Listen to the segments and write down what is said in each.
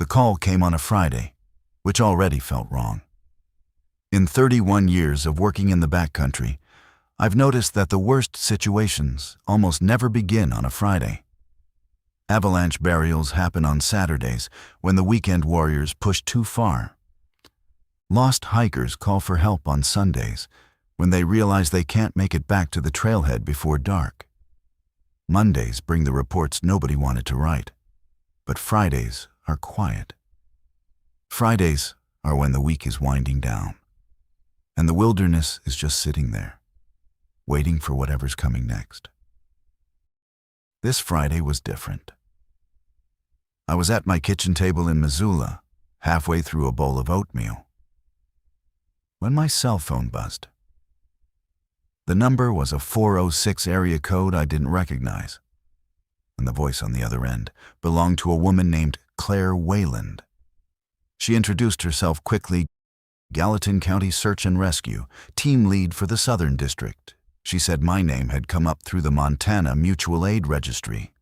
The call came on a Friday, which already felt wrong. In 31 years of working in the backcountry, I've noticed that the worst situations almost never begin on a Friday. Avalanche burials happen on Saturdays when the weekend warriors push too far. Lost hikers call for help on Sundays when they realize they can't make it back to the trailhead before dark. Mondays bring the reports nobody wanted to write, but Fridays are quiet. Fridays are when the week is winding down, and the wilderness is just sitting there, waiting for whatever's coming next. This Friday was different. I was at my kitchen table in Missoula, halfway through a bowl of oatmeal, when my cell phone buzzed. The number was a 406 area code I didn't recognize, and the voice on the other end belonged to a woman named Claire Wayland. She introduced herself quickly. Gallatin County Search and Rescue, team lead for the Southern District. She said my name had come up through the Montana Mutual Aid Registry,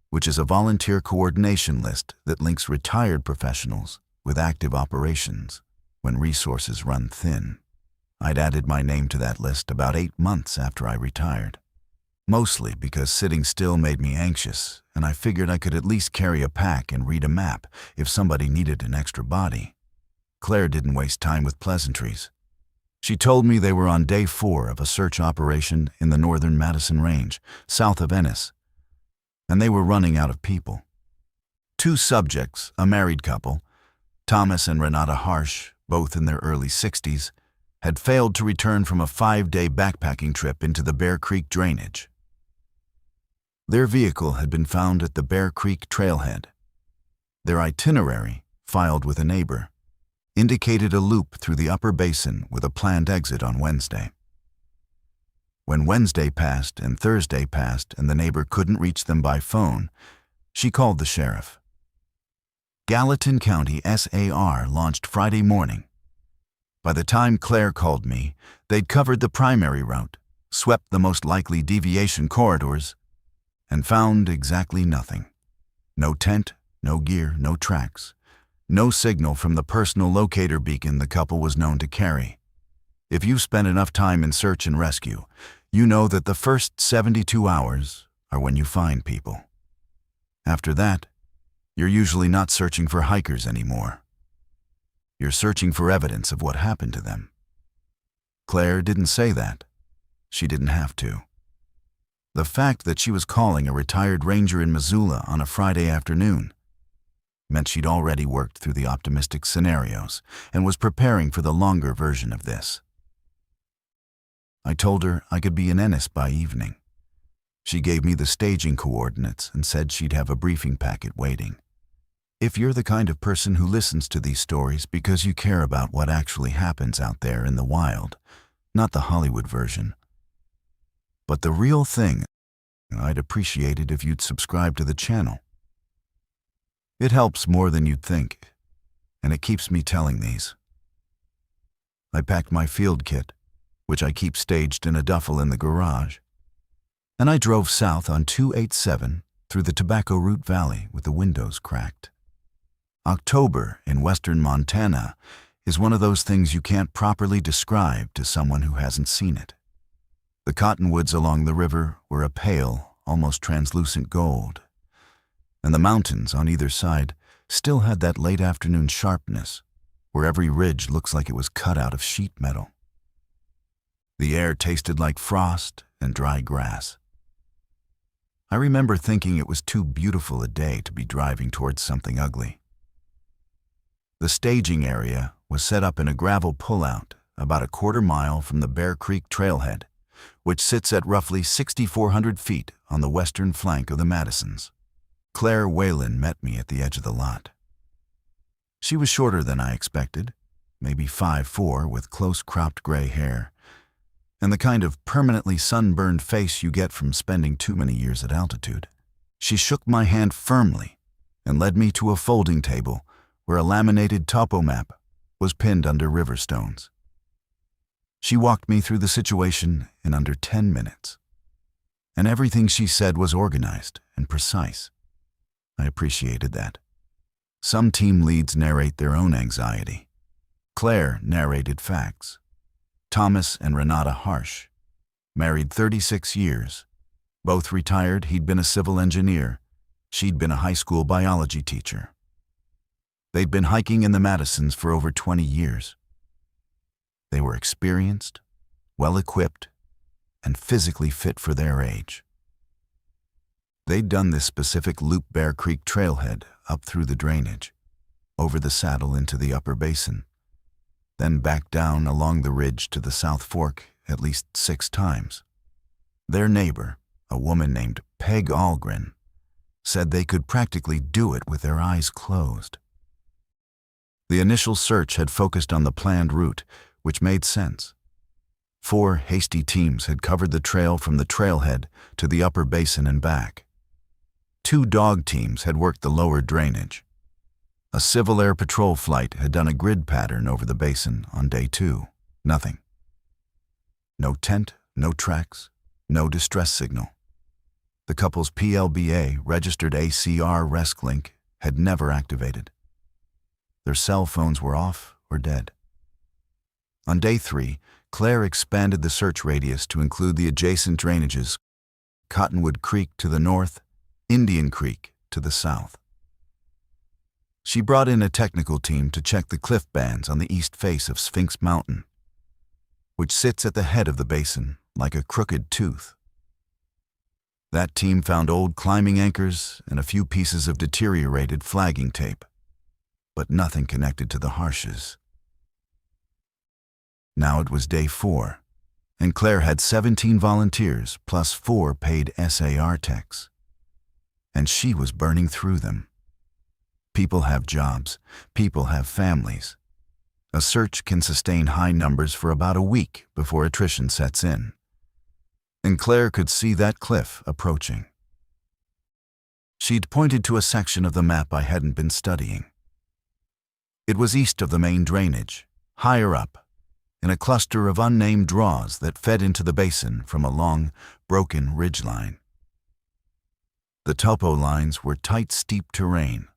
which is a volunteer coordination list that links retired professionals with active operations when resources run thin. I'd added my name to that list about 8 months after I retired, mostly because sitting still made me anxious, and I figured I could at least carry a pack and read a map if somebody needed an extra body. Claire didn't waste time with pleasantries. She told me they were on day 4 of a search operation in the northern Madison Range, south of Ennis, and they were running out of people. 2 subjects, a married couple, Thomas and Renata Harsh, both in their early 60s, had failed to return from a 5-day backpacking trip into the Bear Creek drainage. Their vehicle had been found at the Bear Creek trailhead. Their itinerary, filed with a neighbor, indicated a loop through the upper basin with a planned exit on Wednesday. When Wednesday passed and Thursday passed and the neighbor couldn't reach them by phone, she called the sheriff. Gallatin County SAR launched Friday morning. By the time Claire called me, they'd covered the primary route, swept the most likely deviation corridors, and found exactly nothing. No tent, no gear, no tracks, no signal from the personal locator beacon the couple was known to carry. If you've spent enough time in search and rescue, you know that the first 72 hours are when you find people. After that, you're usually not searching for hikers anymore. You're searching for evidence of what happened to them. Claire didn't say that. She didn't have to. The fact that she was calling a retired ranger in Missoula on a Friday afternoon meant she'd already worked through the optimistic scenarios and was preparing for the longer version of this. I told her I could be in Ennis by evening. She gave me the staging coordinates and said she'd have a briefing packet waiting. If you're the kind of person who listens to these stories because you care about what actually happens out there in the wild, not the Hollywood version, but the real thing, I'd appreciate it if you'd subscribe to the channel. It helps more than you'd think, and it keeps me telling these. I packed my field kit, which I keep staged in a duffel in the garage, and I drove south on 287 through the Tobacco Root Valley with the windows cracked. October in western Montana is one of those things you can't properly describe to someone who hasn't seen it. The cottonwoods along the river were a pale, almost translucent gold, and the mountains on either side still had that late afternoon sharpness where every ridge looks like it was cut out of sheet metal. The air tasted like frost and dry grass. I remember thinking it was too beautiful a day to be driving towards something ugly. The staging area was set up in a gravel pullout about a quarter mile from the Bear Creek trailhead, which sits at roughly 6,400 feet on the western flank of the Madisons. Claire Whalen met me at the edge of the lot. She was shorter than I expected, maybe 5'4", with close-cropped gray hair, and the kind of permanently sunburned face you get from spending too many years at altitude. She shook my hand firmly and led me to a folding table where a laminated topo map was pinned under river stones. She walked me through the situation in under 10 minutes, and everything she said was organized and precise. I appreciated that. Some team leads narrate their own anxiety. Claire narrated facts. Thomas and Renata Harsh, married 36 years. Both retired. He'd been a civil engineer. She'd been a high school biology teacher. They'd been hiking in the Madisons for over 20 years. They were experienced, well-equipped, and physically fit for their age. They'd done this specific loop Bear Creek trailhead up through the drainage, over the saddle into the upper basin, then back down along the ridge to the South Fork at least 6 times. Their neighbor, a woman named Peg Algren, said they could practically do it with their eyes closed. The initial search had focused on the planned route, which made sense. 4 hasty teams had covered the trail from the trailhead to the upper basin and back. 2 dog teams had worked the lower drainage. A Civil Air Patrol flight had done a grid pattern over the basin on day 2. Nothing. No tent, no tracks, no distress signal. The couple's PLBA registered ACR resc link had never activated. Their cell phones were off or dead. On day 3, Claire expanded the search radius to include the adjacent drainages, Cottonwood Creek to the north, Indian Creek to the south. She brought in a technical team to check the cliff bands on the east face of Sphinx Mountain, which sits at the head of the basin like a crooked tooth. That team found old climbing anchors and a few pieces of deteriorated flagging tape, but nothing connected to the Harshes. Now it was day 4, and Claire had 17 volunteers plus 4 paid SAR techs. And she was burning through them. People have jobs. People have families. A search can sustain high numbers for about a week before attrition sets in. And Claire could see that cliff approaching. She'd pointed to a section of the map I hadn't been studying. It was east of the main drainage, higher up, in a cluster of unnamed draws that fed into the basin from a long, broken ridgeline. The topo lines were tight, steep terrain,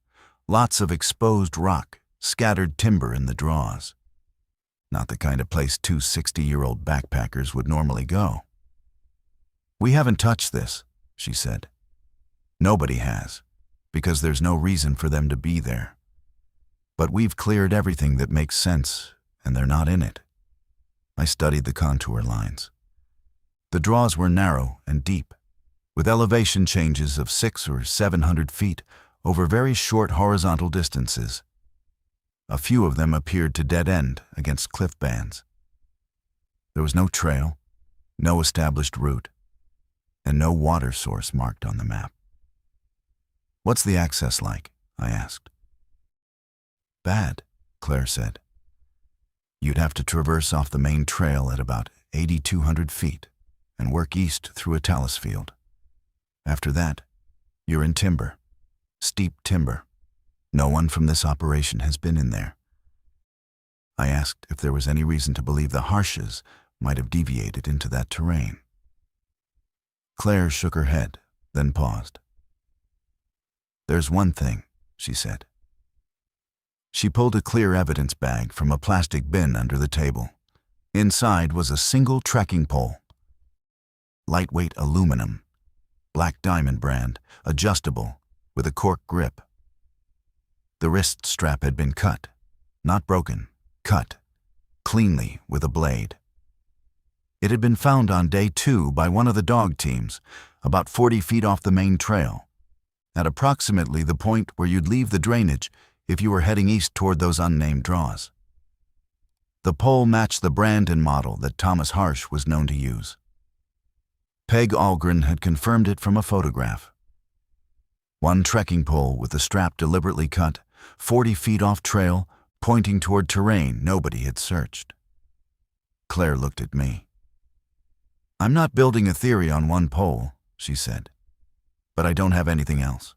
lots of exposed rock, scattered timber in the draws. Not the kind of place 2 60-year-old backpackers would normally go. "We haven't touched this," she said. "Nobody has, because there's no reason for them to be there. But we've cleared everything that makes sense, and they're not in it." I studied the contour lines. The draws were narrow and deep, with elevation changes of 600 or 700 feet over very short horizontal distances. A few of them appeared to dead end against cliff bands. There was no trail, no established route, and no water source marked on the map. "What's the access like?" I asked. "Bad," Claire said. "You'd have to traverse off the main trail at about 8,200 feet and work east through a talus field. After that, you're in timber, steep timber. No one from this operation has been in there." I asked if there was any reason to believe the Harshes might have deviated into that terrain. Claire shook her head, then paused. "There's one thing," she said. She pulled a clear evidence bag from a plastic bin under the table. Inside was a single trekking pole. Lightweight aluminum, Black Diamond brand, adjustable, with a cork grip. The wrist strap had been cut, not broken, cut, cleanly with a blade. It had been found on day 2 by one of the dog teams, about 40 feet off the main trail, at approximately the point where you'd leave the drainage if you were heading east toward those unnamed draws. The pole matched the brand and model that Thomas Harsh was known to use. Peg Algren had confirmed it from a photograph. One trekking pole with the strap deliberately cut, 40 feet off trail, pointing toward terrain nobody had searched. Claire looked at me. "I'm not building a theory on one pole," she said, "but I don't have anything else."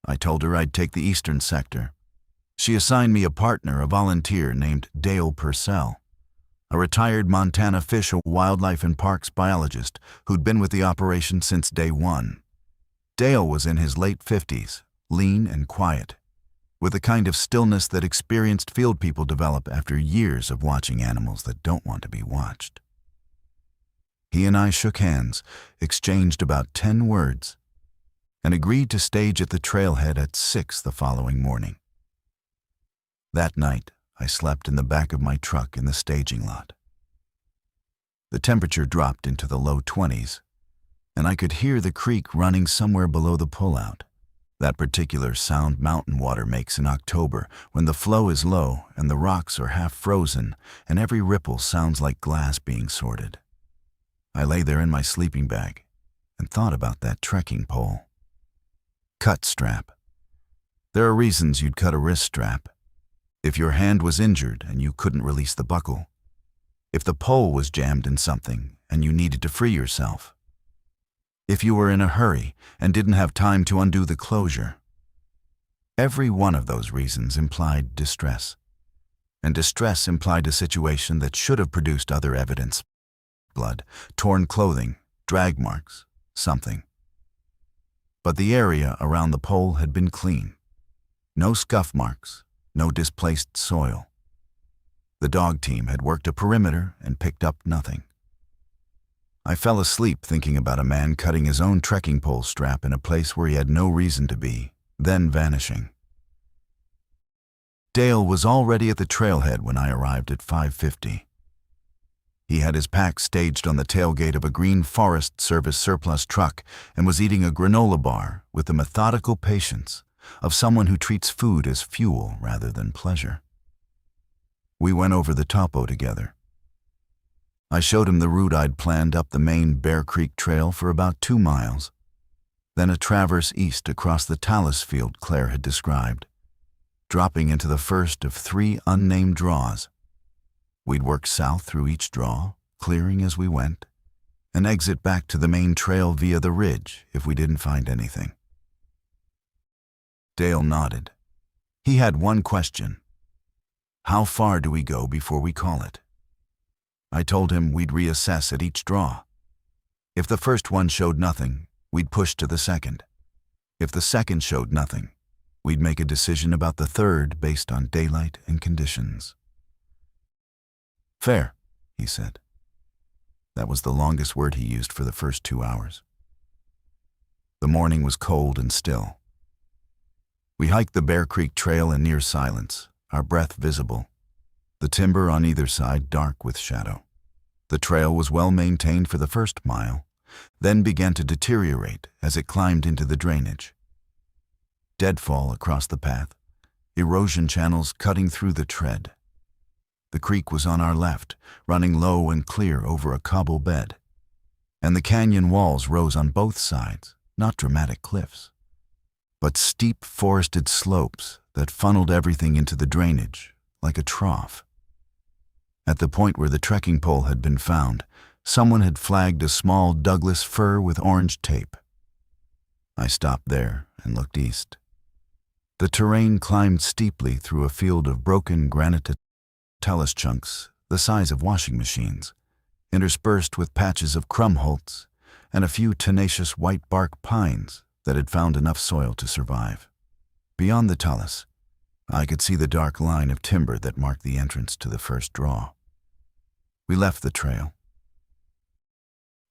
I told her I'd take the eastern sector. She assigned me a partner, a volunteer named Dale Purcell, a retired Montana Fish and Wildlife and Parks biologist who'd been with the operation since day 1. Dale was in his late 50s, lean and quiet. with the kind of stillness that experienced field people develop after years of watching animals that don't want to be watched. He and I shook hands, exchanged about 10 words, and agreed to stage at the trailhead at 6 the following morning. That night, I slept in the back of my truck in the staging lot. The temperature dropped into the low 20s, and I could hear the creek running somewhere below the pullout, that particular sound mountain water makes in October when the flow is low and the rocks are half frozen and every ripple sounds like glass being sorted. I lay there in my sleeping bag and thought about that trekking pole. Cut strap. There are reasons you'd cut a wrist strap. If your hand was injured and you couldn't release the buckle. If the pole was jammed in something and you needed to free yourself. If you were in a hurry and didn't have time to undo the closure. Every one of those reasons implied distress. And distress implied a situation that should have produced other evidence. Blood, torn clothing, drag marks, something. But the area around the pole had been clean. No scuff marks, no displaced soil. The dog team had worked a perimeter and picked up nothing. I fell asleep thinking about a man cutting his own trekking pole strap in a place where he had no reason to be, then vanishing. Dale was already at the trailhead when I arrived at 5:50. He had his pack staged on the tailgate of a green Forest Service surplus truck and was eating a granola bar with the methodical patience of someone who treats food as fuel rather than pleasure. We went over the topo together. I showed him the route I'd planned up the main Bear Creek Trail for about 2 miles, then a traverse east across the talus field Claire had described, dropping into the first of 3 unnamed draws. We'd work south through each draw, clearing as we went, and exit back to the main trail via the ridge if we didn't find anything. Dale nodded. He had one question. How far do we go before we call it? I told him we'd reassess at each draw. If the first one showed nothing, we'd push to the second. If the second showed nothing, we'd make a decision about the third based on daylight and conditions. Fair, he said. That was the longest word he used for the first 2 hours. The morning was cold and still. We hiked the Bear Creek Trail in near silence, our breath visible. The timber on either side dark with shadow. The trail was well maintained for the first mile, then began to deteriorate as it climbed into the drainage. Deadfall across the path, erosion channels cutting through the tread. The creek was on our left, running low and clear over a cobble bed, and the canyon walls rose on both sides, not dramatic cliffs, but steep forested slopes that funneled everything into the drainage like a trough. At the point where the trekking pole had been found, someone had flagged a small Douglas fir with orange tape. I stopped there and looked east. The terrain climbed steeply through a field of broken granite talus chunks the size of washing machines, interspersed with patches of crumholts and a few tenacious white bark pines that had found enough soil to survive. Beyond the talus, I could see the dark line of timber that marked the entrance to the first draw. We left the trail.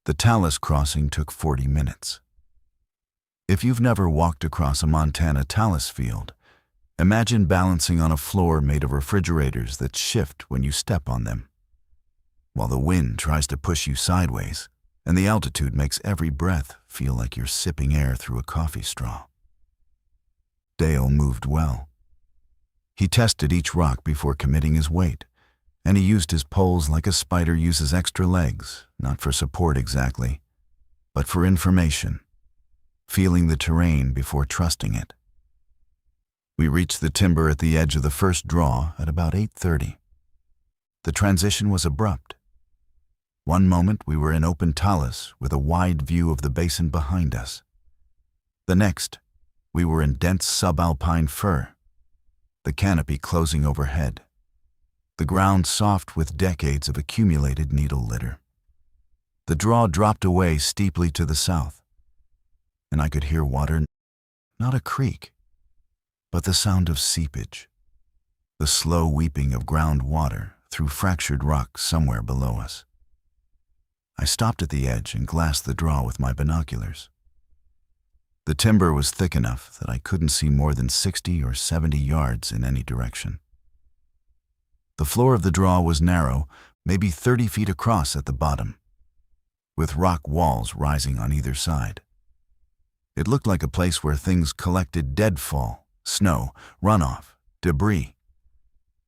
The talus crossing took 40 minutes. If you've never walked across a Montana talus field, imagine balancing on a floor made of refrigerators that shift when you step on them, while the wind tries to push you sideways, and the altitude makes every breath feel like you're sipping air through a coffee straw. Dale moved well. He tested each rock before committing his weight, and he used his poles like a spider uses extra legs, not for support exactly, but for information, feeling the terrain before trusting it. We reached the timber at the edge of the first draw at about 8:30. The transition was abrupt. One moment we were in open talus with a wide view of the basin behind us. The next, we were in dense subalpine fir, the canopy closing overhead, the ground soft with decades of accumulated needle litter. The draw dropped away steeply to the south, and I could hear water, not a creek, but the sound of seepage, the slow weeping of ground water through fractured rock somewhere below us. I stopped at the edge and glassed the draw with my binoculars. The timber was thick enough that I couldn't see more than 60 or 70 yards in any direction. The floor of the draw was narrow, maybe 30 feet across at the bottom, with rock walls rising on either side. It looked like a place where things collected deadfall, snow, runoff, debris,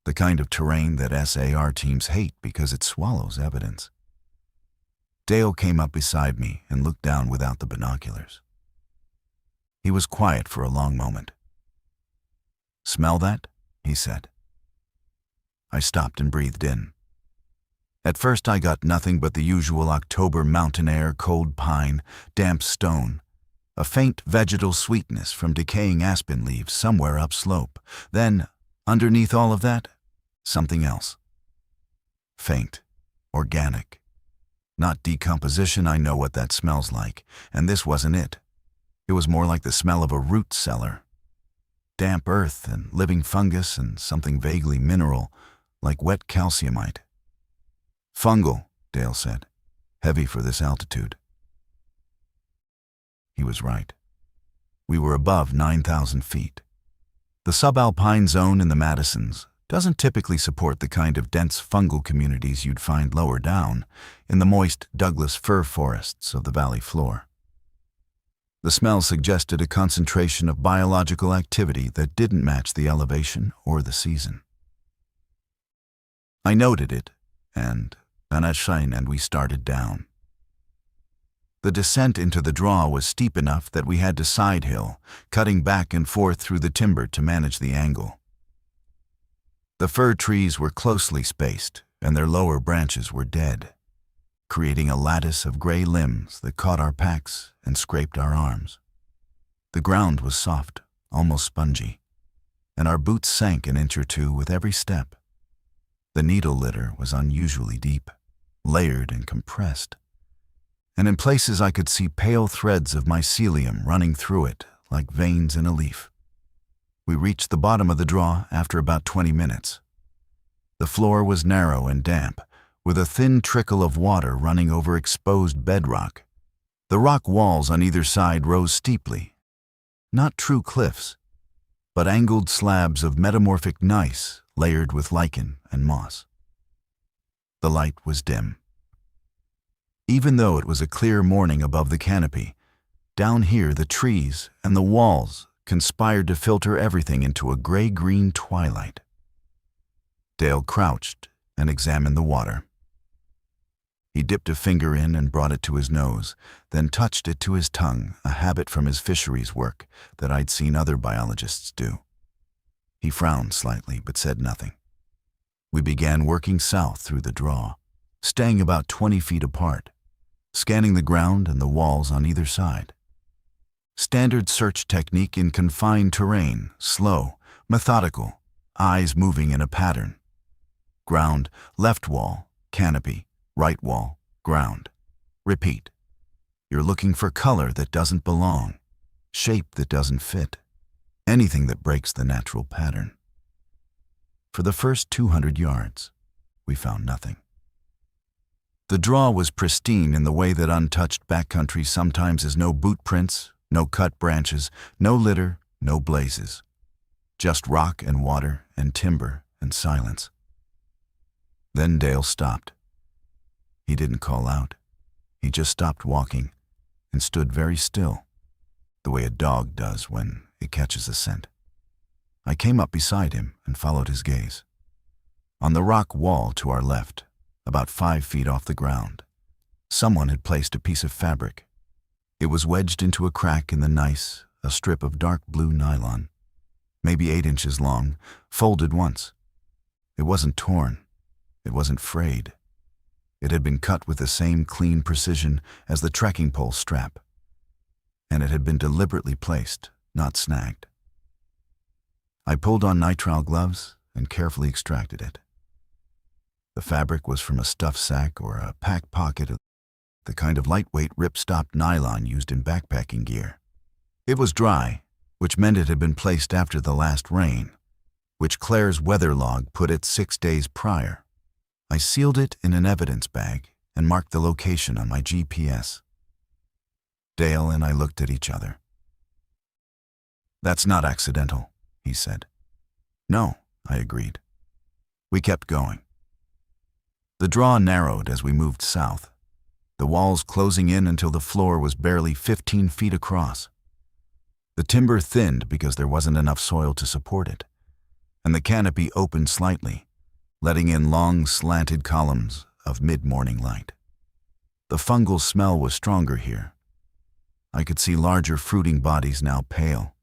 the kind of terrain that SAR teams hate because it swallows evidence. Dale came up beside me and looked down without the binoculars. He was quiet for a long moment. "Smell that?" he said. I stopped and breathed in. At first I got nothing but the usual October mountain air, cold pine, damp stone, a faint vegetal sweetness from decaying aspen leaves somewhere upslope. Then, underneath all of that, something else. Faint, organic. Not decomposition, I know what that smells like, and this wasn't it. It was more like the smell of a root cellar. Damp earth and living fungus and something vaguely mineral, like wet calciumite. "Fungal," Dale said. "Heavy for this altitude." He was right. We were above 9,000 feet. The subalpine zone in the Madisons doesn't typically support the kind of dense fungal communities you'd find lower down in the moist Douglas fir forests of the valley floor. The smell suggested a concentration of biological activity that didn't match the elevation or the season. I noted it, and we started down. The descent into the draw was steep enough that we had to side hill, cutting back and forth through the timber to manage the angle. The fir trees were closely spaced, and their lower branches were dead, creating a lattice of gray limbs that caught our packs and scraped our arms. The ground was soft, almost spongy, and our boots sank an inch or two with every step. The needle litter was unusually deep, layered and compressed, and in places I could see pale threads of mycelium running through it like veins in a leaf. We reached the bottom of the draw after about 20 minutes. The floor was narrow and damp, with a thin trickle of water running over exposed bedrock. The rock walls on either side rose steeply, not true cliffs, but angled slabs of metamorphic gneiss layered with lichen and moss. The light was dim. Even though it was a clear morning above the canopy, down here the trees and the walls conspired to filter everything into a gray-green twilight. Dale crouched and examined the water. He dipped a finger in and brought it to his nose, then touched it to his tongue, a habit from his fisheries work that I'd seen other biologists do. He frowned slightly but said nothing. We began working south through the draw, staying about 20 feet apart, scanning the ground and the walls on either side. Standard search technique in confined terrain, slow, methodical, eyes moving in a pattern. Ground, left wall, canopy, right wall, ground. Repeat. You're looking for color that doesn't belong, shape that doesn't fit, anything that breaks the natural pattern. For the first 200 yards, we found nothing. The draw was pristine in the way that untouched backcountry sometimes is: no boot prints, no cut branches, no litter, no blazes. Just rock and water and timber and silence. Then Dale stopped. He didn't call out. He just stopped walking and stood very still, the way a dog does when it catches a scent. I came up beside him and followed his gaze. On the rock wall to our left, about 5 feet off the ground, someone had placed a piece of fabric. It was wedged into a crack in the gneiss, a strip of dark blue nylon, maybe 8 inches long, folded once. It wasn't torn. It wasn't frayed. It had been cut with the same clean precision as the trekking pole strap, and it had been deliberately placed, not snagged. I pulled on nitrile gloves and carefully extracted it. The fabric was from a stuff sack or a pack pocket, the kind of lightweight ripstop nylon used in backpacking gear. It was dry, which meant it had been placed after the last rain, which Claire's weather log put it 6 days prior. I sealed it in an evidence bag and marked the location on my GPS. Dale and I looked at each other. "That's not accidental," he said. "No," I agreed. We kept going. The draw narrowed as we moved south, the walls closing in until the floor was barely 15 feet across. The timber thinned because there wasn't enough soil to support it, and the canopy opened slightly, letting in long, slanted columns of mid-morning light. The fungal smell was stronger here. I could see larger fruiting bodies now pale,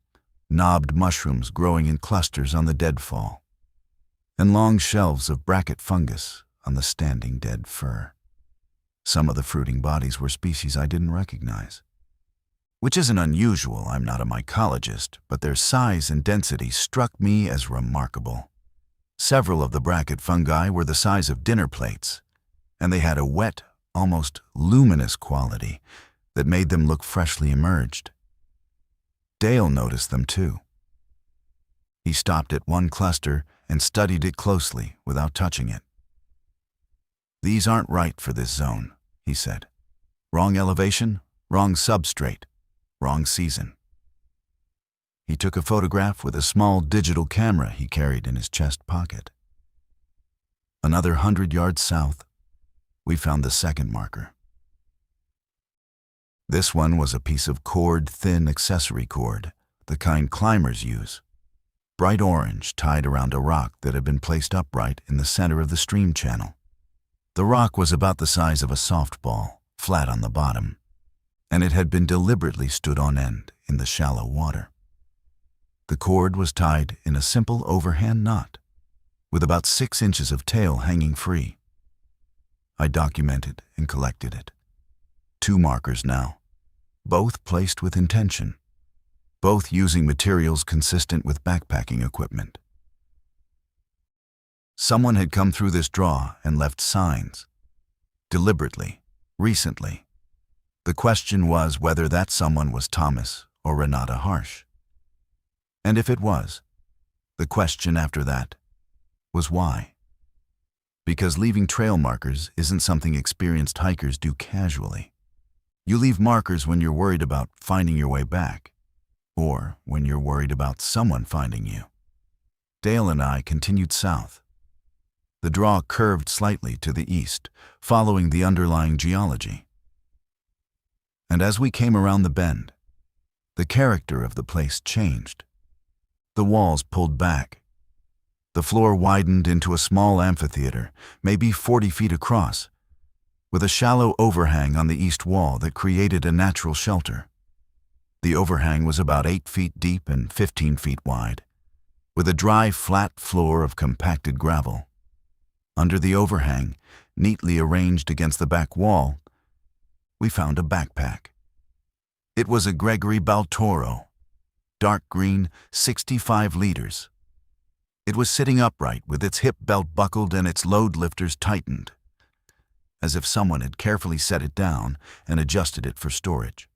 knobbed mushrooms growing in clusters on the deadfall, and long shelves of bracket fungus on the standing dead fir. Some of the fruiting bodies were species I didn't recognize. Which isn't unusual, I'm not a mycologist, but their size and density struck me as remarkable. Several of the bracket fungi were the size of dinner plates, and they had a wet, almost luminous quality that made them look freshly emerged. Dale noticed them too. He stopped at one cluster and studied it closely without touching it. "These aren't right for this zone," he said. "Wrong elevation, wrong substrate, wrong season." He took a photograph with a small digital camera he carried in his chest pocket. Another 100 yards south, we found the second marker. This one was a piece of cored, thin accessory cord, the kind climbers use. Bright orange tied around a rock that had been placed upright in the center of the stream channel. The rock was about the size of a softball, flat on the bottom, and it had been deliberately stood on end in the shallow water. The cord was tied in a simple overhand knot, with about 6 inches of tail hanging free. I documented and collected it. 2 markers now, both placed with intention, both using materials consistent with backpacking equipment. Someone had come through this draw and left signs. Deliberately, recently. The question was whether that someone was Thomas or Renata Harsh. And if it was, the question after that was why. Because leaving trail markers isn't something experienced hikers do casually. You leave markers when you're worried about finding your way back, or when you're worried about someone finding you. Dale and I continued south. The draw curved slightly to the east, following the underlying geology. And as we came around the bend, the character of the place changed. The walls pulled back. The floor widened into a small amphitheater, maybe 40 feet across, with a shallow overhang on the east wall that created a natural shelter. The overhang was about 8 feet deep and 15 feet wide, with a dry, flat floor of compacted gravel. Under the overhang, neatly arranged against the back wall, we found a backpack. It was a Gregory Baltoro, dark green, 65 liters. It was sitting upright with its hip belt buckled and its load lifters tightened, as if someone had carefully set it down and adjusted it for storage.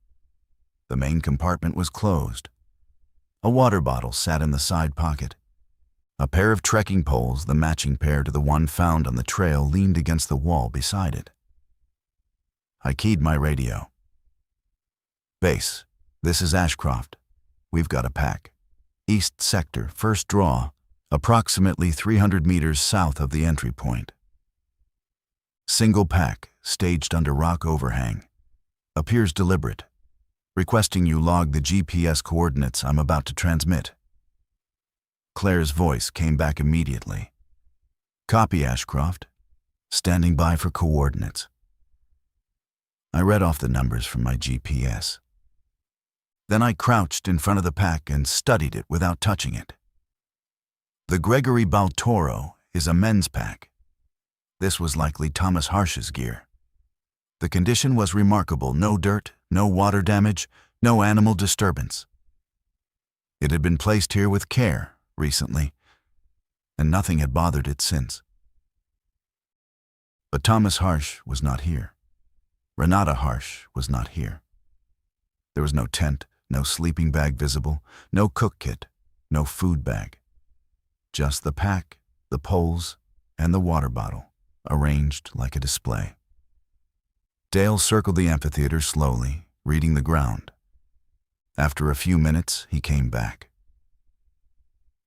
The main compartment was closed. A water bottle sat in the side pocket. A pair of trekking poles, the matching pair to the one found on the trail, leaned against the wall beside it. I keyed my radio. "Base, this is Ashcroft. We've got a pack. East sector, first draw, approximately 300 meters south of the entry point. Single pack, staged under rock overhang. Appears deliberate. Requesting you log the GPS coordinates I'm about to transmit." Claire's voice came back immediately. "Copy, Ashcroft. Standing by for coordinates." I read off the numbers from my GPS. Then I crouched in front of the pack and studied it without touching it. The Gregory Baltoro is a men's pack. This was likely Thomas Harsh's gear. The condition was remarkable: no dirt, no water damage, no animal disturbance. It had been placed here with care recently, and nothing had bothered it since. But Thomas Harsh was not here. Renata Harsh was not here. There was no tent, No sleeping bag visible, no cook kit, no food bag. Just the pack, the poles, and the water bottle, arranged like a display. Dale circled the amphitheater slowly, reading the ground. After a few minutes, he came back.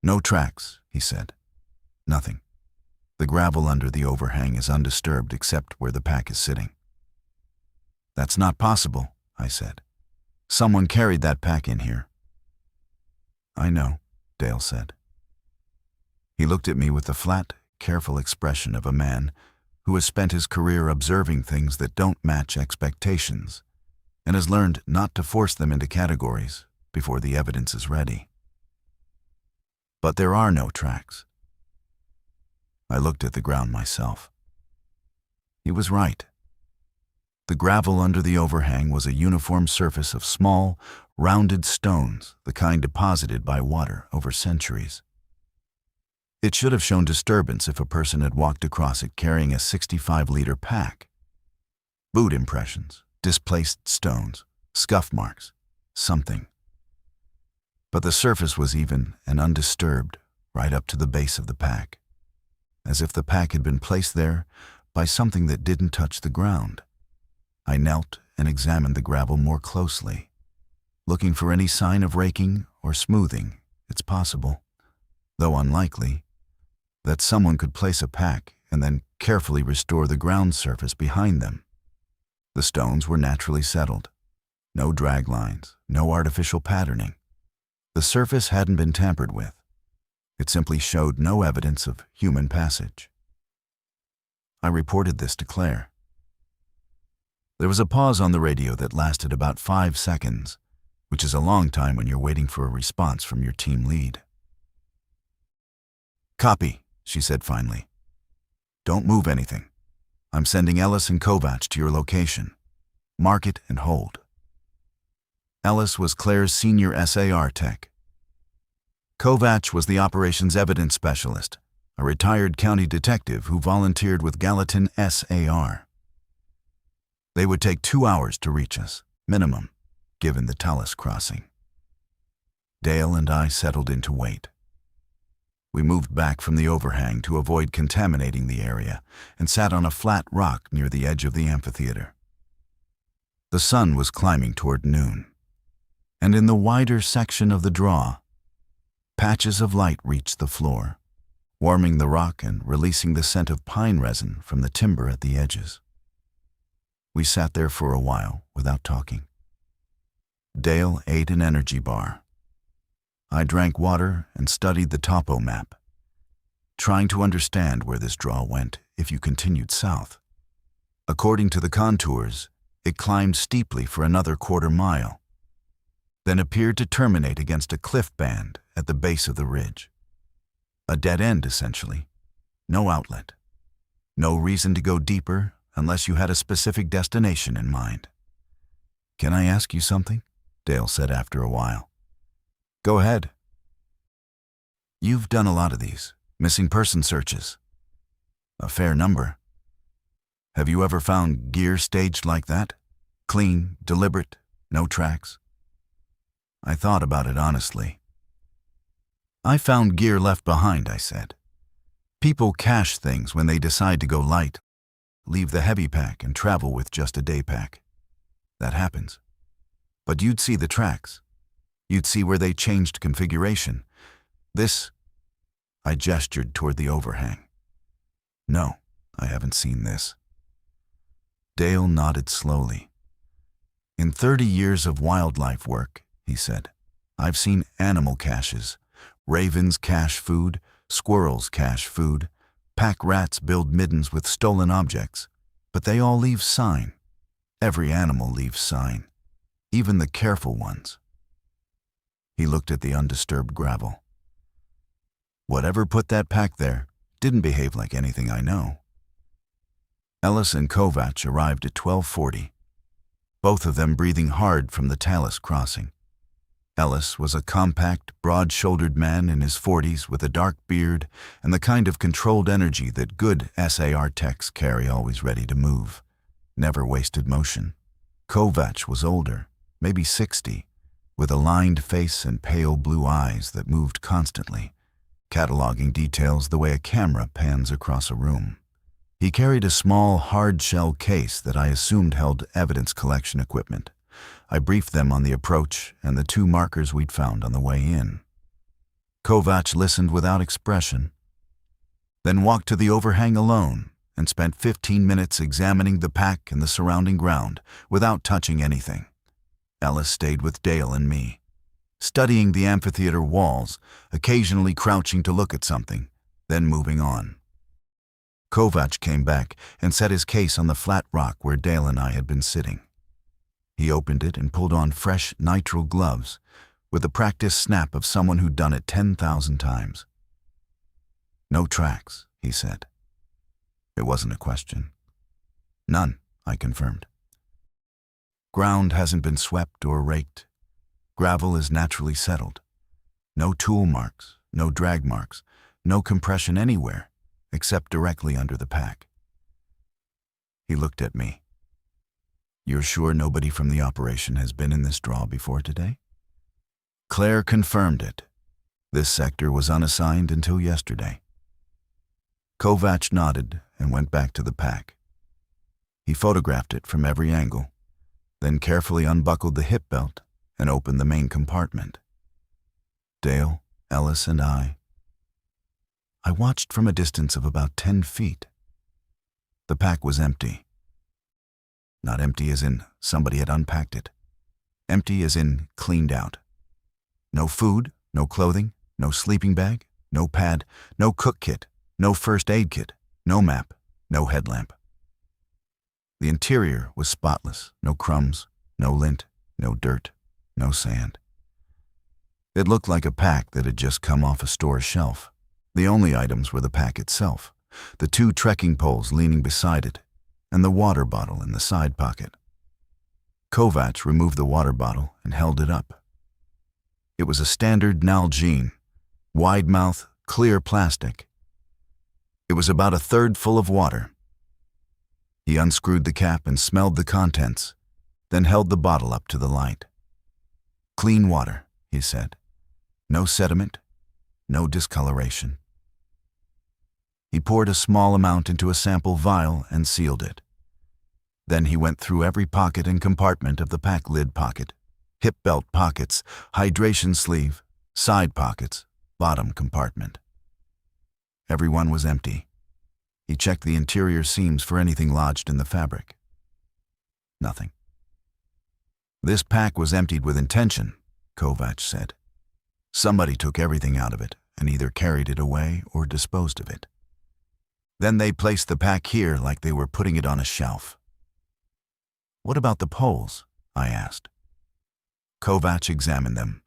"No tracks," he said. "Nothing. The gravel under the overhang is undisturbed except where the pack is sitting." "That's not possible," I said. "Someone carried that pack in here." "I know," Dale said. He looked at me with the flat, careful expression of a man who has spent his career observing things that don't match expectations and has learned not to force them into categories before the evidence is ready. "But there are no tracks." I looked at the ground myself. He was right. The gravel under the overhang was a uniform surface of small, rounded stones, the kind deposited by water over centuries. It should have shown disturbance if a person had walked across it carrying a 65-liter pack. Boot impressions, displaced stones, scuff marks, something. But the surface was even and undisturbed right up to the base of the pack, as if the pack had been placed there by something that didn't touch the ground. I knelt and examined the gravel more closely, looking for any sign of raking or smoothing. It's possible, though unlikely, that someone could place a pack and then carefully restore the ground surface behind them. The stones were naturally settled. No drag lines, no artificial patterning. The surface hadn't been tampered with. It simply showed no evidence of human passage. I reported this to Claire. There was a pause on the radio that lasted about 5 seconds, which is a long time when you're waiting for a response from your team lead. "Copy," she said finally. "Don't move anything. I'm sending Ellis and Kovac to your location. Mark it and hold." Ellis was Claire's senior SAR tech. Kovac was the operations evidence specialist, a retired county detective who volunteered with Gallatin SAR. They would take 2 hours to reach us, minimum, given the Talus crossing. Dale and I settled in to wait. We moved back from the overhang to avoid contaminating the area and sat on a flat rock near the edge of the amphitheater. The sun was climbing toward noon, and in the wider section of the draw, patches of light reached the floor, warming the rock and releasing the scent of pine resin from the timber at the edges. We sat there for a while without talking. Dale ate an energy bar. I drank water and studied the topo map, trying to understand where this draw went if you continued south. According to the contours, it climbed steeply for another quarter mile, then appeared to terminate against a cliff band at the base of the ridge. A dead end, essentially. No outlet. No reason to go deeper unless you had a specific destination in mind. "Can I ask you something?" Dale said after a while. "Go ahead." "You've done a lot of these, missing person searches. A fair number. Have you ever found gear staged like that? Clean, deliberate, no tracks?" I thought about it honestly. "I found gear left behind," I said. "People cache things when they decide to go light, leave the heavy pack and travel with just a day pack. That happens. But you'd see the tracks. You'd see where they changed configuration. This," I gestured toward the overhang. "No, I haven't seen this." Dale nodded slowly. "In 30 years of wildlife work," he said, "I've seen animal caches. Ravens cache food, squirrels cache food, pack rats build middens with stolen objects, but they all leave sign. Every animal leaves sign, even the careful ones." He looked at the undisturbed gravel. "Whatever put that pack there didn't behave like anything I know." Ellis and Kovac arrived at 12:40, both of them breathing hard from the Talus crossing. Ellis was a compact, broad-shouldered man in his 40s with a dark beard and the kind of controlled energy that good SAR techs carry, always ready to move. Never wasted motion. Kovac was older, maybe 60, with a lined face and pale blue eyes that moved constantly, cataloging details the way a camera pans across a room. He carried a small, hard-shell case that I assumed held evidence collection equipment. I briefed them on the approach and the 2 markers we'd found on the way in. Kovac listened without expression, then walked to the overhang alone and spent 15 minutes examining the pack and the surrounding ground without touching anything. Ellis stayed with Dale and me, studying the amphitheater walls, occasionally crouching to look at something, then moving on. Kovac came back and set his case on the flat rock where Dale and I had been sitting. He opened it and pulled on fresh nitrile gloves with the practiced snap of someone who'd done it 10,000 times. "No tracks," he said. It wasn't a question. "None," I confirmed. "Ground hasn't been swept or raked. Gravel is naturally settled. No tool marks, no drag marks, no compression anywhere except directly under the pack." He looked at me. "You're sure nobody from the operation has been in this draw before today?" Claire confirmed it. This sector was unassigned until yesterday. Kovac nodded and went back to the pack. He photographed it from every angle, then carefully unbuckled the hip belt and opened the main compartment. Dale, Ellis, and I watched from a distance of about 10 feet. The pack was empty. Not empty as in somebody had unpacked it. Empty as in cleaned out. No food, no clothing, no sleeping bag, no pad, no cook kit, no first aid kit, no map, no headlamp. The interior was spotless, no crumbs, no lint, no dirt, no sand. It looked like a pack that had just come off a store shelf. The only items were the pack itself, the 2 trekking poles leaning beside it, and the water bottle in the side pocket. Kovac removed the water bottle and held it up. It was a standard Nalgene, wide mouth, clear plastic. It was about 1/3 full of water. He unscrewed the cap and smelled the contents, then held the bottle up to the light. "Clean water," he said. "No sediment, no discoloration." He poured a small amount into a sample vial and sealed it. Then he went through every pocket and compartment of the pack lid pocket, hip belt pockets, hydration sleeve, side pockets, bottom compartment. Everyone was empty. He checked the interior seams for anything lodged in the fabric. Nothing. "This pack was emptied with intention," Kovac said. "Somebody took everything out of it and either carried it away or disposed of it. Then they placed the pack here like they were putting it on a shelf." "What about the poles?" I asked. Kovac examined them.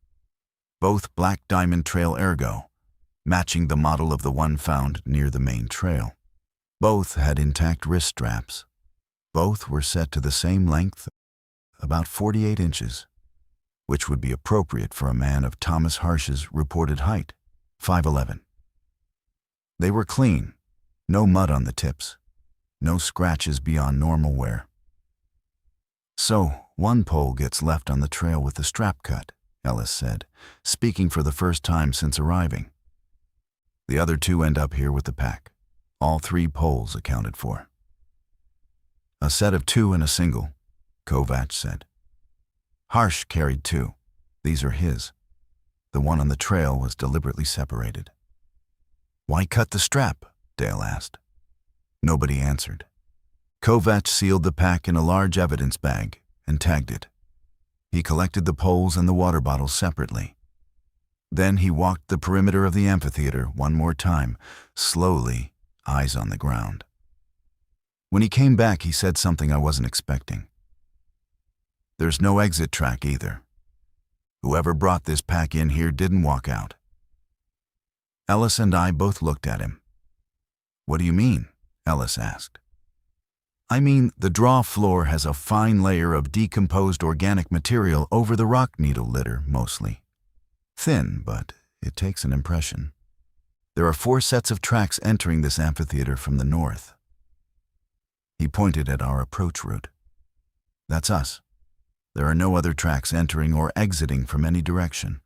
Both Black Diamond Trail Ergo, matching the model of the one found near the main trail. Both had intact wrist straps. Both were set to the same length, about 48 inches, which would be appropriate for a man of Thomas Harsh's reported height, 5'11". They were clean, no mud on the tips, no scratches beyond normal wear. "So, one pole gets left on the trail with the strap cut," Ellis said, speaking for the first time since arriving. "The other 2 end up here with the pack. All 3 poles accounted for." "A set of 2 and a single," Kovac said. "Harsh carried 2. These are his. The one on the trail was deliberately separated." "Why cut the strap?" Dale asked. Nobody answered. Kovac sealed the pack in a large evidence bag and tagged it. He collected the poles and the water bottles separately. Then he walked the perimeter of the amphitheater one more time, slowly, eyes on the ground. When he came back, he said something I wasn't expecting. "There's no exit track either. Whoever brought this pack in here didn't walk out." Ellis and I both looked at him. "What do you mean?" Ellis asked. "I mean, the draw floor has a fine layer of decomposed organic material over the rock needle litter, mostly. Thin, but it takes an impression. There are 4 sets of tracks entering this amphitheater from the north." He pointed at our approach route. "That's us. There are no other tracks entering or exiting from any direction.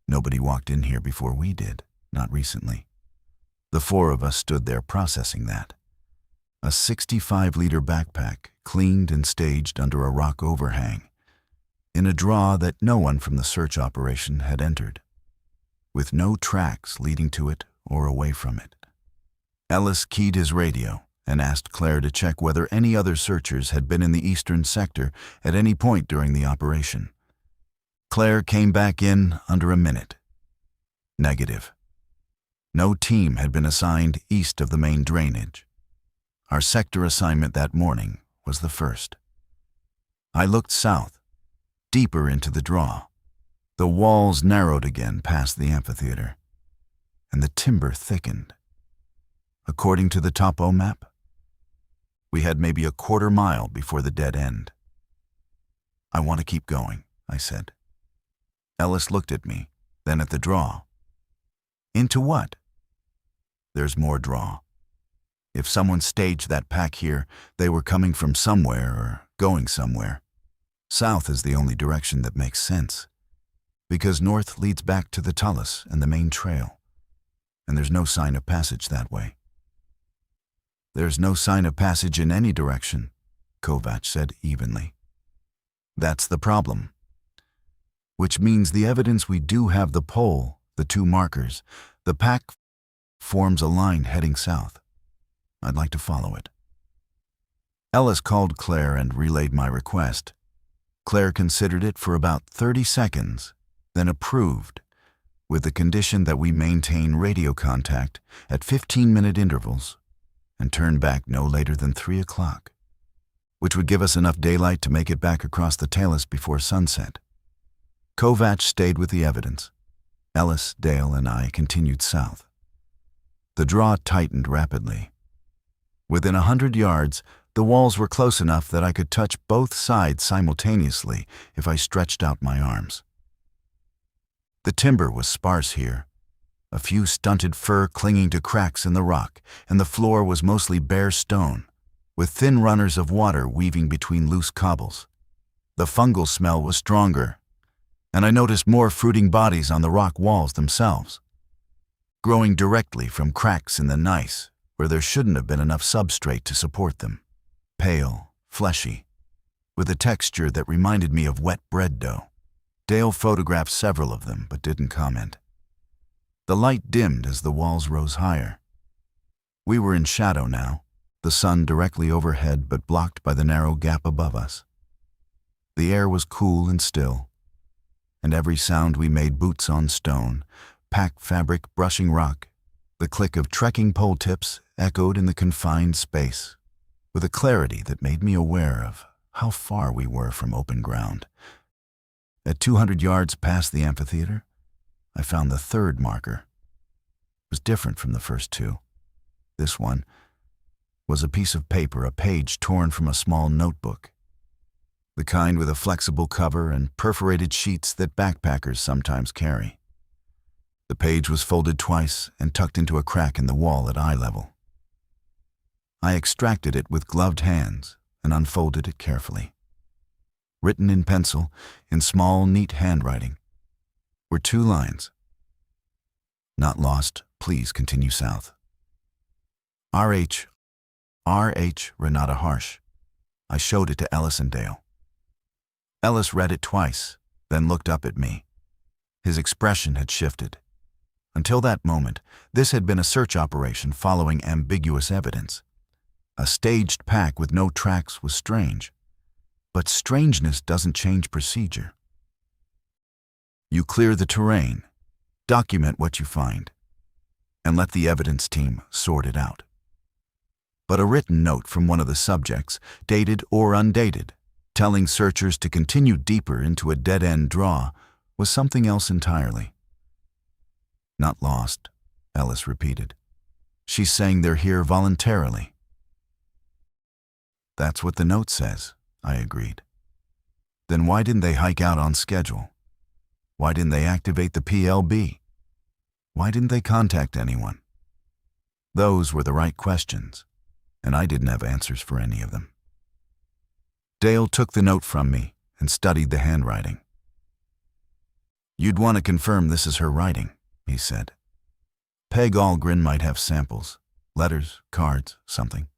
Nobody walked in here before we did, not recently. The four of us stood there processing that. A 65-liter backpack, cleaned and staged under a rock overhang, in a draw that no one from the search operation had entered, with no tracks leading to it or away from it. Ellis keyed his radio and asked Claire to check whether any other searchers had been in the eastern sector at any point during the operation. Claire came back in under a minute. Negative. No team had been assigned east of the main drainage. Our sector assignment that morning was the first. I looked south, deeper into the draw. The walls narrowed again past the amphitheater, and the timber thickened. According to the topo map, we had maybe a quarter mile before the dead end. "I want to keep going," I said. Ellis looked at me, then at the draw. "Into what?" "There's more draw. If someone staged that pack here, they were coming from somewhere or going somewhere. South is the only direction that makes sense, because north leads back to the talus and the main trail, and there's no sign of passage that way." "There's no sign of passage in any direction," Kovac said evenly. "That's the problem. Which means the evidence we do have the pole, the two markers, the pack forms a line heading south. I'd like to follow it." Ellis called Claire and relayed my request. Claire considered it for about 30 seconds, then approved, with the condition that we maintain radio contact at 15-minute intervals and turn back no later than 3 o'clock, which would give us enough daylight to make it back across the talus before sunset. Kovac stayed with the evidence. Ellis, Dale, and I continued south. The draw tightened rapidly. Within 100 yards, the walls were close enough that I could touch both sides simultaneously if I stretched out my arms. The timber was sparse here, a few stunted fir clinging to cracks in the rock, and the floor was mostly bare stone, with thin runners of water weaving between loose cobbles. The fungal smell was stronger, and I noticed more fruiting bodies on the rock walls themselves, growing directly from cracks in the gneiss where there shouldn't have been enough substrate to support them. Pale, fleshy, with a texture that reminded me of wet bread dough. Dale photographed several of them, but didn't comment. The light dimmed as the walls rose higher. We were in shadow now, the sun directly overhead but blocked by the narrow gap above us. The air was cool and still, and every sound we made boots on stone, pack fabric brushing rock, the click of trekking pole tips echoed in the confined space, with a clarity that made me aware of how far we were from open ground. At 200 yards past the amphitheater, I found the third marker. It was different from the first two. This one was a piece of paper, a page torn from a small notebook, the kind with a flexible cover and perforated sheets that backpackers sometimes carry. The page was folded twice and tucked into a crack in the wall at eye level. I extracted it with gloved hands and unfolded it carefully. Written in pencil, in small, neat handwriting, were 2 lines. "Not lost, please continue south. R.H. Renata Harsh." I showed it to Ellis and Dale. Ellis read it twice, then looked up at me. His expression had shifted. Until that moment, this had been a search operation following ambiguous evidence. A staged pack with no tracks was strange, but strangeness doesn't change procedure. You clear the terrain, document what you find, and let the evidence team sort it out. But a written note from one of the subjects, dated or undated, telling searchers to continue deeper into a dead-end draw, was something else entirely. "Not lost," Ellis repeated. "She's saying they're here voluntarily." "That's what the note says," I agreed. "Then why didn't they hike out on schedule? Why didn't they activate the PLB? Why didn't they contact anyone?" Those were the right questions, and I didn't have answers for any of them. Dale took the note from me and studied the handwriting. "You'd want to confirm this is her writing," he said. "Peg Algren might have samples, letters, cards, something."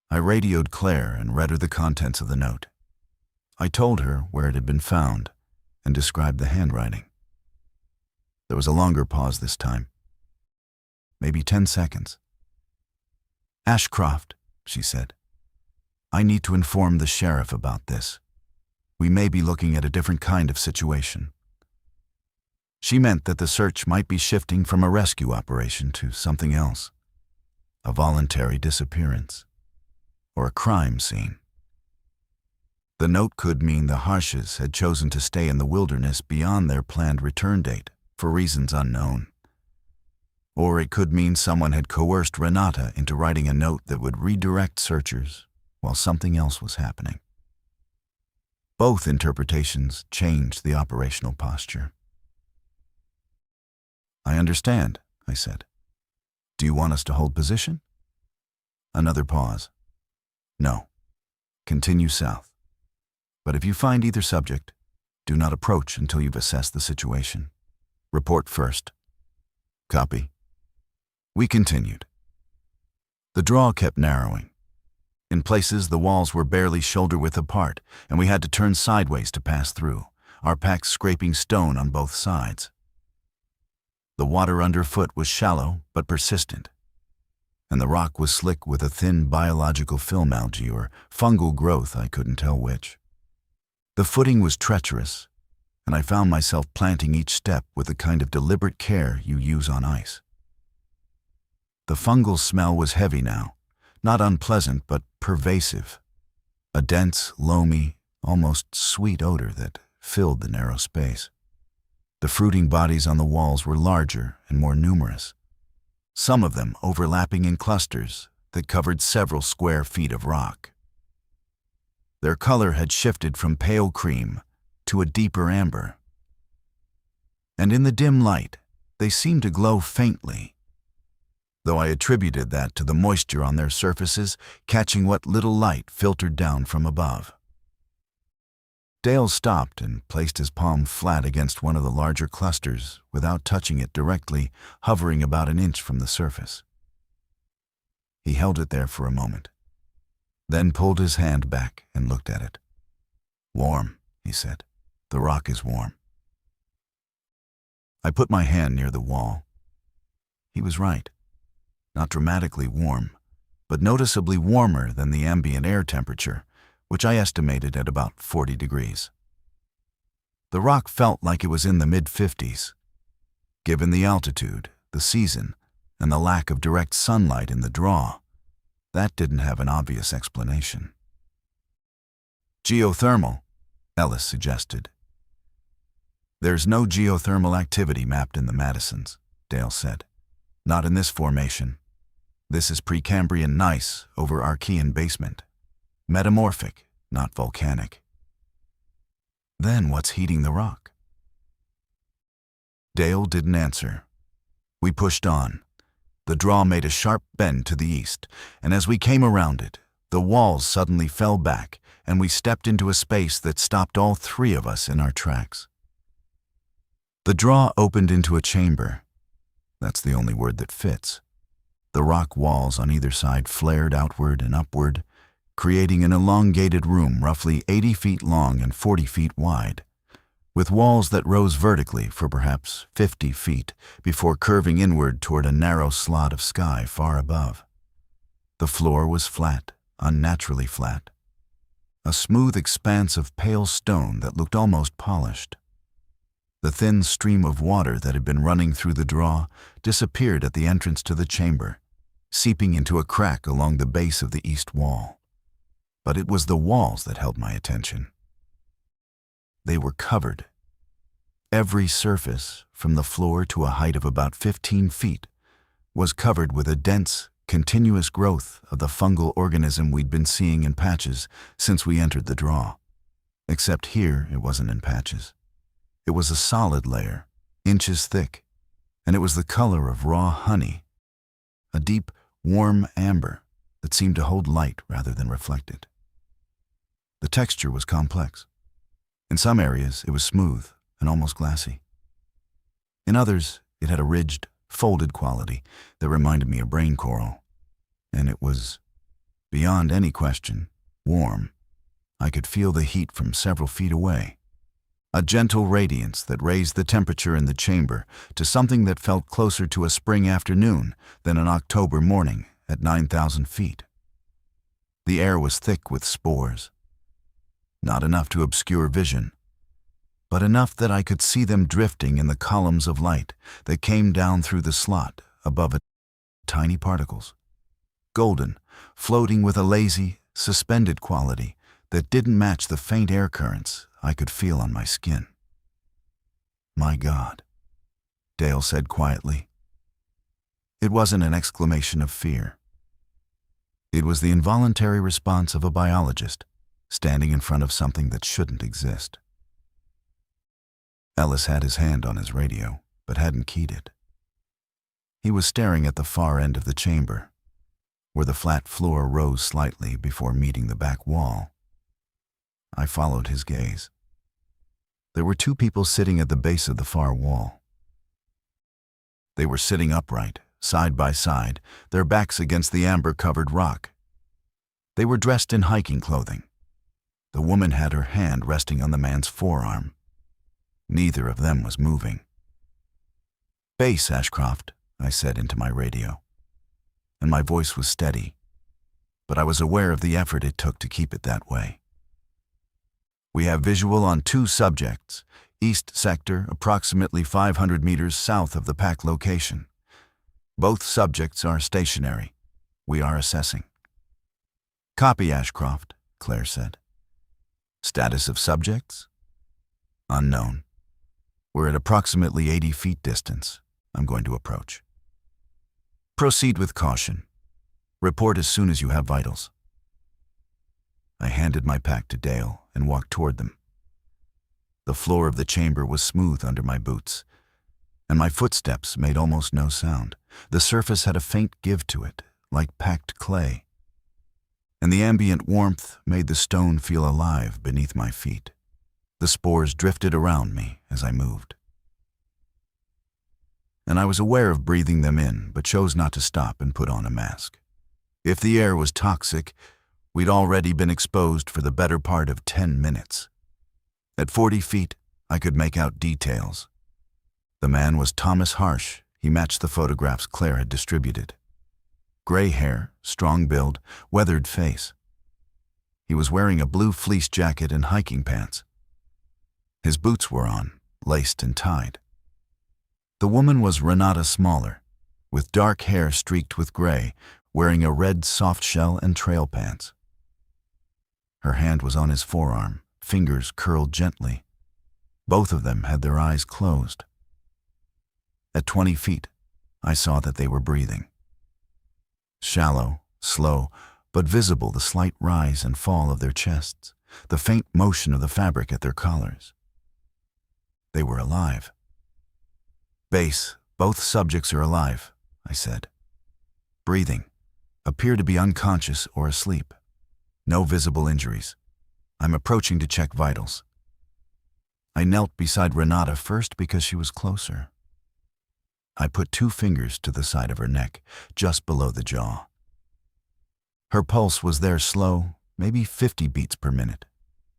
I radioed Claire and read her the contents of the note. I told her where it had been found and described the handwriting. There was a longer pause this time, maybe 10 seconds. "Ashcroft," she said, "I need to inform the sheriff about this. We may be looking at a different kind of situation." She meant that the search might be shifting from a rescue operation to something else, a voluntary disappearance, or a crime scene. The note could mean the Harshes had chosen to stay in the wilderness beyond their planned return date for reasons unknown. Or it could mean someone had coerced Renata into writing a note that would redirect searchers while something else was happening. Both interpretations changed the operational posture. "I understand," I said. "Do you want us to hold position?" Another pause. "No. Continue south. But if you find either subject, do not approach until you've assessed the situation. Report first." "Copy." We continued. The draw kept narrowing. In places, the walls were barely shoulder-width apart, and we had to turn sideways to pass through, our packs scraping stone on both sides. The water underfoot was shallow but persistent, and the rock was slick with a thin biological film algae or fungal growth, I couldn't tell which. The footing was treacherous, and I found myself planting each step with the kind of deliberate care you use on ice. The fungal smell was heavy now, not unpleasant but pervasive, a dense, loamy, almost sweet odor that filled the narrow space. The fruiting bodies on the walls were larger and more numerous, some of them overlapping in clusters that covered several square feet of rock. Their color had shifted from pale cream to a deeper amber, and in the dim light, they seemed to glow faintly, though I attributed that to the moisture on their surfaces catching what little light filtered down from above. Dale stopped and placed his palm flat against one of the larger clusters without touching it directly, hovering about an inch from the surface. He held it there for a moment, then pulled his hand back and looked at it. "Warm," he said. "The rock is warm." I put my hand near the wall. He was right. Not dramatically warm, but noticeably warmer than the ambient air temperature, which I estimated at about 40 degrees. The rock felt like it was in the mid-50s. Given the altitude, the season, and the lack of direct sunlight in the draw, that didn't have an obvious explanation. "Geothermal," Ellis suggested. "There's no geothermal activity mapped in the Madisons," Dale said. "Not in this formation. This is Precambrian gneiss over Archean basement. Metamorphic, not volcanic." "Then what's heating the rock?" Dale didn't answer. We pushed on. The draw made a sharp bend to the east, and as we came around it, the walls suddenly fell back, and we stepped into a space that stopped all three of us in our tracks. The draw opened into a chamber. That's the only word that fits. The rock walls on either side flared outward and upward, creating an elongated room roughly 80 feet long and 40 feet wide, with walls that rose vertically for perhaps 50 feet before curving inward toward a narrow slot of sky far above. The floor was flat, unnaturally flat, a smooth expanse of pale stone that looked almost polished. The thin stream of water that had been running through the draw disappeared at the entrance to the chamber, seeping into a crack along the base of the east wall. But it was the walls that held my attention. They were covered. Every surface, from the floor to a height of about 15 feet, was covered with a dense, continuous growth of the fungal organism we'd been seeing in patches since we entered the draw. Except here, it wasn't in patches. It was a solid layer, inches thick, and it was the color of raw honey, a deep, warm amber that seemed to hold light rather than reflect it. The texture was complex. In some areas, it was smooth and almost glassy. In others, it had a ridged, folded quality that reminded me of brain coral. And it was, beyond any question, warm. I could feel the heat from several feet away. A gentle radiance that raised the temperature in the chamber to something that felt closer to a spring afternoon than an October morning at 9,000 feet. The air was thick with spores. Not enough to obscure vision, but enough that I could see them drifting in the columns of light that came down through the slot above it. Tiny particles. Golden, floating with a lazy, suspended quality that didn't match the faint air currents I could feel on my skin. "My God," Dale said quietly. It wasn't an exclamation of fear. It was the involuntary response of a biologist standing in front of something that shouldn't exist. Ellis had his hand on his radio, but hadn't keyed it. He was staring at the far end of the chamber, where the flat floor rose slightly before meeting the back wall. I followed his gaze. There were two people sitting at the base of the far wall. They were sitting upright, side by side, their backs against the amber-covered rock. They were dressed in hiking clothing. The woman had her hand resting on the man's forearm. Neither of them was moving. "Base, Ashcroft," I said into my radio, and my voice was steady, but I was aware of the effort it took to keep it that way. "We have visual on 2 subjects, east sector, approximately 500 meters south of the pack location. Both subjects are stationary. We are assessing." "Copy, Ashcroft," Claire said. "Status of subjects?" "Unknown. We're at approximately 80 feet distance. I'm going to approach." "Proceed with caution. Report as soon as you have vitals." I handed my pack to Dale and walked toward them. The floor of the chamber was smooth under my boots, and my footsteps made almost no sound. The surface had a faint give to it, like packed clay, and the ambient warmth made the stone feel alive beneath my feet. The spores drifted around me as I moved, and I was aware of breathing them in, but chose not to stop and put on a mask. If the air was toxic, we'd already been exposed for the better part of 10 minutes. At 40 feet, I could make out details. The man was Thomas Harsh. He matched the photographs Claire had distributed. Gray hair, strong build, weathered face. He was wearing a blue fleece jacket and hiking pants. His boots were on, laced and tied. The woman was Renata Smaller, with dark hair streaked with gray, wearing a red softshell and trail pants. Her hand was on his forearm, fingers curled gently. Both of them had their eyes closed. At 20 feet, I saw that they were breathing. Shallow, slow, but visible the slight rise and fall of their chests, the faint motion of the fabric at their collars. They were alive. "Base, both subjects are alive," I said. "Breathing. Appear to be unconscious or asleep. No visible injuries. I'm approaching to check vitals." I knelt beside Renata first because she was closer. I put 2 fingers to the side of her neck, just below the jaw. Her pulse was there slow, maybe 50 beats per minute,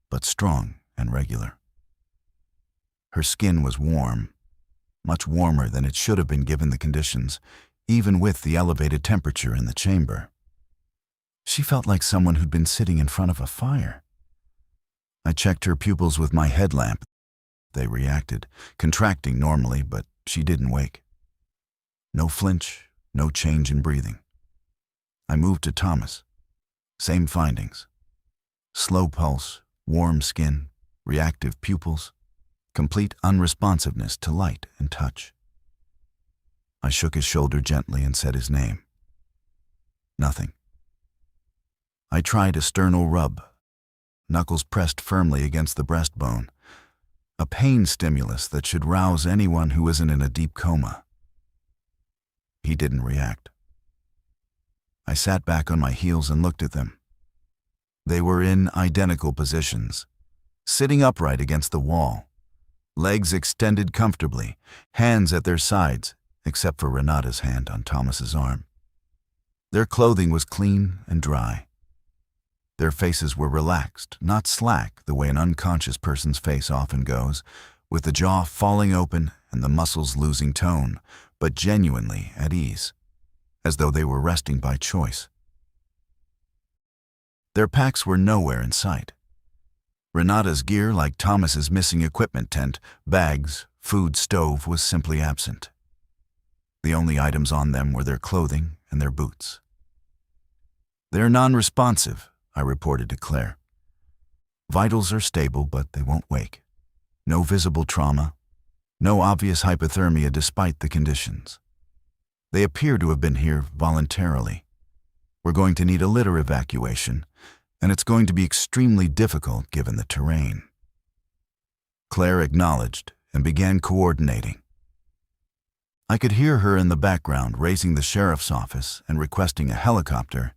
but strong and regular. Her skin was warm, much warmer than it should have been given the conditions, even with the elevated temperature in the chamber. She felt like someone who'd been sitting in front of a fire. I checked her pupils with my headlamp. They reacted, contracting normally, but she didn't wake. No flinch, no change in breathing. I moved to Thomas. Same findings. Slow pulse, warm skin, reactive pupils, complete unresponsiveness to light and touch. I shook his shoulder gently and said his name. Nothing. I tried a sternal rub, knuckles pressed firmly against the breastbone, a pain stimulus that should rouse anyone who isn't in a deep coma. He didn't react. I sat back on my heels and looked at them. They were in identical positions, sitting upright against the wall, legs extended comfortably, hands at their sides, except for Renata's hand on Thomas's arm. Their clothing was clean and dry. Their faces were relaxed, not slack the way an unconscious person's face often goes, with the jaw falling open and the muscles losing tone, but genuinely at ease, as though they were resting by choice. Their packs were nowhere in sight. Renata's gear, like Thomas's missing equipment tent, bags, food stove, was simply absent. The only items on them were their clothing and their boots. "They're non-responsive," I reported to Claire. "Vitals are stable, but they won't wake. No visible trauma, no obvious hypothermia despite the conditions. They appear to have been here voluntarily. We're going to need a litter evacuation, and it's going to be extremely difficult given the terrain." Claire acknowledged and began coordinating. I could hear her in the background raising the sheriff's office and requesting a helicopter,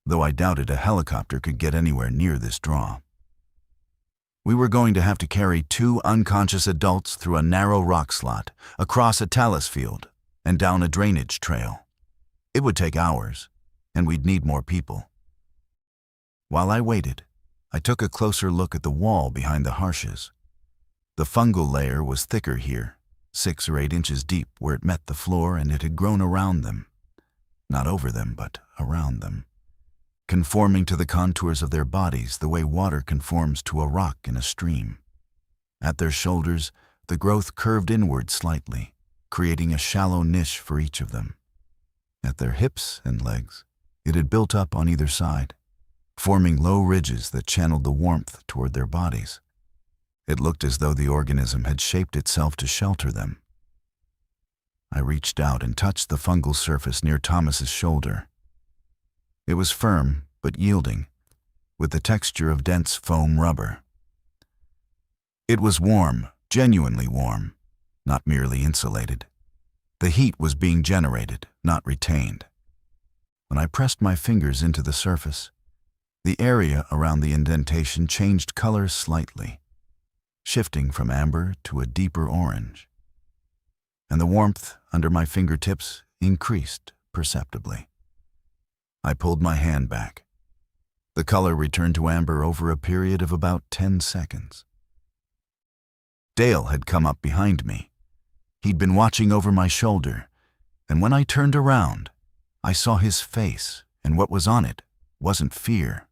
though I doubted a helicopter could get anywhere near this draw. We were going to have to carry 2 unconscious adults through a narrow rock slot, across a talus field, and down a drainage trail. It would take hours, and we'd need more people. While I waited, I took a closer look at the wall behind the harshes. The fungal layer was thicker here, 6 or 8 inches deep where it met the floor, and it had grown around them. Not over them, but around them, conforming to the contours of their bodies the way water conforms to a rock in a stream. At their shoulders, the growth curved inward slightly, creating a shallow niche for each of them. At their hips and legs, it had built up on either side, forming low ridges that channeled the warmth toward their bodies. It looked as though the organism had shaped itself to shelter them. I reached out and touched the fungal surface near Thomas's shoulder. It was firm, but yielding, with the texture of dense foam rubber. It was warm, genuinely warm, not merely insulated. The heat was being generated, not retained. When I pressed my fingers into the surface, the area around the indentation changed color slightly, shifting from amber to a deeper orange, and the warmth under my fingertips increased perceptibly. I pulled my hand back. The color returned to amber over a period of about 10 seconds. Dale had come up behind me. He'd been watching over my shoulder, and when I turned around, I saw his face, and what was on it wasn't fear.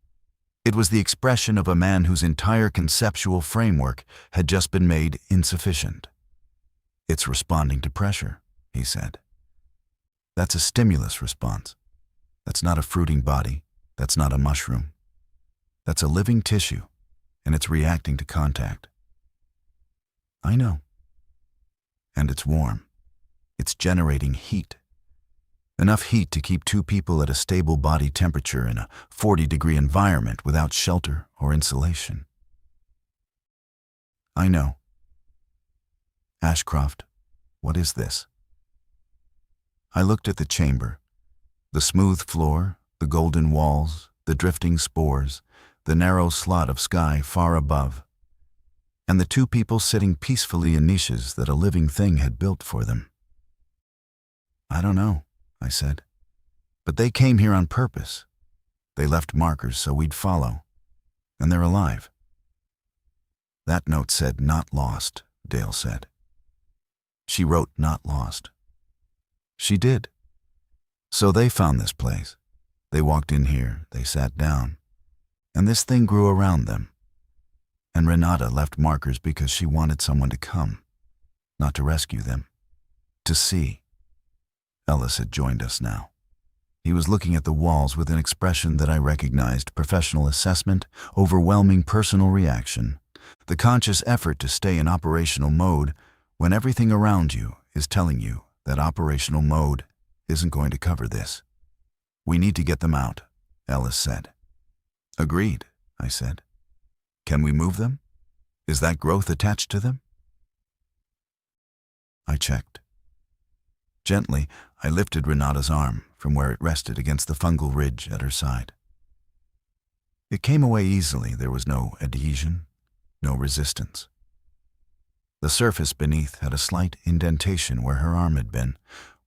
It was the expression of a man whose entire conceptual framework had just been made insufficient. "It's responding to pressure," he said. "That's a stimulus response. That's not a fruiting body. That's not a mushroom. That's a living tissue, and it's reacting to contact." "I know. And it's warm. It's generating heat. Enough heat to keep 2 people at a stable body temperature in a 40-degree environment without shelter or insulation." "I know. Ashcroft, what is this?" I looked at the chamber. The smooth floor, the golden walls, the drifting spores, the narrow slot of sky far above, and the 2 people sitting peacefully in niches that a living thing had built for them. "I don't know," I said, "but they came here on purpose. They left markers so we'd follow, and they're alive." "That note said not lost," Dale said. "She wrote not lost." "She did. So they found this place. They walked in here, they sat down, and this thing grew around them. And Renata left markers because she wanted someone to come, not to rescue them, to see." Ellis had joined us now. He was looking at the walls with an expression that I recognized: professional assessment, overwhelming personal reaction, the conscious effort to stay in operational mode when everything around you is telling you that operational mode isn't going to cover this. "We need to get them out," Ellis said. "Agreed," I said. "Can we move them? Is that growth attached to them?" I checked. Gently, I lifted Renata's arm from where it rested against the fungal ridge at her side. It came away easily. There was no adhesion, no resistance. The surface beneath had a slight indentation where her arm had been,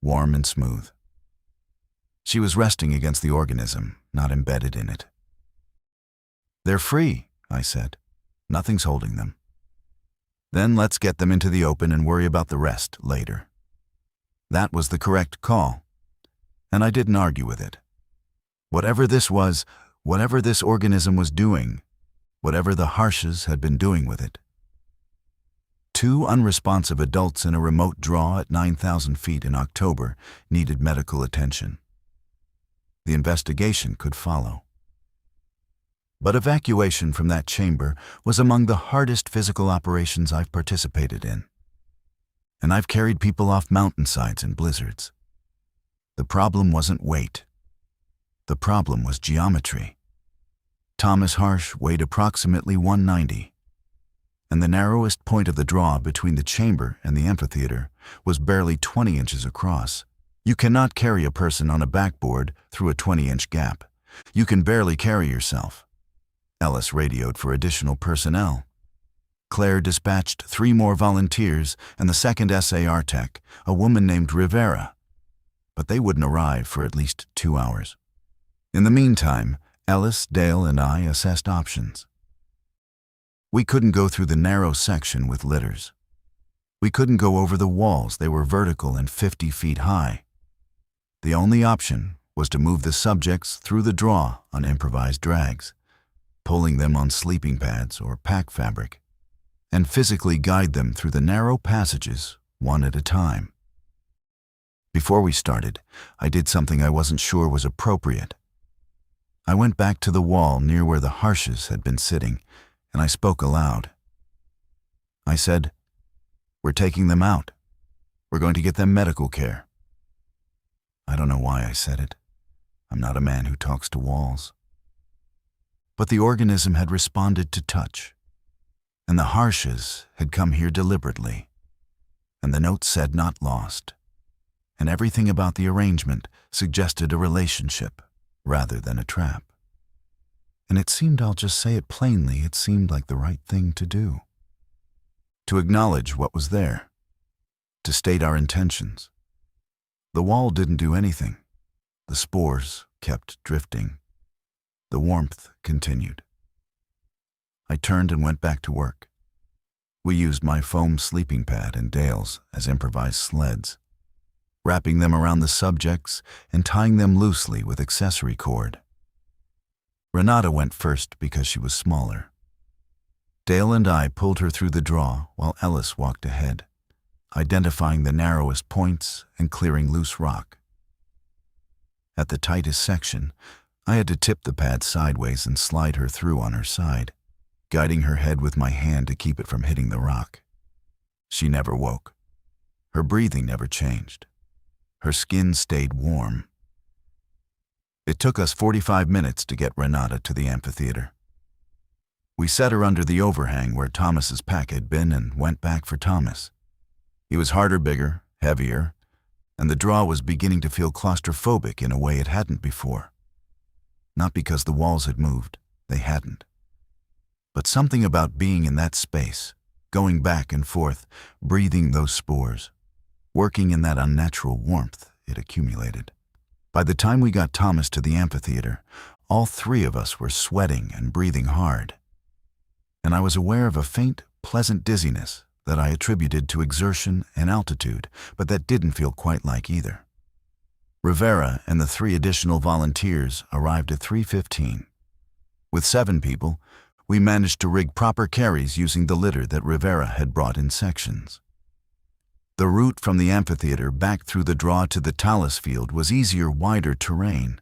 warm and smooth. She was resting against the organism, not embedded in it. "They're free," I said. "Nothing's holding them. Then let's get them into the open and worry about the rest later." That was the correct call, and I didn't argue with it. Whatever this was, whatever this organism was doing, whatever the harshes had been doing with it. 2 unresponsive adults in a remote draw at 9,000 feet in October needed medical attention. The investigation could follow. But evacuation from that chamber was among the hardest physical operations I've participated in. And I've carried people off mountainsides in blizzards. The problem wasn't weight. The problem was geometry. Thomas Harsh weighed approximately 190, and the narrowest point of the draw between the chamber and the amphitheater was barely 20 inches across. You cannot carry a person on a backboard through a 20-inch gap. You can barely carry yourself. Ellis radioed for additional personnel. Claire dispatched 3 more volunteers and the second SAR tech, a woman named Rivera. But they wouldn't arrive for at least 2 hours. In the meantime, Ellis, Dale, and I assessed options. We couldn't go through the narrow section with litters. We couldn't go over the walls. They were vertical and 50 feet high. The only option was to move the subjects through the draw on improvised drags, pulling them on sleeping pads or pack fabric, and physically guide them through the narrow passages one at a time. Before we started, I did something I wasn't sure was appropriate. I went back to the wall near where the harshes had been sitting, and I spoke aloud. I said, "We're taking them out. We're going to get them medical care." I don't know why I said it. I'm not a man who talks to walls. But the organism had responded to touch, and the harshes had come here deliberately, and the note said "not lost," and everything about the arrangement suggested a relationship rather than a trap. And it seemed, I'll just say it plainly, it seemed like the right thing to do. To acknowledge what was there, to state our intentions. The wall didn't do anything. The spores kept drifting. The warmth continued. I turned and went back to work. We used my foam sleeping pad and Dale's as improvised sleds, wrapping them around the subjects and tying them loosely with accessory cord. Renata went first because she was smaller. Dale and I pulled her through the draw while Ellis walked ahead, identifying the narrowest points and clearing loose rock. At the tightest section, I had to tip the pad sideways and slide her through on her side, guiding her head with my hand to keep it from hitting the rock. She never woke. Her breathing never changed. Her skin stayed warm. It took us 45 minutes to get Renata to the amphitheater. We set her under the overhang where Thomas's pack had been and went back for Thomas. He was harder, bigger, heavier, and the draw was beginning to feel claustrophobic in a way it hadn't before. Not because the walls had moved, they hadn't. But something about being in that space, going back and forth, breathing those spores, working in that unnatural warmth it accumulated. By the time we got Thomas to the amphitheater, all 3 of us were sweating and breathing hard. And I was aware of a faint, pleasant dizziness that I attributed to exertion and altitude, but that didn't feel quite like either. Rivera and the 3 additional volunteers arrived at 3:15. With 7 people, we managed to rig proper carries using the litter that Rivera had brought in sections. The route from the amphitheater back through the draw to the talus field was easier, wider terrain.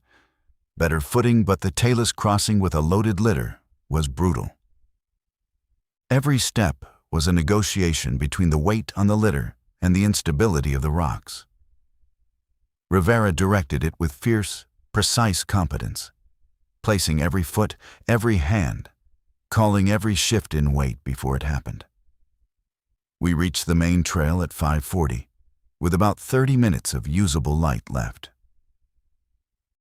Better footing, but the talus crossing with a loaded litter was brutal. Every step was a negotiation between the weight on the litter and the instability of the rocks. Rivera directed it with fierce, precise competence, placing every foot, every hand, calling every shift in weight before it happened. We reached the main trail at 5:40, with about 30 minutes of usable light left.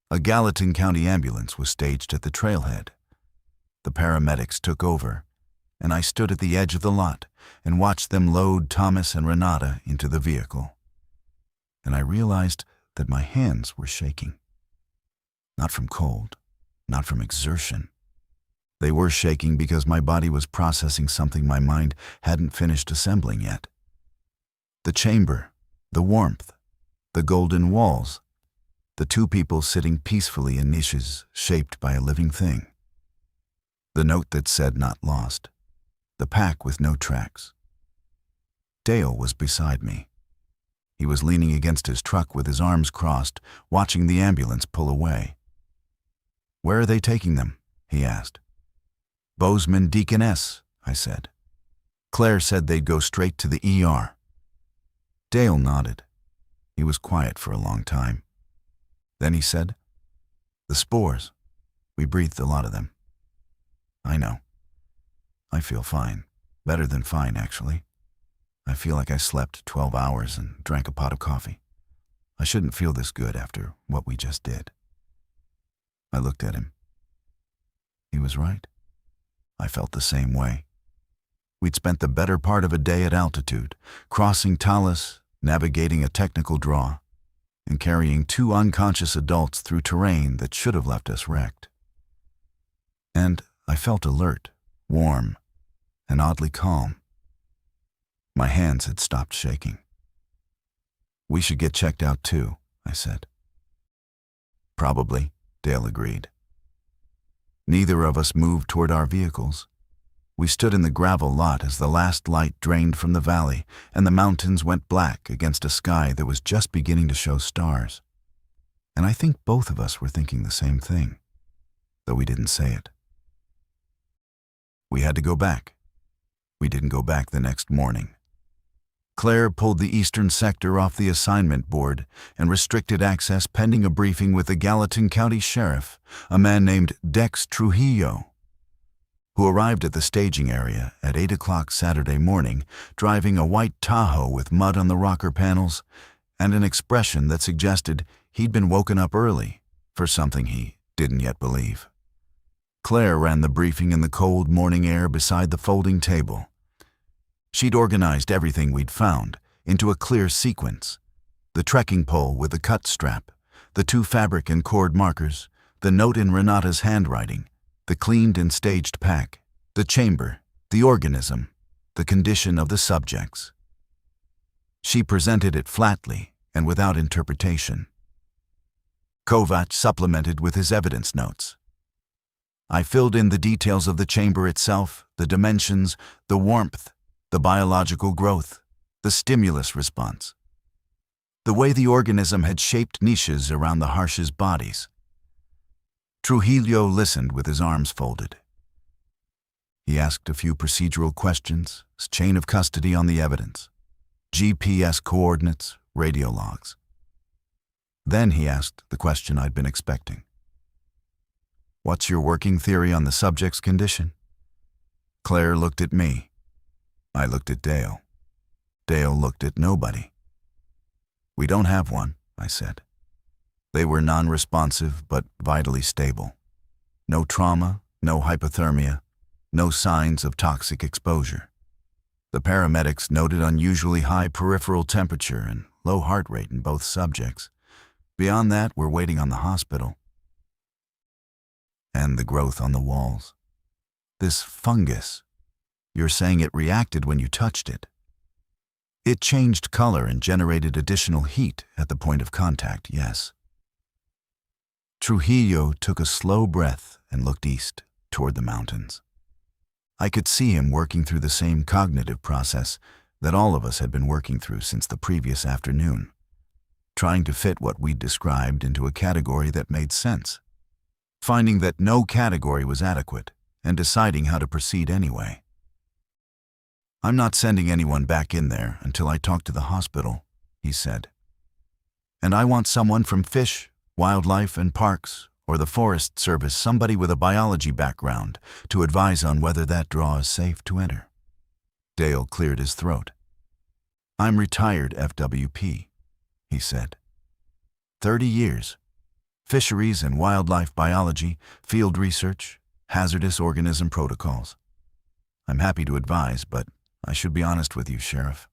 A Gallatin County ambulance was staged at the trailhead. The paramedics took over, and I stood at the edge of the lot and watched them load Thomas and Renata into the vehicle. And I realized that my hands were shaking. Not from cold, not from exertion. They were shaking because my body was processing something my mind hadn't finished assembling yet. The chamber, the warmth, the golden walls, the two people sitting peacefully in niches shaped by a living thing. The note that said "not lost," the pack with no tracks. Dale was beside me. He was leaning against his truck with his arms crossed, watching the ambulance pull away. "Where are they taking them?" he asked. "Bozeman Deaconess," I said. "Claire said they'd go straight to the ER." Dale nodded. He was quiet for a long time. Then he said, "The spores. We breathed a lot of them." "I know. I feel fine. Better than fine, actually. I feel like I slept 12 hours and drank a pot of coffee. I shouldn't feel this good after what we just did." I looked at him. He was right. I felt the same way. We'd spent the better part of a day at altitude, crossing talus, navigating a technical draw, and carrying two unconscious adults through terrain that should have left us wrecked. And I felt alert, warm, and oddly calm. My hands had stopped shaking. "We should get checked out too," I said. "Probably," Dale agreed. Neither of us moved toward our vehicles. We stood in the gravel lot as the last light drained from the valley and the mountains went black against a sky that was just beginning to show stars. And I think both of us were thinking the same thing, though we didn't say it. We had to go back. We didn't go back the next morning. Claire pulled the eastern sector off the assignment board and restricted access pending a briefing with the Gallatin County Sheriff, a man named Dex Trujillo, who arrived at the staging area at 8 o'clock Saturday morning, driving a white Tahoe with mud on the rocker panels and an expression that suggested he'd been woken up early for something he didn't yet believe. Claire ran the briefing in the cold morning air beside the folding table. She'd organized everything we'd found into a clear sequence: the trekking pole with the cut strap, the two fabric and cord markers, the note in Renata's handwriting, the cleaned and staged pack, the chamber, the organism, the condition of the subjects. She presented it flatly and without interpretation. Kovac supplemented with his evidence notes. I filled in the details of the chamber itself, the dimensions, the warmth, the biological growth, the stimulus response, the way the organism had shaped niches around the Harsh's bodies. Trujillo listened with his arms folded. He asked a few procedural questions, chain of custody on the evidence, GPS coordinates, radio logs. Then he asked the question I'd been expecting. "What's your working theory on the subject's condition?" Claire looked at me. I looked at Dale. Dale looked at nobody. "We don't have one," I said. They were non-responsive but vitally stable. No trauma, no hypothermia, no signs of toxic exposure. The paramedics noted unusually high peripheral temperature and low heart rate in both subjects. Beyond that, we're waiting on the hospital. And the growth on the walls. This fungus. You're saying it reacted when you touched it. It changed color and generated additional heat at the point of contact, yes. Trujillo took a slow breath and looked east, toward the mountains. I could see him working through the same cognitive process that all of us had been working through since the previous afternoon, trying to fit what we'd described into a category that made sense, finding that no category was adequate, and deciding how to proceed anyway. "I'm not sending anyone back in there until I talk to the hospital," he said. "And I want someone from Fish, Wildlife and Parks, or the Forest Service, somebody with a biology background, to advise on whether that draw is safe to enter." Dale cleared his throat. "I'm retired FWP," he said. 30 years. Fisheries and wildlife biology, field research, hazardous organism protocols. I'm happy to advise, but I should be honest with you, Sheriff.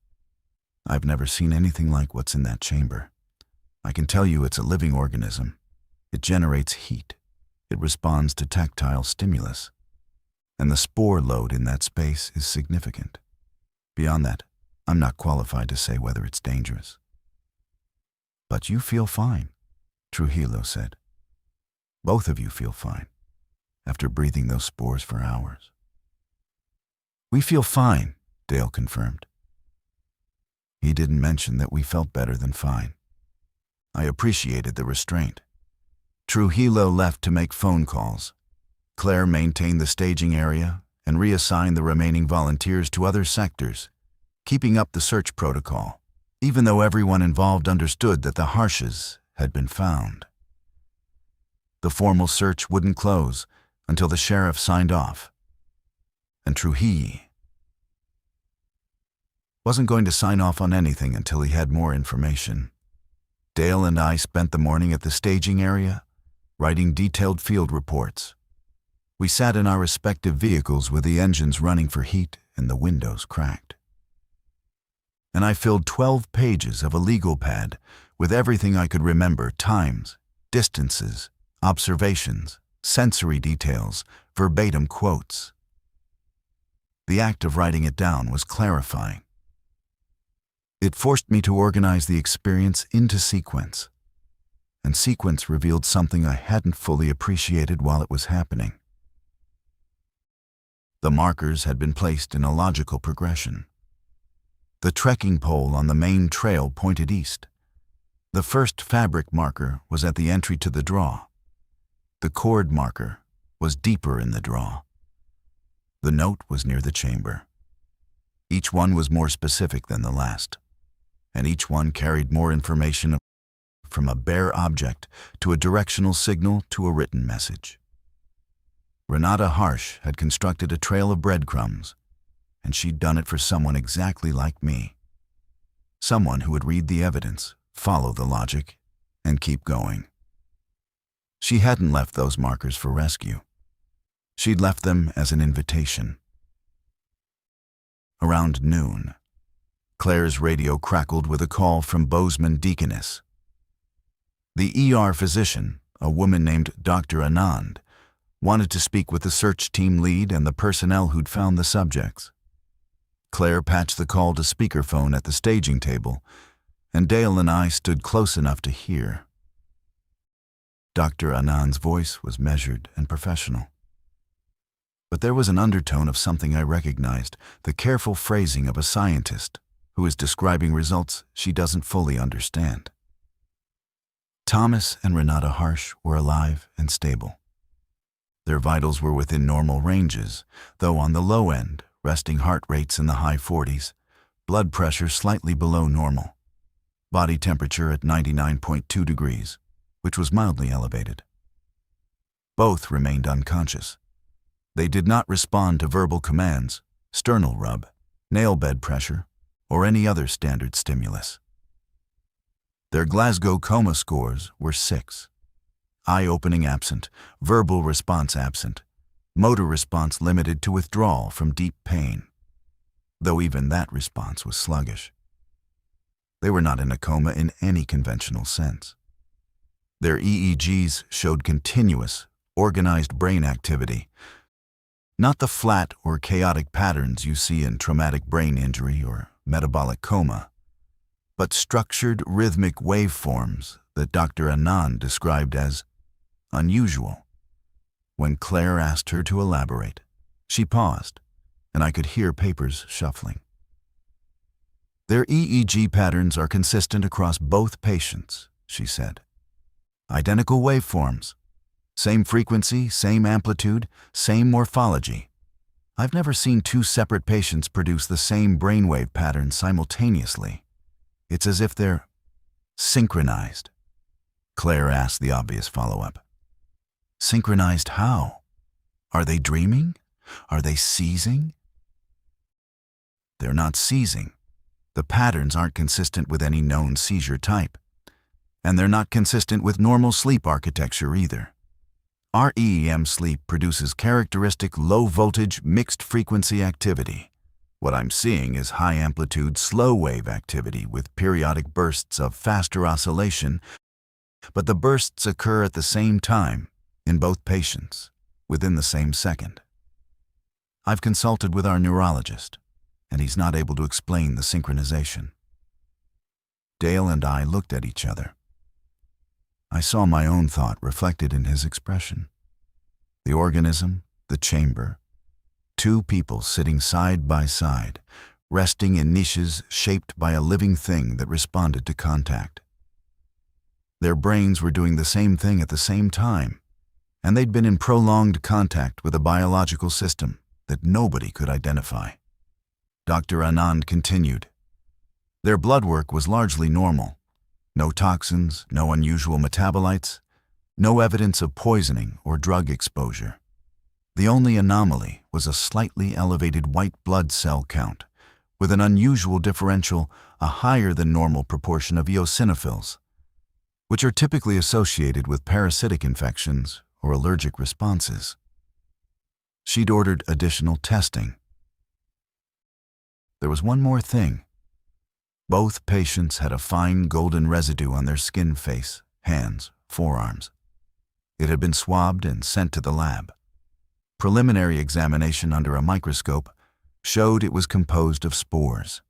I've never seen anything like what's in that chamber. I can tell you it's a living organism. It generates heat. It responds to tactile stimulus. And the spore load in that space is significant. Beyond that, I'm not qualified to say whether it's dangerous. But you feel fine, Trujillo said. Both of you feel fine, after breathing those spores for hours. We feel fine, Dale confirmed. He didn't mention that we felt better than fine. I appreciated the restraint. Trujillo left to make phone calls. Claire maintained the staging area and reassigned the remaining volunteers to other sectors, keeping up the search protocol, even though everyone involved understood that the Harshes had been found. The formal search wouldn't close until the sheriff signed off. And Trujillo wasn't going to sign off on anything until he had more information. Dale and I spent the morning at the staging area, writing detailed field reports. We sat in our respective vehicles with the engines running for heat and the windows cracked. And I filled 12 pages of a legal pad with everything I could remember: times, distances, observations, sensory details, verbatim quotes. The act of writing it down was clarifying. It forced me to organize the experience into sequence, and sequence revealed something I hadn't fully appreciated while it was happening. The markers had been placed in a logical progression. The trekking pole on the main trail pointed east. The first fabric marker was at the entry to the draw. The cord marker was deeper in the draw. The note was near the chamber. Each one was more specific than the last, and each one carried more information, from a bare object to a directional signal to a written message. Renata Harsh had constructed a trail of breadcrumbs, and she'd done it for someone exactly like me. Someone who would read the evidence, follow the logic, and keep going. She hadn't left those markers for rescue. She'd left them as an invitation. Around noon, Claire's radio crackled with a call from Bozeman Deaconess. The ER physician, a woman named Dr. Anand, wanted to speak with the search team lead and the personnel who'd found the subjects. Claire patched the call to speakerphone at the staging table, and Dale and I stood close enough to hear. Dr. Anand's voice was measured and professional. But there was an undertone of something I recognized, the careful phrasing of a scientist who is describing results she doesn't fully understand. Thomas and Renata Harsh were alive and stable. Their vitals were within normal ranges, though on the low end, resting heart rates in the high 40s, blood pressure slightly below normal, body temperature at 99.2 degrees, which was mildly elevated. Both remained unconscious. They did not respond to verbal commands, sternal rub, nail bed pressure, or any other standard stimulus. Their Glasgow coma scores were 6. Eye-opening absent, verbal response absent, motor response limited to withdrawal from deep pain, though even that response was sluggish. They were not in a coma in any conventional sense. Their EEGs showed continuous, organized brain activity, not the flat or chaotic patterns you see in traumatic brain injury or metabolic coma, but structured rhythmic waveforms that Dr. Anand described as unusual. When Claire asked her to elaborate, she paused, and I could hear papers shuffling. Their EEG patterns are consistent across both patients, she said. Identical waveforms. Same frequency, same amplitude, same morphology. I've never seen two separate patients produce the same brainwave pattern simultaneously. It's as if they're synchronized. Claire asked the obvious follow-up. Synchronized how? Are they dreaming? Are they seizing? They're not seizing. The patterns aren't consistent with any known seizure type. And they're not consistent with normal sleep architecture either. REM sleep produces characteristic low-voltage, mixed-frequency activity. What I'm seeing is high-amplitude, slow-wave activity with periodic bursts of faster oscillation, but the bursts occur at the same time in both patients, within the same second. I've consulted with our neurologist, and he's not able to explain the synchronization. Dale and I looked at each other. I saw my own thought reflected in his expression. The organism, the chamber, two people sitting side by side, resting in niches shaped by a living thing that responded to contact. Their brains were doing the same thing at the same time, and they'd been in prolonged contact with a biological system that nobody could identify. Dr. Anand continued. Their blood work was largely normal. No toxins, no unusual metabolites, no evidence of poisoning or drug exposure. The only anomaly was a slightly elevated white blood cell count, with an unusual differential, a higher than normal proportion of eosinophils, which are typically associated with parasitic infections or allergic responses. She'd ordered additional testing. There was one more thing. Both patients had a fine golden residue on their skin, face, hands, forearms. It had been swabbed and sent to the lab. Preliminary examination under a microscope showed it was composed of spores.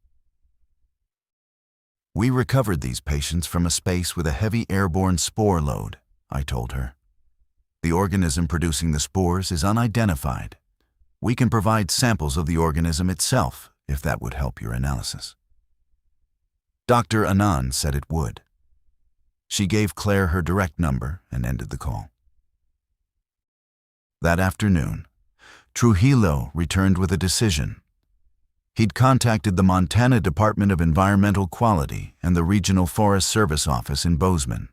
We recovered these patients from a space with a heavy airborne spore load, I told her. The organism producing the spores is unidentified. We can provide samples of the organism itself if that would help your analysis. Dr. Anand said it would. She gave Claire her direct number and ended the call. That afternoon, Trujillo returned with a decision. He'd contacted the Montana Department of Environmental Quality and the Regional Forest Service office in Bozeman.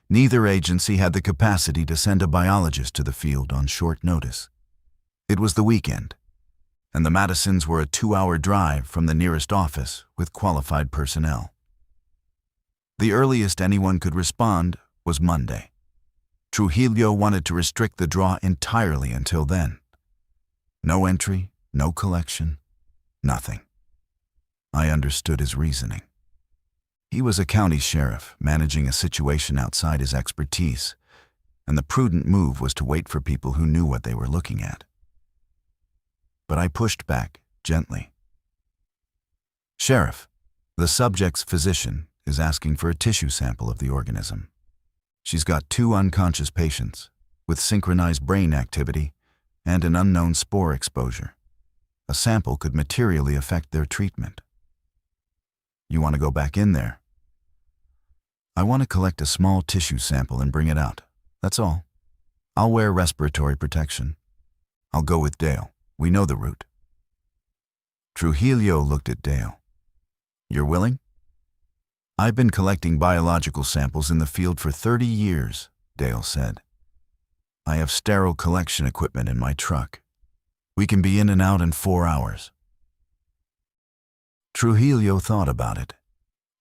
Neither agency had the capacity to send a biologist to the field on short notice. It was the weekend, and the Madisons were a 2-hour drive from the nearest office with qualified personnel. The earliest anyone could respond was Monday. Trujillo wanted to restrict the draw entirely until then. No entry, no collection, nothing. I understood his reasoning. He was a county sheriff managing a situation outside his expertise, and the prudent move was to wait for people who knew what they were looking at. But I pushed back gently. Sheriff, the subject's physician is asking for a tissue sample of the organism. She's got 2 unconscious patients with synchronized brain activity and an unknown spore exposure. A sample could materially affect their treatment. You want to go back in there? I want to collect a small tissue sample and bring it out. That's all. I'll wear respiratory protection. I'll go with Dale. We know the route. Trujillo looked at Dale. You're willing? I've been collecting biological samples in the field for 30 years, Dale said. I have sterile collection equipment in my truck. We can be in and out in 4 hours. Trujillo thought about it.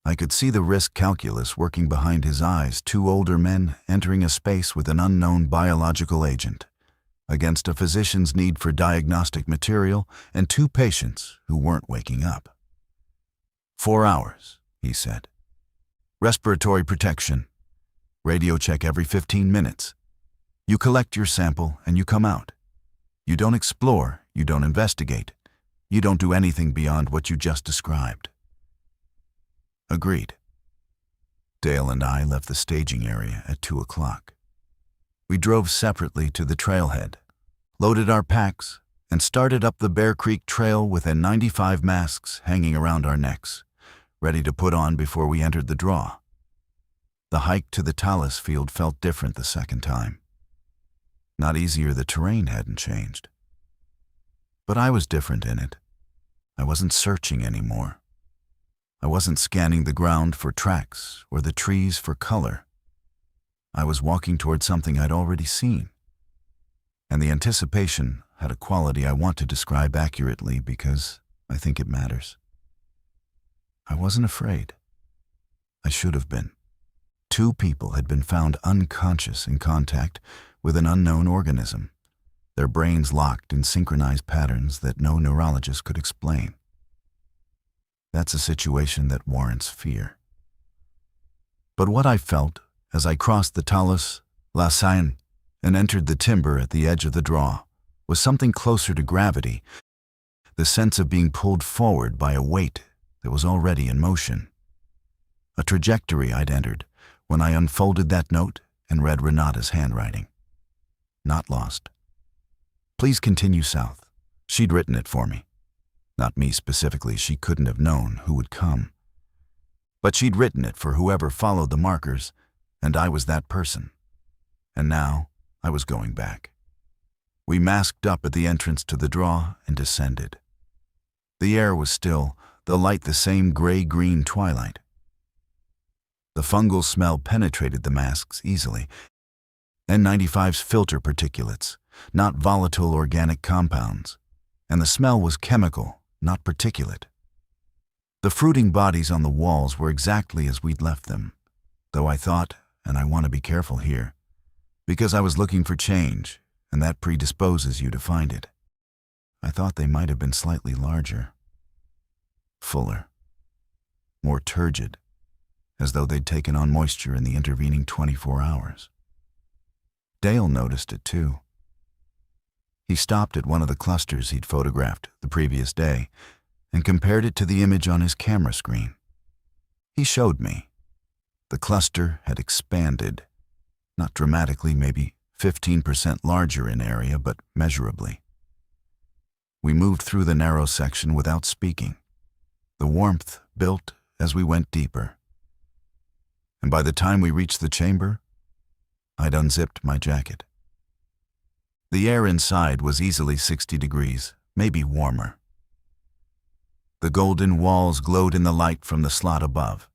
I could see the risk calculus working behind his eyes, 2 older men entering a space with an unknown biological agent, against a physician's need for diagnostic material and 2 patients who weren't waking up. 4 hours, he said. Respiratory protection. Radio check every 15 minutes. You collect your sample and you come out. You don't explore, you don't investigate. You don't do anything beyond what you just described. Agreed. Dale and I left the staging area at 2 o'clock. We drove separately to the trailhead, loaded our packs, and started up the Bear Creek Trail with N95 masks hanging around our necks, ready to put on before we entered the draw. The hike to the talus field felt different the second time. Not easier, the terrain hadn't changed. But I was different in it. I wasn't searching anymore. I wasn't scanning the ground for tracks or the trees for color. I was walking toward something I'd already seen. And the anticipation had a quality I want to describe accurately because I think it matters. I wasn't afraid. I should have been. 2 people had been found unconscious in contact with an unknown organism, their brains locked in synchronized patterns that no neurologist could explain. That's a situation that warrants fear. But what I felt as I crossed the Talus La Seine and entered the timber at the edge of the draw was something closer to gravity, the sense of being pulled forward by a weight that was already in motion. A trajectory I'd entered when I unfolded that note and read Renata's handwriting. Not lost. Please continue south. She'd written it for me. Not me specifically, she couldn't have known who would come. But she'd written it for whoever followed the markers, and I was that person. And now I was going back. We masked up at the entrance to the draw and descended. The air was still, the light the same gray-green twilight. The fungal smell penetrated the masks easily. N95's filter particulates, not volatile organic compounds, and the smell was chemical, not particulate. The fruiting bodies on the walls were exactly as we'd left them, though I thought, and I want to be careful here, because I was looking for change, and that predisposes you to find it. I thought they might have been slightly larger, fuller, more turgid, as though they'd taken on moisture in the intervening 24 hours. Dale noticed it too. He stopped at one of the clusters he'd photographed the previous day and compared it to the image on his camera screen. He showed me. The cluster had expanded, not dramatically, maybe 15% larger in area, but measurably. We moved through the narrow section without speaking. The warmth built as we went deeper. And by the time we reached the chamber, I'd unzipped my jacket. The air inside was easily 60 degrees, maybe warmer. The golden walls glowed in the light from the slot above,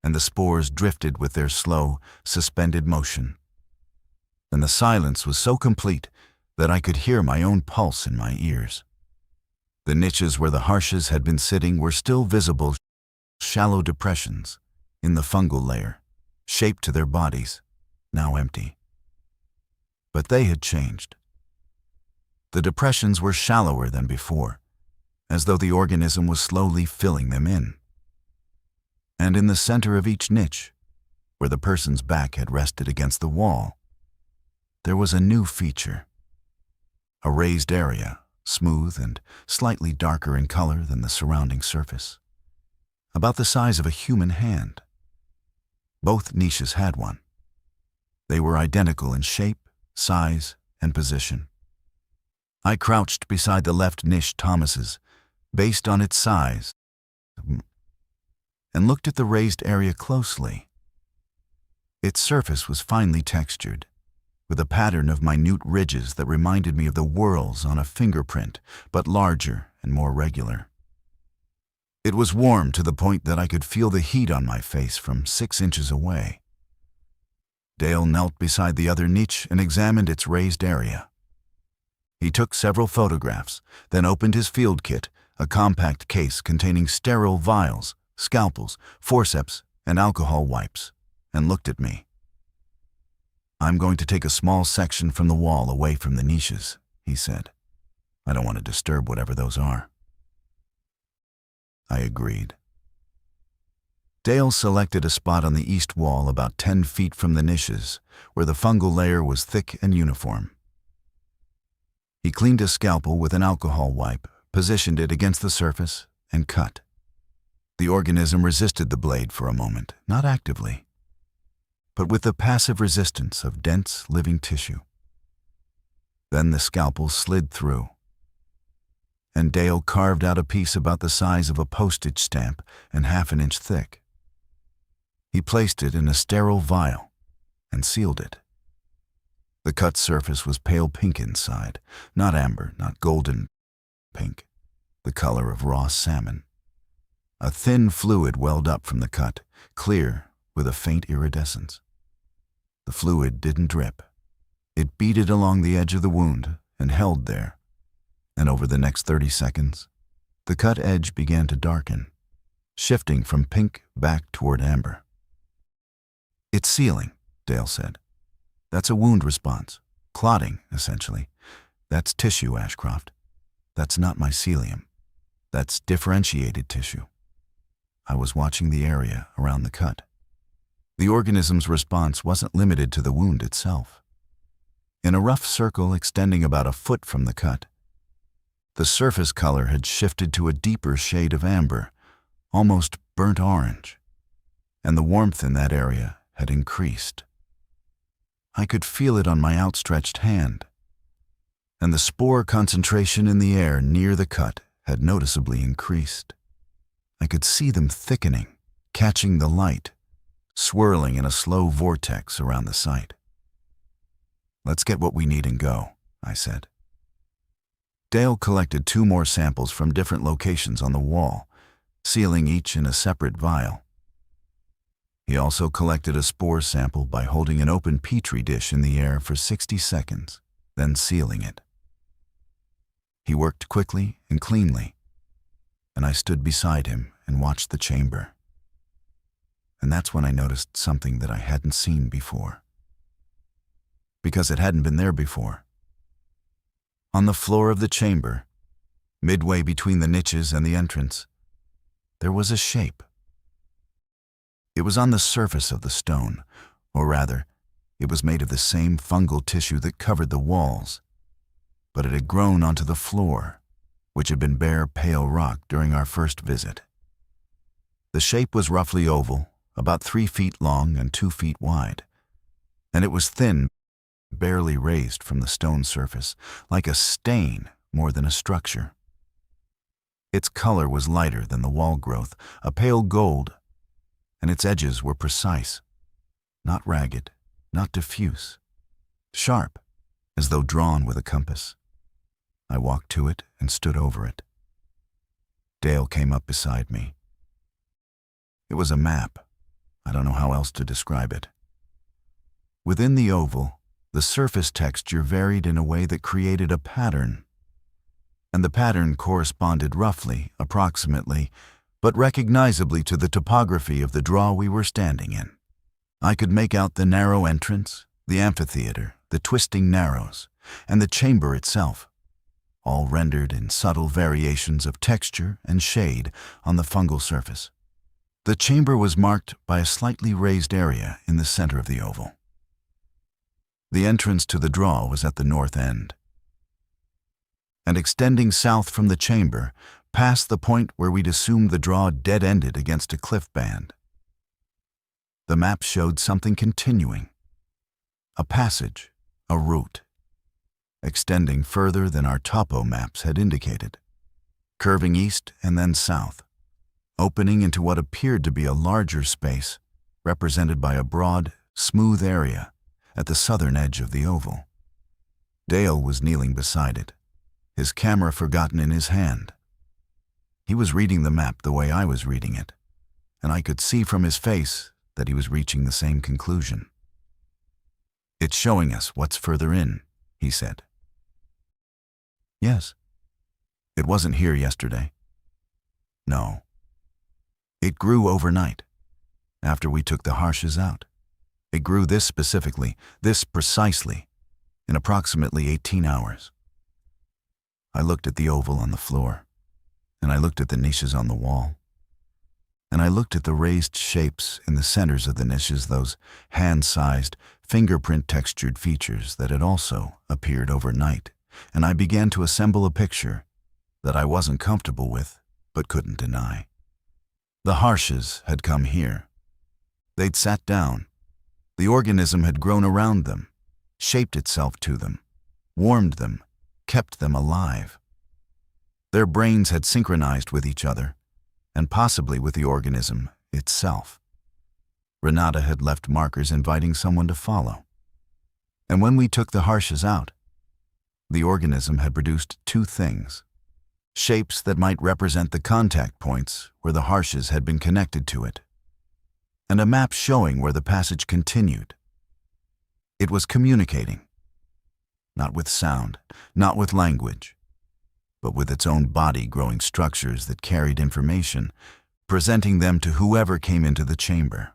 and the spores drifted with their slow, suspended motion. And the silence was so complete that I could hear my own pulse in my ears. The niches where the harshes had been sitting were still visible, shallow depressions in the fungal layer, shaped to their bodies, now empty. But they had changed. The depressions were shallower than before, as though the organism was slowly filling them in. And in the center of each niche, where the person's back had rested against the wall, there was a new feature. A raised area, smooth and slightly darker in color than the surrounding surface. About the size of a human hand. Both niches had one. They were identical in shape, size, and position. I crouched beside the left niche Thomas's, based on its size, and looked at the raised area closely. Its surface was finely textured, with a pattern of minute ridges that reminded me of the whorls on a fingerprint, but larger and more regular. It was warm to the point that I could feel the heat on my face from 6 inches away. Dale knelt beside the other niche and examined its raised area. He took several photographs, then opened his field kit, a compact case containing sterile vials, scalpels, forceps, and alcohol wipes, and looked at me. "I'm going to take a small section from the wall away from the niches," he said. "I don't want to disturb whatever those are." I agreed. Dale selected a spot on the east wall about 10 feet from the niches, where the fungal layer was thick and uniform. He cleaned his scalpel with an alcohol wipe, positioned it against the surface, and cut. The organism resisted the blade for a moment, not actively, but with the passive resistance of dense, living tissue. Then the scalpel slid through, and Dale carved out a piece about the size of a postage stamp and half an inch thick. He placed it in a sterile vial and sealed it. The cut surface was pale pink inside, not amber, not golden pink, the color of raw salmon. A thin fluid welled up from the cut, clear with a faint iridescence. The fluid didn't drip. It beaded along the edge of the wound and held there, and over the next 30 seconds, the cut edge began to darken, shifting from pink back toward amber. "It's sealing," Dale said. That's a wound response. Clotting, essentially. That's tissue, Ashcroft. That's not mycelium. That's differentiated tissue. I was watching the area around the cut. The organism's response wasn't limited to the wound itself. In a rough circle extending about a foot from the cut, the surface color had shifted to a deeper shade of amber, almost burnt orange, and the warmth in that area had increased. I could feel it on my outstretched hand, and the spore concentration in the air near the cut had noticeably increased. I could see them thickening, catching the light, swirling in a slow vortex around the site. "Let's get what we need and go," I said. Dale collected 2 more samples from different locations on the wall, sealing each in a separate vial. He also collected a spore sample by holding an open petri dish in the air for 60 seconds, then sealing it. He worked quickly and cleanly, and I stood beside him and watched the chamber. And that's when I noticed something that I hadn't seen before. Because it hadn't been there before. On the floor of the chamber, midway between the niches and the entrance, there was a shape. It was on the surface of the stone, or rather, it was made of the same fungal tissue that covered the walls, but it had grown onto the floor, which had been bare, pale rock during our first visit. The shape was roughly oval, about 3 feet long and 2 feet wide, and it was thin, barely raised from the stone surface, like a stain more than a structure. Its color was lighter than the wall growth, a pale gold, and its edges were precise, not ragged, not diffuse, sharp, as though drawn with a compass. I walked to it and stood over it. Dale came up beside me. It was a map. I don't know how else to describe it. Within the oval, the surface texture varied in a way that created a pattern, and the pattern corresponded roughly, approximately, but recognizably to the topography of the draw we were standing in. I could make out the narrow entrance, the amphitheater, the twisting narrows, and the chamber itself, all rendered in subtle variations of texture and shade on the fungal surface. The chamber was marked by a slightly raised area in the center of the oval. The entrance to the draw was at the north end, and extending south from the chamber, past the point where we'd assumed the draw dead-ended against a cliff band. The map showed something continuing, a passage, a route, extending further than our topo maps had indicated, curving east and then south, opening into what appeared to be a larger space, represented by a broad, smooth area at the southern edge of the oval. Dale was kneeling beside it, his camera forgotten in his hand. He was reading the map the way I was reading it, and I could see from his face that he was reaching the same conclusion. "It's showing us what's further in," he said. "Yes. It wasn't here yesterday." "No. It grew overnight, after we took the harshes out. It grew this specifically, this precisely, in approximately 18 hours. I looked at the oval on the floor, and I looked at the niches on the wall, and I looked at the raised shapes in the centers of the niches, those hand-sized, fingerprint-textured features that had also appeared overnight, and I began to assemble a picture that I wasn't comfortable with, but couldn't deny. The harshes had come here. They'd sat down. The organism had grown around them, shaped itself to them, warmed them, kept them alive. Their brains had synchronized with each other, and possibly with the organism itself. Renata had left markers inviting someone to follow. And when we took the harshes out, the organism had produced 2 things: shapes that might represent the contact points where the harshes had been connected to it, and a map showing where the passage continued. It was communicating, not with sound, not with language, but with its own body-growing structures that carried information, presenting them to whoever came into the chamber.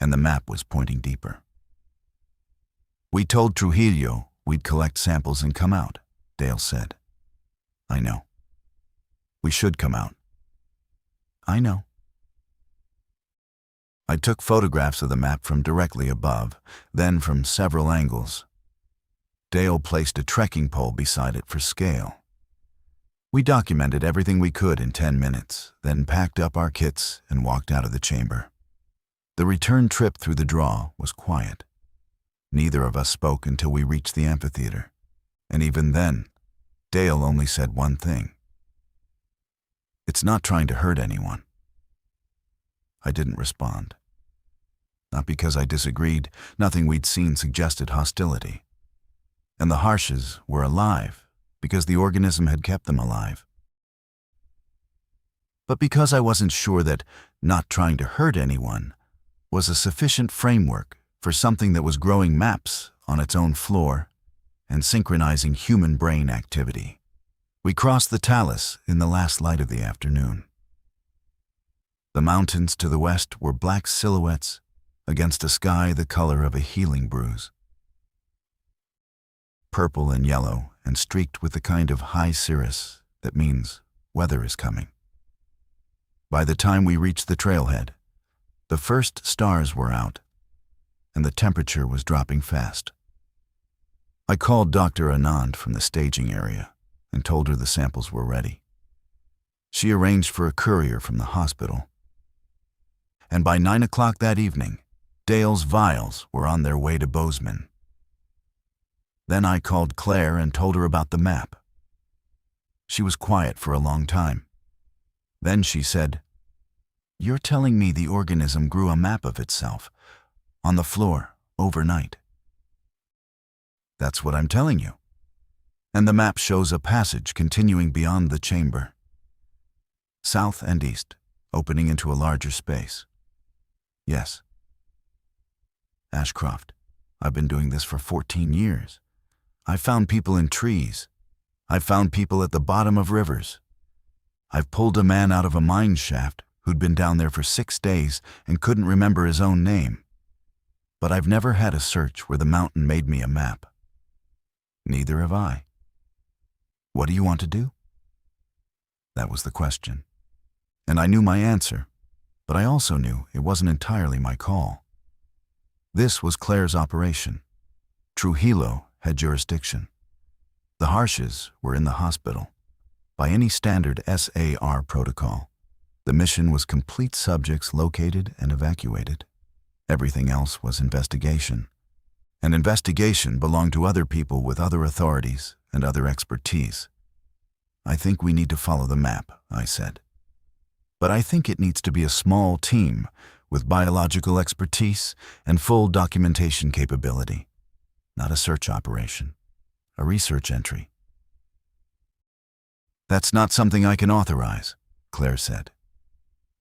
And the map was pointing deeper. We told Trujillo we'd collect samples and come out, Dale said. I know. We should come out. I know. I took photographs of the map from directly above, then from several angles. Dale placed a trekking pole beside it for scale. We documented everything we could in 10 minutes, then packed up our kits and walked out of the chamber. The return trip through the draw was quiet. Neither of us spoke until we reached the amphitheater, and even then, Dale only said one thing. It's not trying to hurt anyone. I didn't respond. Not because I disagreed, nothing we'd seen suggested hostility. And the Harshes were alive because the organism had kept them alive. But because I wasn't sure that not trying to hurt anyone was a sufficient framework for something that was growing maps on its own floor and synchronizing human brain activity. We crossed the talus in the last light of the afternoon. The mountains to the west were black silhouettes against a sky the color of a healing bruise. Purple and yellow and streaked with the kind of high cirrus that means weather is coming. By the time we reached the trailhead, the first stars were out, and the temperature was dropping fast. I called Dr. Anand from the staging area and told her the samples were ready. She arranged for a courier from the hospital. And by 9 o'clock that evening, Dale's vials were on their way to Bozeman. Then I called Claire and told her about the map. She was quiet for a long time. Then she said, "You're telling me the organism grew a map of itself, on the floor, overnight?" "That's what I'm telling you. And the map shows a passage continuing beyond the chamber. South and east, opening into a larger space." "Yes." "Ashcroft, I've been doing this for 14 years. I've found people in trees. I've found people at the bottom of rivers. I've pulled a man out of a mine shaft who'd been down there for 6 days and couldn't remember his own name. But I've never had a search where the mountain made me a map." "Neither have I." "What do you want to do?" That was the question. And I knew my answer, but I also knew it wasn't entirely my call. This was Claire's operation. Trujillo had jurisdiction. The Harshes were in the hospital. By any standard SAR protocol, the mission was complete subjects located and evacuated. Everything else was investigation. And investigation belonged to other people with other authorities and other expertise. "I think we need to follow the map," I said. "But I think it needs to be a small team with biological expertise and full documentation capability. Not a search operation, a research entry." "That's not something I can authorize," Claire said.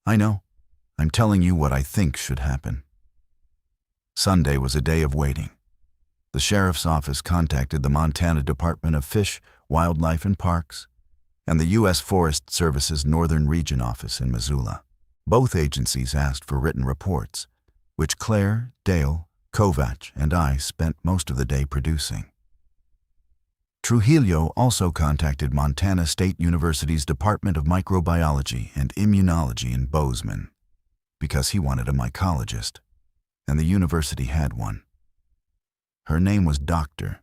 "I know. I'm telling you what I think should happen." Sunday was a day of waiting. The sheriff's office contacted the Montana Department of Fish, Wildlife and Parks, and the U.S. Forest Service's Northern Region office in Missoula. Both agencies asked for written reports, which Claire, Dale, Kovac, and I spent most of the day producing. Trujillo also contacted Montana State University's Department of Microbiology and Immunology in Bozeman because he wanted a mycologist, and the university had one. Her name was Dr.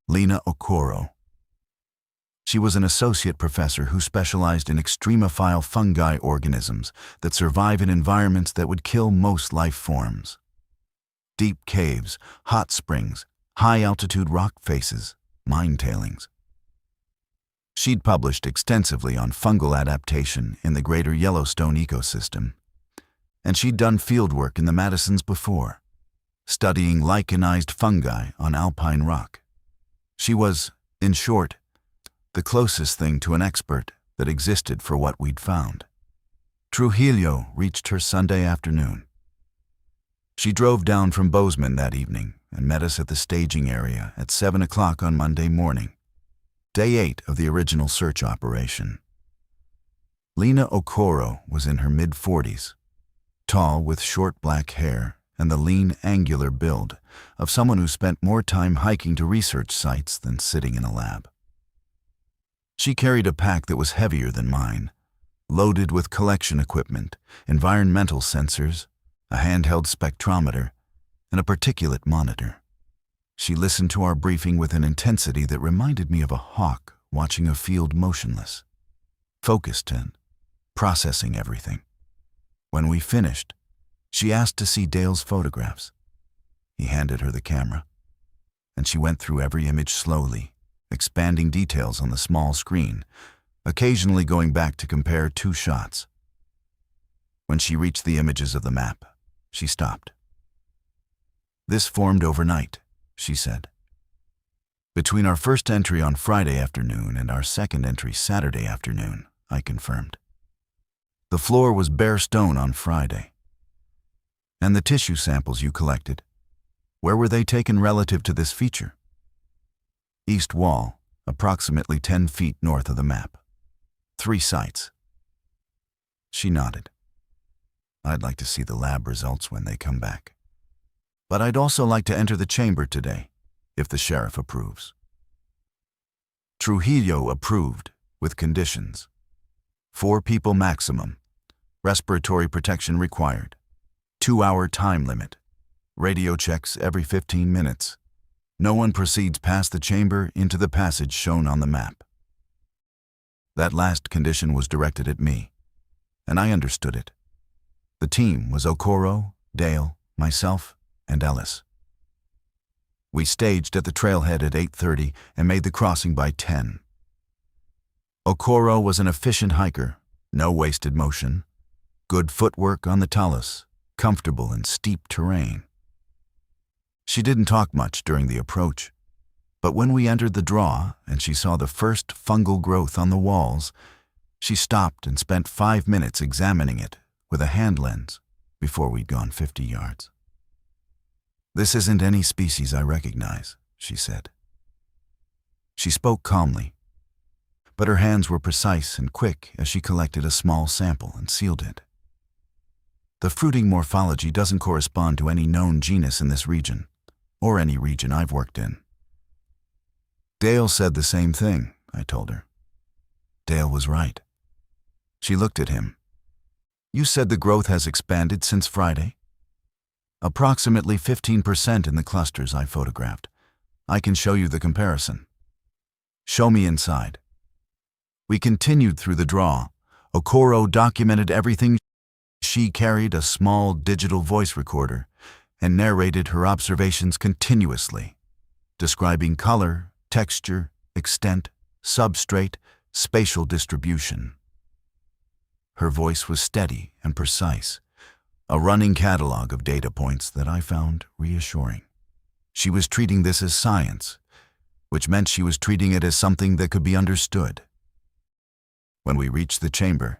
Lena Okoro. She was an associate professor who specialized in extremophile fungi organisms that survive in environments that would kill most life forms. Deep caves, hot springs, high-altitude rock faces, mine tailings. She'd published extensively on fungal adaptation in the greater Yellowstone ecosystem, and she'd done fieldwork in the Madisons before, studying lichenized fungi on alpine rock. She was, in short, the closest thing to an expert that existed for what we'd found. Trujillo reached her Sunday afternoon. She drove down from Bozeman that evening and met us at the staging area at 7 o'clock on Monday morning, day 8 of the original search operation. Lena Okoro was in her mid-40s, tall with short black hair and the lean, angular build of someone who spent more time hiking to research sites than sitting in a lab. She carried a pack that was heavier than mine, loaded with collection equipment, environmental sensors, a handheld spectrometer, and a particulate monitor. She listened to our briefing with an intensity that reminded me of a hawk watching a field motionless, focused and processing everything. When we finished, she asked to see Dale's photographs. He handed her the camera, and she went through every image slowly, expanding details on the small screen, occasionally going back to compare two shots. When she reached the images of the map, she stopped. "This formed overnight," she said. "Between our first entry on Friday afternoon and our second entry Saturday afternoon," I confirmed. "The floor was bare stone on Friday. And the tissue samples you collected, where were they taken relative to this feature?" "East wall, approximately 10 feet north of the map. 3 sites." She nodded. "I'd like to see the lab results when they come back. But I'd also like to enter the chamber today, if the sheriff approves." Trujillo approved, with conditions. 4 people maximum. Respiratory protection required. 2-hour time limit. Radio checks every 15 minutes. No one proceeds past the chamber into the passage shown on the map. That last condition was directed at me, and I understood it. The team was Okoro, Dale, myself, and Ellis. We staged at the trailhead at 8:30 and made the crossing by 10. Okoro was an efficient hiker, no wasted motion, good footwork on the talus, comfortable in steep terrain. She didn't talk much during the approach, but when we entered the draw and she saw the first fungal growth on the walls, she stopped and spent 5 minutes examining it with a hand lens before we'd gone 50 yards. "This isn't any species I recognize," she said. She spoke calmly, but her hands were precise and quick as she collected a small sample and sealed it. "The fruiting morphology doesn't correspond to any known genus in this region, or any region I've worked in." "Dale said the same thing," I told her. Dale was right. She looked at him. "You said the growth has expanded since Friday?" "Approximately 15% in the clusters I photographed. I can show you the comparison." "Show me inside." We continued through the draw. Okoro documented everything. She carried a small digital voice recorder and narrated her observations continuously, describing color, texture, extent, substrate, spatial distribution. Her voice was steady and precise, a running catalog of data points that I found reassuring. She was treating this as science, which meant she was treating it as something that could be understood. When we reached the chamber,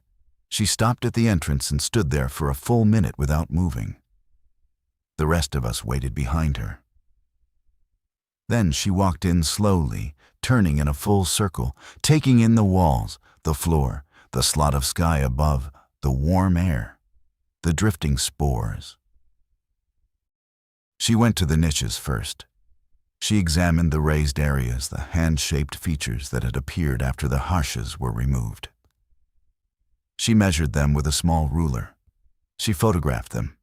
she stopped at the entrance and stood there for a full minute without moving. The rest of us waited behind her. Then she walked in slowly, turning in a full circle, taking in the walls, the floor, the slot of sky above, the warm air, the drifting spores. She went to the niches first. She examined the raised areas, the hand-shaped features that had appeared after the hashes were removed. She measured them with a small ruler. She photographed them.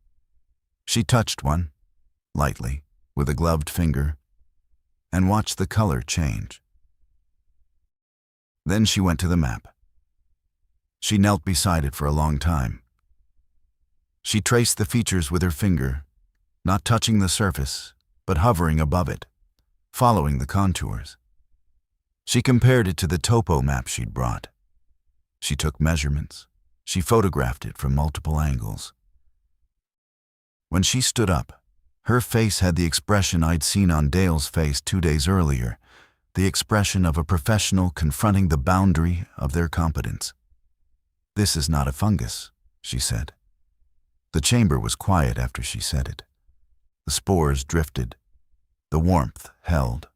She touched one, lightly, with a gloved finger, and watched the color change. Then she went to the map. She knelt beside it for a long time. She traced the features with her finger, not touching the surface, but hovering above it, following the contours. She compared it to the topo map she'd brought. She took measurements. She photographed it from multiple angles. When she stood up, her face had the expression I'd seen on Dale's face 2 days earlier, the expression of a professional confronting the boundary of their competence. "This is not a fungus," she said. The chamber was quiet after she said it. The spores drifted. The warmth held.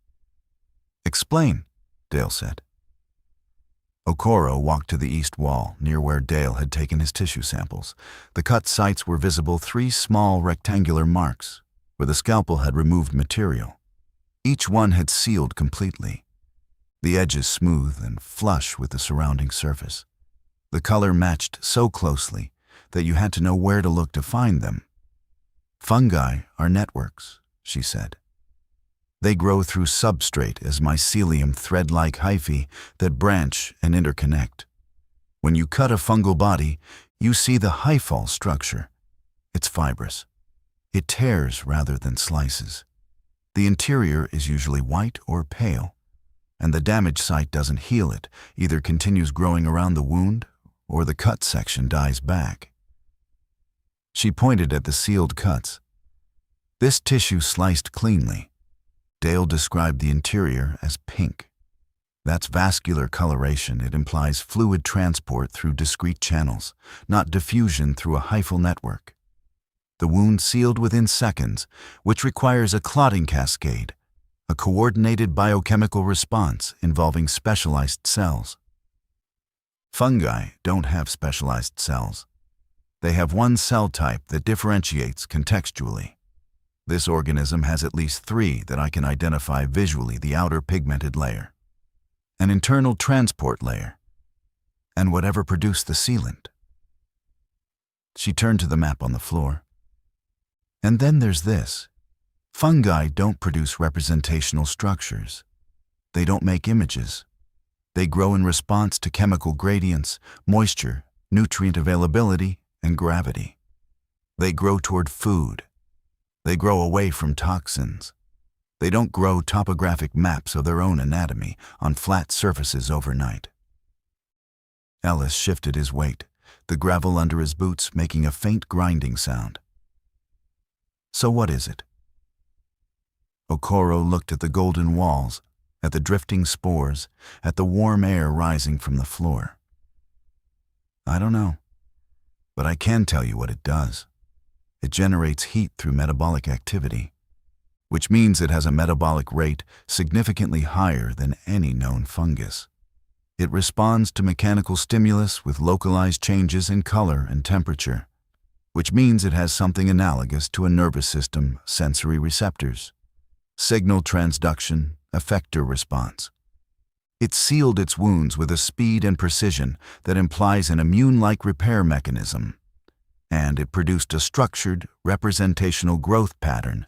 "Explain," Dale said. Okoro walked to the east wall, near where Dale had taken his tissue samples. The cut sites were visible 3 small rectangular marks, where the scalpel had removed material. Each one had sealed completely, the edges smooth and flush with the surrounding surface. The color matched so closely that you had to know where to look to find them. Fungi are networks, she said. They grow through substrate as mycelium thread-like hyphae that branch and interconnect. When you cut a fungal body, you see the hyphal structure. It's fibrous. It tears rather than slices. The interior is usually white or pale, and the damaged site doesn't heal it, either continues growing around the wound or the cut section dies back. She pointed at the sealed cuts. This tissue sliced cleanly. Dale described the interior as pink. That's vascular coloration. It implies fluid transport through discrete channels, not diffusion through a hyphal network. The wound sealed within seconds, which requires a clotting cascade, a coordinated biochemical response involving specialized cells. Fungi don't have specialized cells. They have one cell type that differentiates contextually. This organism has at least 3 that I can identify visually: the outer pigmented layer, an internal transport layer, and whatever produced the sealant. She turned to the map on the floor. And then there's this. Fungi don't produce representational structures. They don't make images. They grow in response to chemical gradients, moisture, nutrient availability, and gravity. They grow toward food. They grow away from toxins. They don't grow topographic maps of their own anatomy on flat surfaces overnight. Ellis shifted his weight, the gravel under his boots making a faint grinding sound. So what is it? Okoro looked at the golden walls, at the drifting spores, at the warm air rising from the floor. I don't know, but I can tell you what it does. It generates heat through metabolic activity, which means it has a metabolic rate significantly higher than any known fungus. It responds to mechanical stimulus with localized changes in color and temperature, which means it has something analogous to a nervous system sensory receptors, signal transduction, effector response. It sealed its wounds with a speed and precision that implies an immune-like repair mechanism, and it produced a structured, representational growth pattern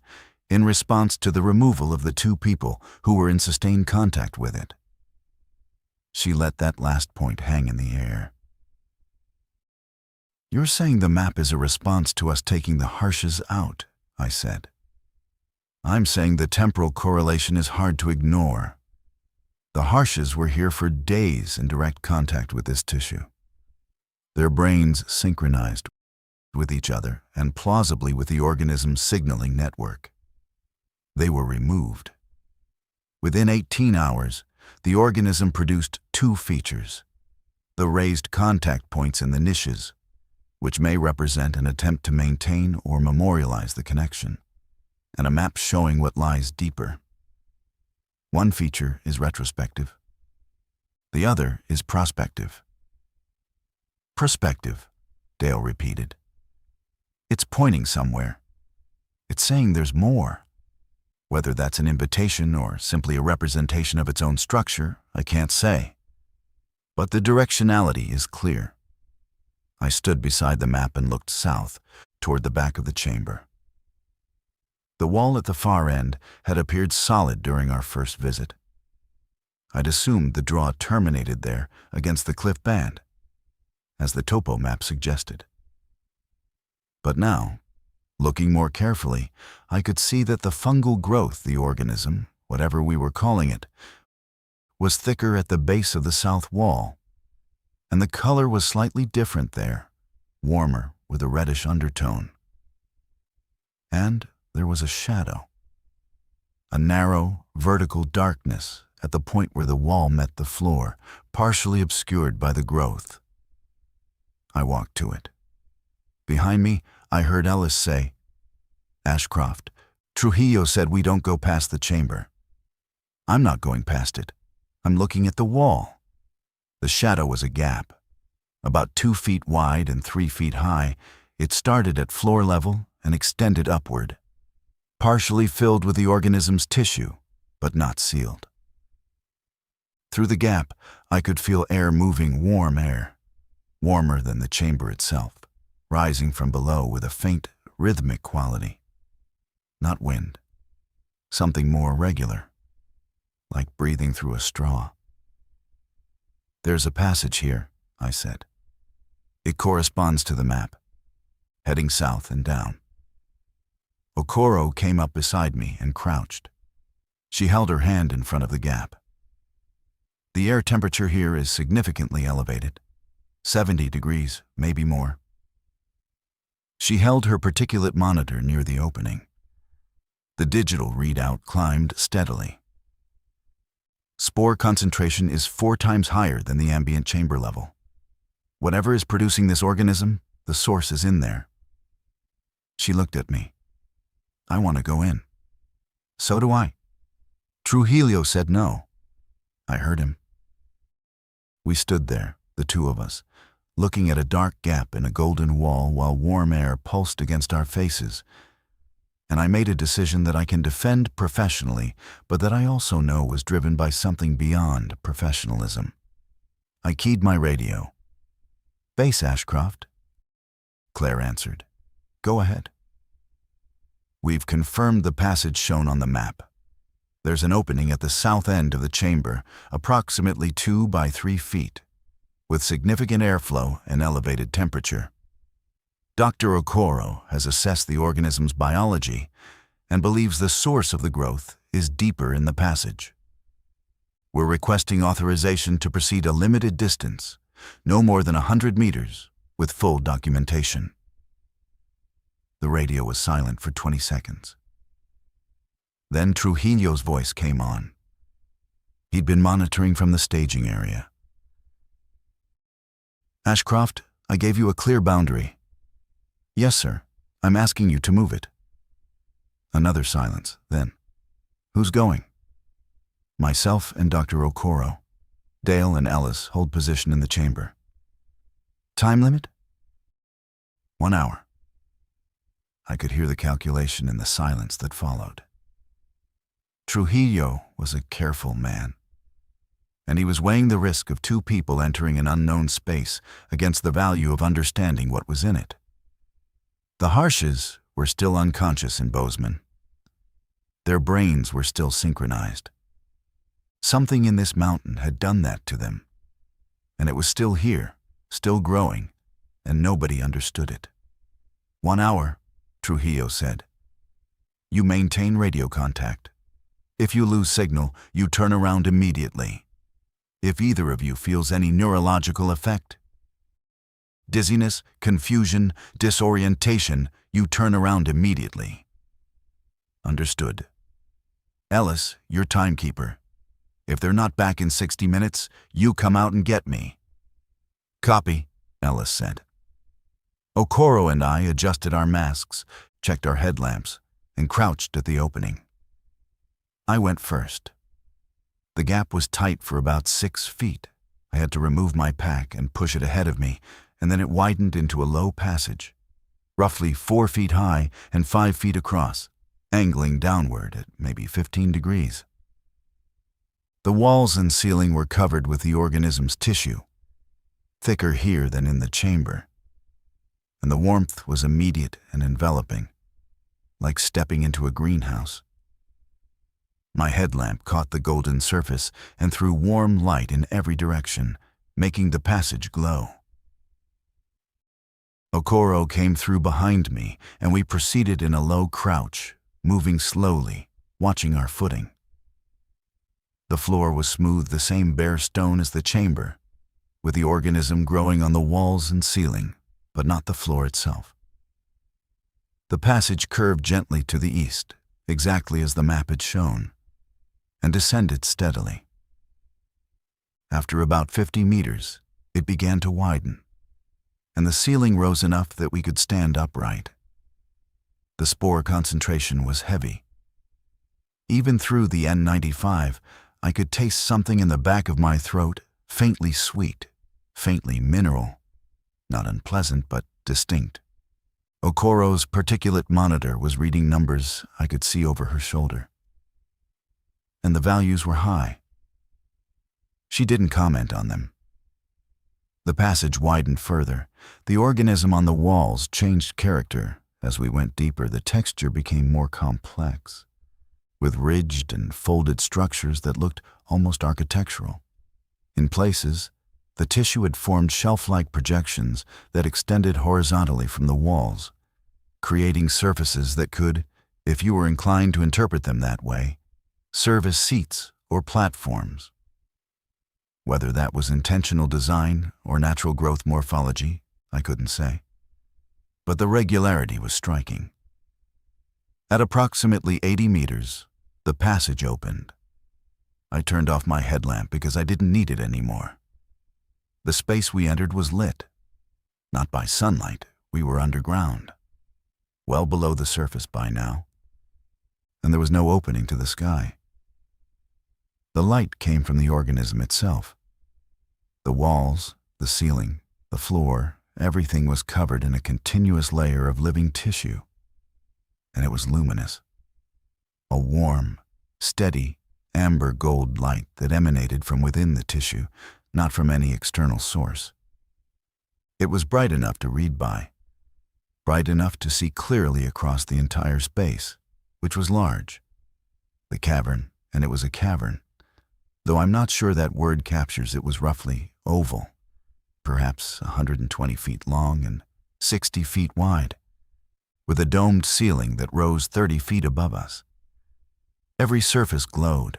in response to the removal of the 2 people who were in sustained contact with it. She let that last point hang in the air. You're saying the map is a response to us taking the harshes out, I said. I'm saying the temporal correlation is hard to ignore. The harshes were here for days in direct contact with this tissue. Their brains synchronized with each other and plausibly with the organism's signaling network. They were removed. Within 18 hours, the organism produced 2 features: the raised contact points in the niches, which may represent an attempt to maintain or memorialize the connection, and a map showing what lies deeper. One feature is retrospective. The other is prospective. Prospective, Dale repeated. It's pointing somewhere. It's saying there's more. Whether that's an invitation or simply a representation of its own structure, I can't say. But the directionality is clear. I stood beside the map and looked south, toward the back of the chamber. The wall at the far end had appeared solid during our first visit. I'd assumed the draw terminated there against the cliff band, as the topo map suggested. But now, looking more carefully, I could see that the fungal growth the organism, whatever we were calling it, was thicker at the base of the south wall, and the color was slightly different there, warmer with a reddish undertone. And there was a shadow, a narrow, vertical darkness at the point where the wall met the floor, partially obscured by the growth. I walked to it. Behind me, I heard Ellis say, "Ashcroft, Trujillo said we don't go past the chamber." "I'm not going past it. I'm looking at the wall." The shadow was a gap. About 2 feet wide and 3 feet high, it started at floor level and extended upward, partially filled with the organism's tissue, but not sealed. Through the gap, I could feel air moving, warm air, warmer than the chamber itself, rising from below with a faint, rhythmic quality. Not wind, something more regular, like breathing through a straw. "There's a passage here," I said. "It corresponds to the map, heading south and down." Okoro came up beside me and crouched. She held her hand in front of the gap. "The air temperature here is significantly elevated, 70 degrees, maybe more." She held her particulate monitor near the opening. The digital readout climbed steadily. "Spore concentration is 4 times higher than the ambient chamber level. Whatever is producing this organism, the source is in there." She looked at me. "I want to go in." "So do I." Trujillo said no. I heard him. We stood there, the two of us, looking at a dark gap in a golden wall while warm air pulsed against our faces. And I made a decision that I can defend professionally, but that I also know was driven by something beyond professionalism. I keyed my radio. "Base Ashcroft," Claire answered. "Go ahead." "We've confirmed the passage shown on the map. There's an opening at the south end of the chamber, approximately 2 by 3 feet, with significant airflow and elevated temperature. Dr. Okoro has assessed the organism's biology and believes the source of the growth is deeper in the passage. We're requesting authorization to proceed a limited distance, no more than 100 meters, with full documentation." The radio was silent for 20 seconds. Then Trujillo's voice came on. He'd been monitoring from the staging area. "Ashcroft, I gave you a clear boundary." "Yes, sir. I'm asking you to move it." Another silence, then. "Who's going?" "Myself and Dr. Okoro. Dale and Ellis hold position in the chamber." "Time limit?" "1 hour." I could hear the calculation in the silence that followed. Trujillo was a careful man, and he was weighing the risk of 2 people entering an unknown space against the value of understanding what was in it. The Harshes were still unconscious in Bozeman. Their brains were still synchronized. Something in this mountain had done that to them, and it was still here, still growing, and nobody understood it. 1 hour, Trujillo said. "You maintain radio contact. If you lose signal, you turn around immediately. If either of you feels any neurological effect, dizziness, confusion, disorientation, you turn around immediately." "Understood." "Ellis, you're timekeeper. If they're not back in 60 minutes, you come out and get me." "Copy," Ellis said. Okoro and I adjusted our masks, checked our headlamps, and crouched at the opening. I went first. The gap was tight for about 6 feet. I had to remove my pack and push it ahead of me, and then it widened into a low passage, roughly 4 feet high and 5 feet across, angling downward at maybe 15 degrees. The walls and ceiling were covered with the organism's tissue, thicker here than in the chamber, and the warmth was immediate and enveloping, like stepping into a greenhouse. My headlamp caught the golden surface and threw warm light in every direction, making the passage glow. Okoro came through behind me, and we proceeded in a low crouch, moving slowly, watching our footing. The floor was smooth, the same bare stone as the chamber, with the organism growing on the walls and ceiling, but not the floor itself. The passage curved gently to the east, exactly as the map had shown, and descended steadily. After about 50 meters, it began to widen, and the ceiling rose enough that we could stand upright. The spore concentration was heavy. Even through the N95, I could taste something in the back of my throat faintly sweet, faintly mineral, not unpleasant but distinct. Okoro's particulate monitor was reading numbers I could see over her shoulder. And the values were high. She didn't comment on them. The passage widened further. The organism on the walls changed character. As we went deeper, the texture became more complex, with ridged and folded structures that looked almost architectural. In places, the tissue had formed shelf-like projections that extended horizontally from the walls, creating surfaces that could, if you were inclined to interpret them that way, serve as seats or platforms. Whether that was intentional design or natural growth morphology, I couldn't say. But the regularity was striking. At approximately 80 meters, the passage opened. I turned off my headlamp because I didn't need it anymore. The space we entered was lit. Not by sunlight, we were underground, well below the surface by now, and there was no opening to the sky. The light came from the organism itself. The walls, the ceiling, the floor, everything was covered in a continuous layer of living tissue, and it was luminous. A warm, steady, amber gold light that emanated from within the tissue, not from any external source. It was bright enough to read by, bright enough to see clearly across the entire space, which was large. The cavern, and it was a cavern, though I'm not sure that word captures it, was roughly oval, perhaps 120 feet long and 60 feet wide, with a domed ceiling that rose 30 feet above us. Every surface glowed.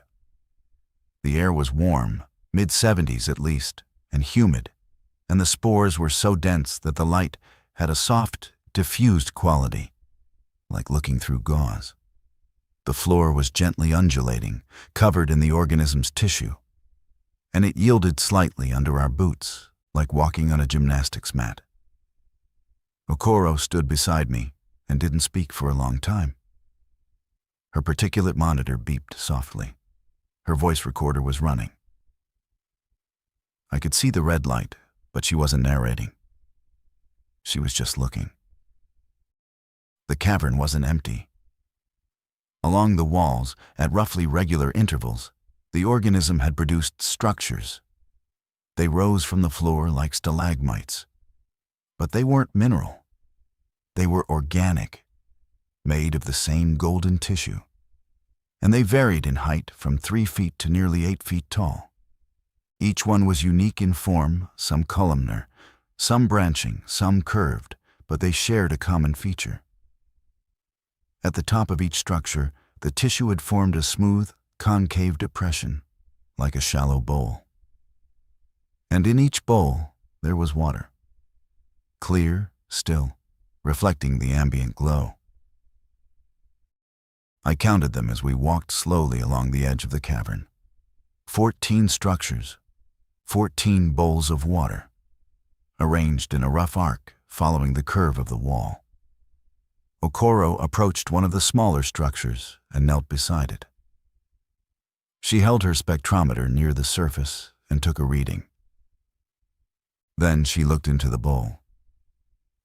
The air was warm, mid-70s at least, and humid, and the spores were so dense that the light had a soft, diffused quality, like looking through gauze. The floor was gently undulating, covered in the organism's tissue, and it yielded slightly under our boots, like walking on a gymnastics mat. Okoro stood beside me and didn't speak for a long time. Her particulate monitor beeped softly. Her voice recorder was running. I could see the red light, but she wasn't narrating. She was just looking. The cavern wasn't empty. Along the walls, at roughly regular intervals, the organism had produced structures. They rose from the floor like stalagmites. But they weren't mineral. They were organic, made of the same golden tissue. And they varied in height from 3 feet to nearly 8 feet tall. Each one was unique in form, some columnar, some branching, some curved, but they shared a common feature. At the top of each structure, the tissue had formed a smooth, concave depression, like a shallow bowl. And in each bowl, there was water. Clear, still, reflecting the ambient glow. I counted them as we walked slowly along the edge of the cavern. 14 structures, 14 bowls of water, arranged in a rough arc following the curve of the wall. Okoro approached one of the smaller structures and knelt beside it. She held her spectrometer near the surface and took a reading. Then she looked into the bowl.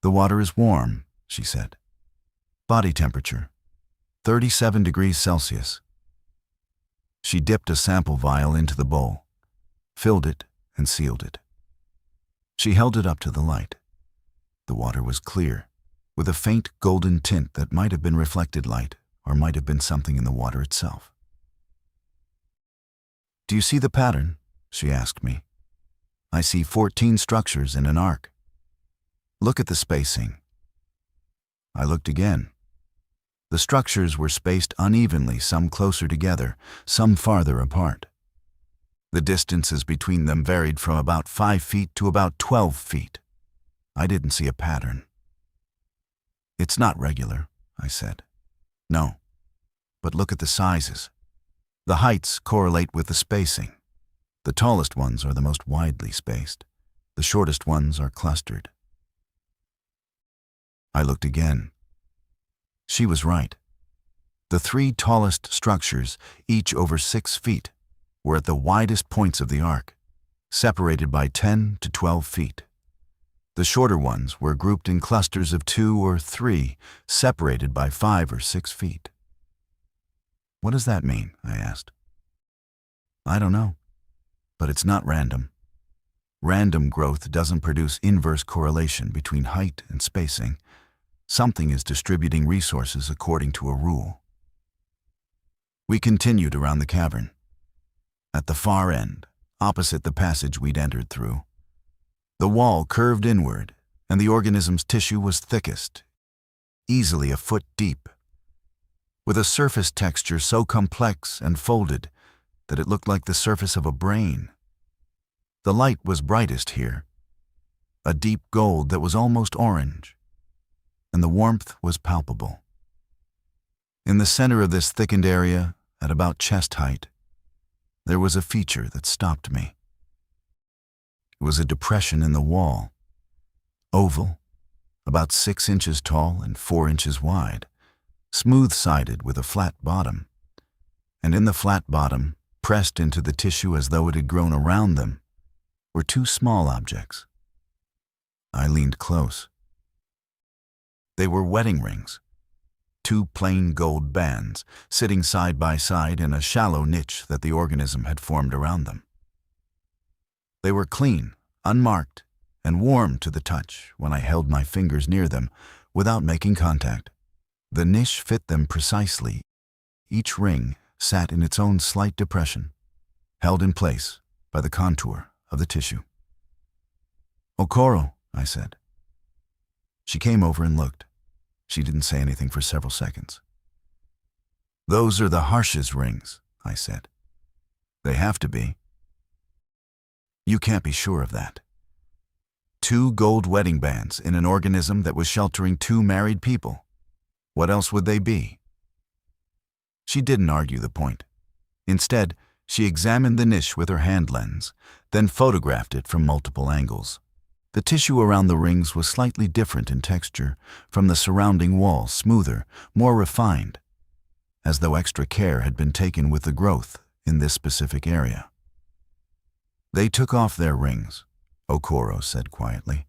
"The water is warm," she said. "Body temperature, 37 degrees Celsius." She dipped a sample vial into the bowl, filled it, and sealed it. She held it up to the light. The water was clear, with a faint golden tint that might have been reflected light or might have been something in the water itself. "Do you see the pattern?" she asked me. "I see 14 structures in an arc. Look at the spacing." I looked again. The structures were spaced unevenly, some closer together, some farther apart. The distances between them varied from about 5 feet to about 12 feet. I didn't see a pattern. "It's not regular," I said. "No, but look at the sizes. The heights correlate with the spacing. The tallest ones are the most widely spaced. The shortest ones are clustered." I looked again. She was right. The 3 tallest structures, each over 6 feet, were at the widest points of the arc, separated by 10 to 12 feet. The shorter ones were grouped in clusters of 2 or 3, separated by 5 or 6 feet. "What does that mean?" I asked. "I don't know, but it's not random. Random growth doesn't produce inverse correlation between height and spacing. Something is distributing resources according to a rule." We continued around the cavern. At the far end, opposite the passage we'd entered through, the wall curved inward, and the organism's tissue was thickest, easily a foot deep, with a surface texture so complex and folded that it looked like the surface of a brain. The light was brightest here, a deep gold that was almost orange, and the warmth was palpable. In the center of this thickened area, at about chest height, there was a feature that stopped me. It was a depression in the wall, oval, about 6 inches tall and 4 inches wide, smooth-sided with a flat bottom, and in the flat bottom, pressed into the tissue as though it had grown around them, were 2 small objects. I leaned close. They were wedding rings, 2 plain gold bands sitting side by side in a shallow niche that the organism had formed around them. They were clean, unmarked, and warm to the touch when I held my fingers near them without making contact. The niche fit them precisely. Each ring sat in its own slight depression, held in place by the contour of the tissue. "Okoro," I said. She came over and looked. She didn't say anything for several seconds. "Those are the Harsha's rings," I said. "They have to be." "You can't be sure of that. 2 gold wedding bands in an organism that was sheltering 2 married people. What else would they be?" She didn't argue the point. Instead, she examined the niche with her hand lens, then photographed it from multiple angles. The tissue around the rings was slightly different in texture from the surrounding wall, smoother, more refined, as though extra care had been taken with the growth in this specific area. "They took off their rings," Okoro said quietly.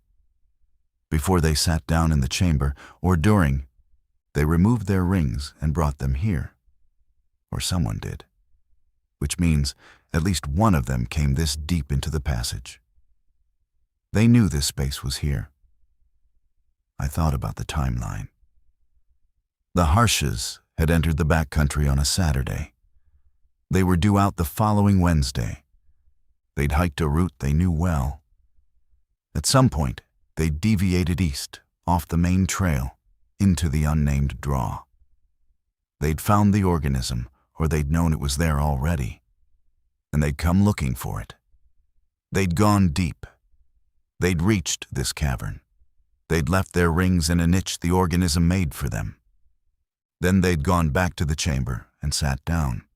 "Before they sat down in the chamber, or during, they removed their rings and brought them here. Or someone did. Which means at least one of them came this deep into the passage. They knew this space was here." I thought about the timeline. The Harshas had entered the backcountry on a Saturday. They were due out the following Wednesday. They'd hiked a route they knew well. At some point, they deviated east, off the main trail, into the unnamed draw. They'd found the organism, or they'd known it was there already, and they'd come looking for it. They'd gone deep. They'd reached this cavern. They'd left their rings in a niche the organism made for them. Then they'd gone back to the chamber and sat down.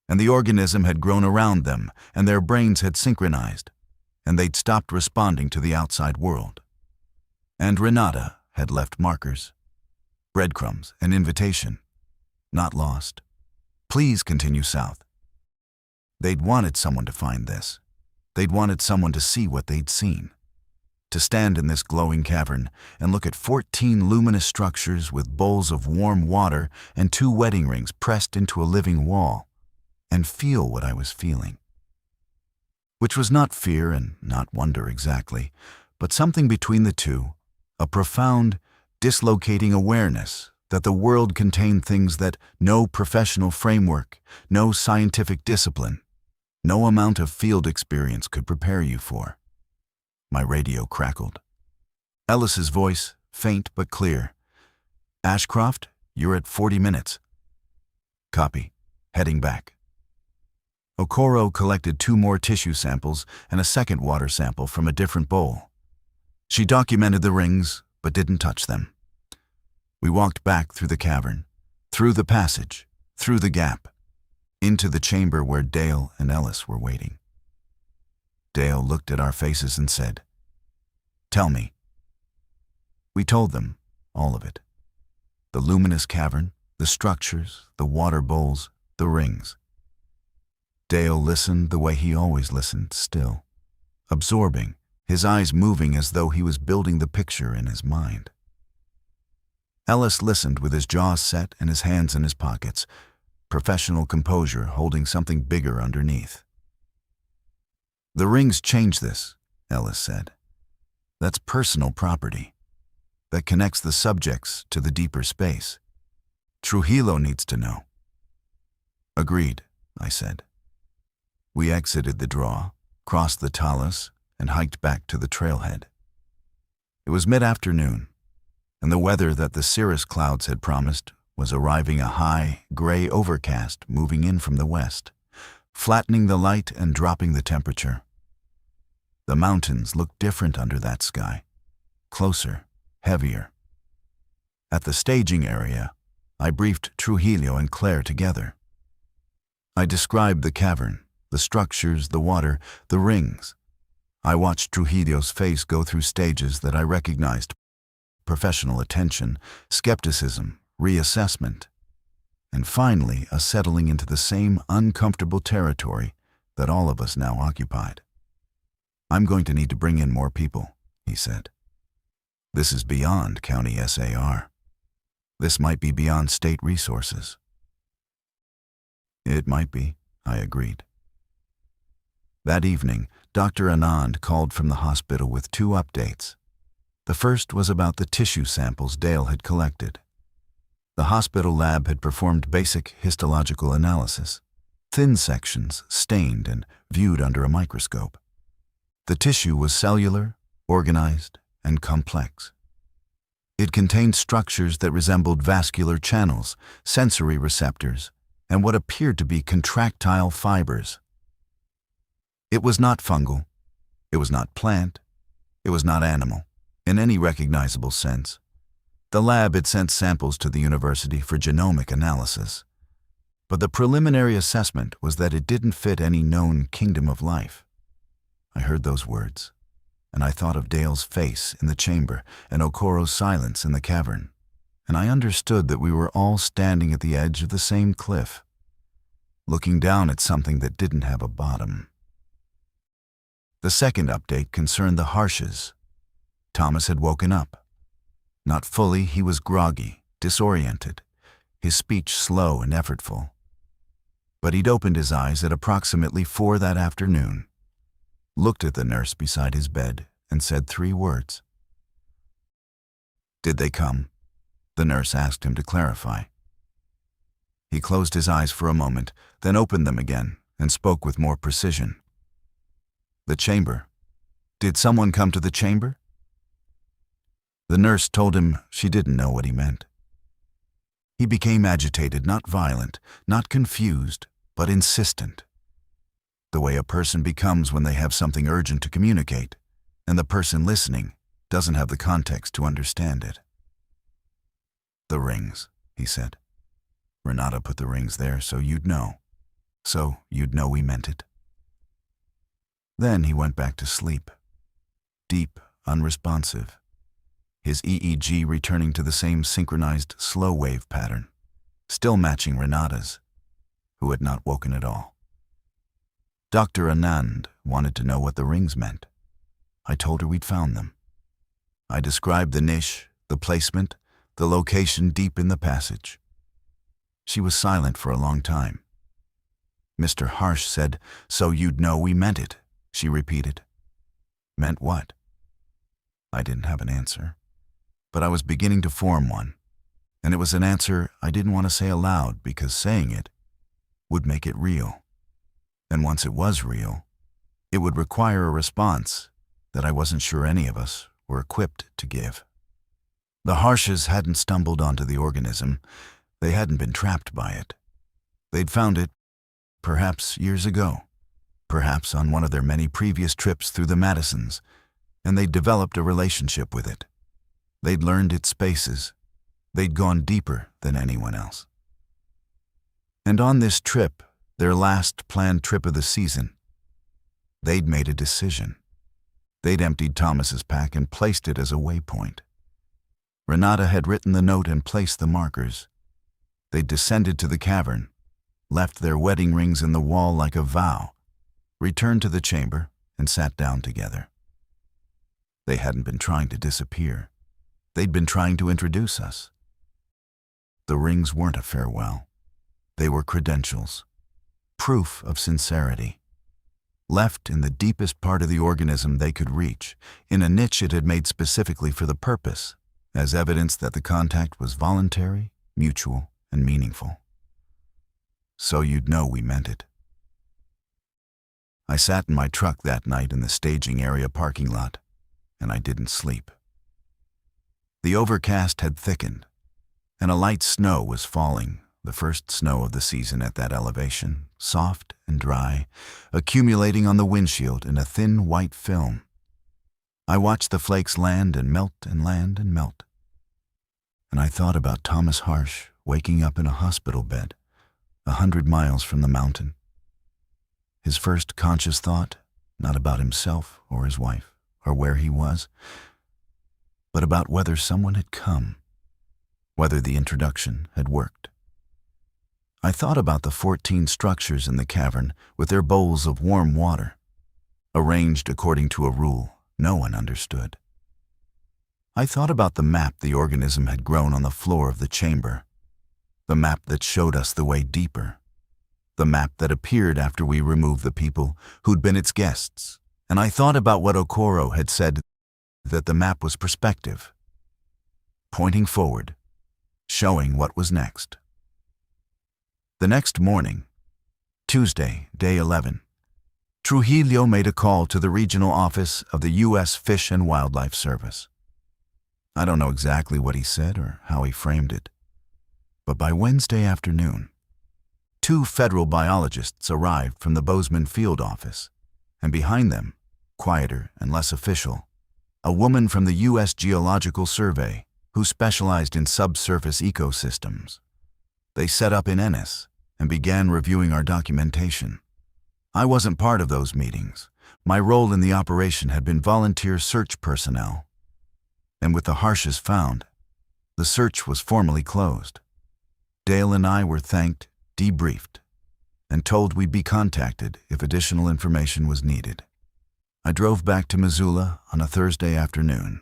And the organism had grown around them, and their brains had synchronized, and they'd stopped responding to the outside world. And Renata had left markers, breadcrumbs, an invitation. Not lost. Please continue south. They'd wanted someone to find this. They'd wanted someone to see what they'd seen. To stand in this glowing cavern and look at 14 luminous structures with bowls of warm water and 2 wedding rings pressed into a living wall, and feel what I was feeling. Which was not fear and not wonder exactly, but something between the two, a profound, dislocating awareness that the world contained things that no professional framework, no scientific discipline, no amount of field experience could prepare you for. My radio crackled. Ellis's voice, faint but clear. "Ashcroft, you're at 40 minutes. Copy. Heading back." Okoro collected 2 more tissue samples and a second water sample from a different bowl. She documented the rings, but didn't touch them. We walked back through the cavern, through the passage, through the gap, into the chamber where Dale and Ellis were waiting. Dale looked at our faces and said, "Tell me." We told them all of it. The luminous cavern, the structures, the water bowls, the rings. Dale listened the way he always listened, still, absorbing, his eyes moving as though he was building the picture in his mind. Ellis listened with his jaws set and his hands in his pockets, professional composure holding something bigger underneath. "The rings change this," Ellis said. "That's personal property. That connects the subjects to the deeper space. Trujillo needs to know." "Agreed," I said. We exited the draw, crossed the talus, and hiked back to the trailhead. It was mid-afternoon, and the weather that the cirrus clouds had promised was arriving, a high, gray overcast moving in from the west, flattening the light and dropping the temperature. The mountains looked different under that sky, closer, heavier. At the staging area, I briefed Trujillo and Claire together. I described the cavern, the structures, the water, the rings. I watched Trujillo's face go through stages that I recognized: professional attention, skepticism, reassessment, and finally a settling into the same uncomfortable territory that all of us now occupied. "I'm going to need to bring in more people," he said. "This is beyond county SAR. This might be beyond state resources." "It might be," I agreed. That evening, Dr. Anand called from the hospital with 2 updates. The first was about the tissue samples Dale had collected. The hospital lab had performed basic histological analysis, thin sections stained and viewed under a microscope. The tissue was cellular, organized, and complex. It contained structures that resembled vascular channels, sensory receptors, and what appeared to be contractile fibers. It was not fungal, it was not plant, it was not animal, in any recognizable sense. The lab had sent samples to the university for genomic analysis, but the preliminary assessment was that it didn't fit any known kingdom of life. I heard those words, and I thought of Dale's face in the chamber and Okoro's silence in the cavern, and I understood that we were all standing at the edge of the same cliff, looking down at something that didn't have a bottom. The second update concerned the Harshes. Thomas had woken up. Not fully, he was groggy, disoriented, his speech slow and effortful. But he'd opened his eyes at approximately 4 that afternoon, looked at the nurse beside his bed, and said 3 words. "Did they come?" the nurse asked him to clarify. He closed his eyes for a moment, then opened them again and spoke with more precision. "The chamber. Did someone come to the chamber?" The nurse told him she didn't know what he meant. He became agitated, not violent, not confused, but insistent. The way a person becomes when they have something urgent to communicate, and the person listening doesn't have the context to understand it. "The rings," he said. "Renata put the rings there so you'd know. So you'd know we meant it." Then he went back to sleep, deep, unresponsive, his EEG returning to the same synchronized slow wave pattern, still matching Renata's, who had not woken at all. Dr. Anand wanted to know what the rings meant. I told her we'd found them. I described the niche, the placement, the location deep in the passage. She was silent for a long time. Mr. Harsh said, "So you'd know we meant it," she repeated. "Meant what?" I didn't have an answer, but I was beginning to form one, and it was an answer I didn't want to say aloud because saying it would make it real. And once it was real, it would require a response that I wasn't sure any of us were equipped to give. The Harshes hadn't stumbled onto the organism. They hadn't been trapped by it. They'd found it, perhaps years ago, perhaps on one of their many previous trips through the Madisons, and they'd developed a relationship with it. They'd learned its spaces. They'd gone deeper than anyone else. And on this trip, their last planned trip of the season, they'd made a decision. They'd emptied Thomas's pack and placed it as a waypoint. Renata had written the note and placed the markers. They'd descended to the cavern, left their wedding rings in the wall like a vow, returned to the chamber, and sat down together. They hadn't been trying to disappear. They'd been trying to introduce us. The rings weren't a farewell. They were credentials, proof of sincerity, left in the deepest part of the organism they could reach, in a niche it had made specifically for the purpose, as evidence that the contact was voluntary, mutual, and meaningful. So you'd know we meant it. I sat in my truck that night in the staging area parking lot, and I didn't sleep. The overcast had thickened, and a light snow was falling, the first snow of the season at that elevation, soft and dry, accumulating on the windshield in a thin white film. I watched the flakes land and melt and land and melt. And I thought about Thomas Harsh waking up in a hospital bed, 100 miles from the mountain. His first conscious thought, not about himself or his wife or where he was, but about whether someone had come, whether the introduction had worked. I thought about the 14 structures in the cavern with their bowls of warm water, arranged according to a rule no one understood. I thought about the map the organism had grown on the floor of the chamber, the map that showed us the way deeper, the map that appeared after we removed the people who'd been its guests, and I thought about what Okoro had said, that the map was perspective, pointing forward, showing what was next. The next morning, Tuesday, day 11, Trujillo made a call to the regional office of the U.S. Fish and Wildlife Service. I don't know exactly what he said or how he framed it, but by Wednesday afternoon, 2 federal biologists arrived from the Bozeman field office, and behind them, quieter and less official, a woman from the U.S. Geological Survey who specialized in subsurface ecosystems. They set up in Ennis and began reviewing our documentation. I wasn't part of those meetings. My role in the operation had been volunteer search personnel. And with the Harshes found, the search was formally closed. Dale and I were thanked, debriefed, and told we'd be contacted if additional information was needed. I drove back to Missoula on a Thursday afternoon.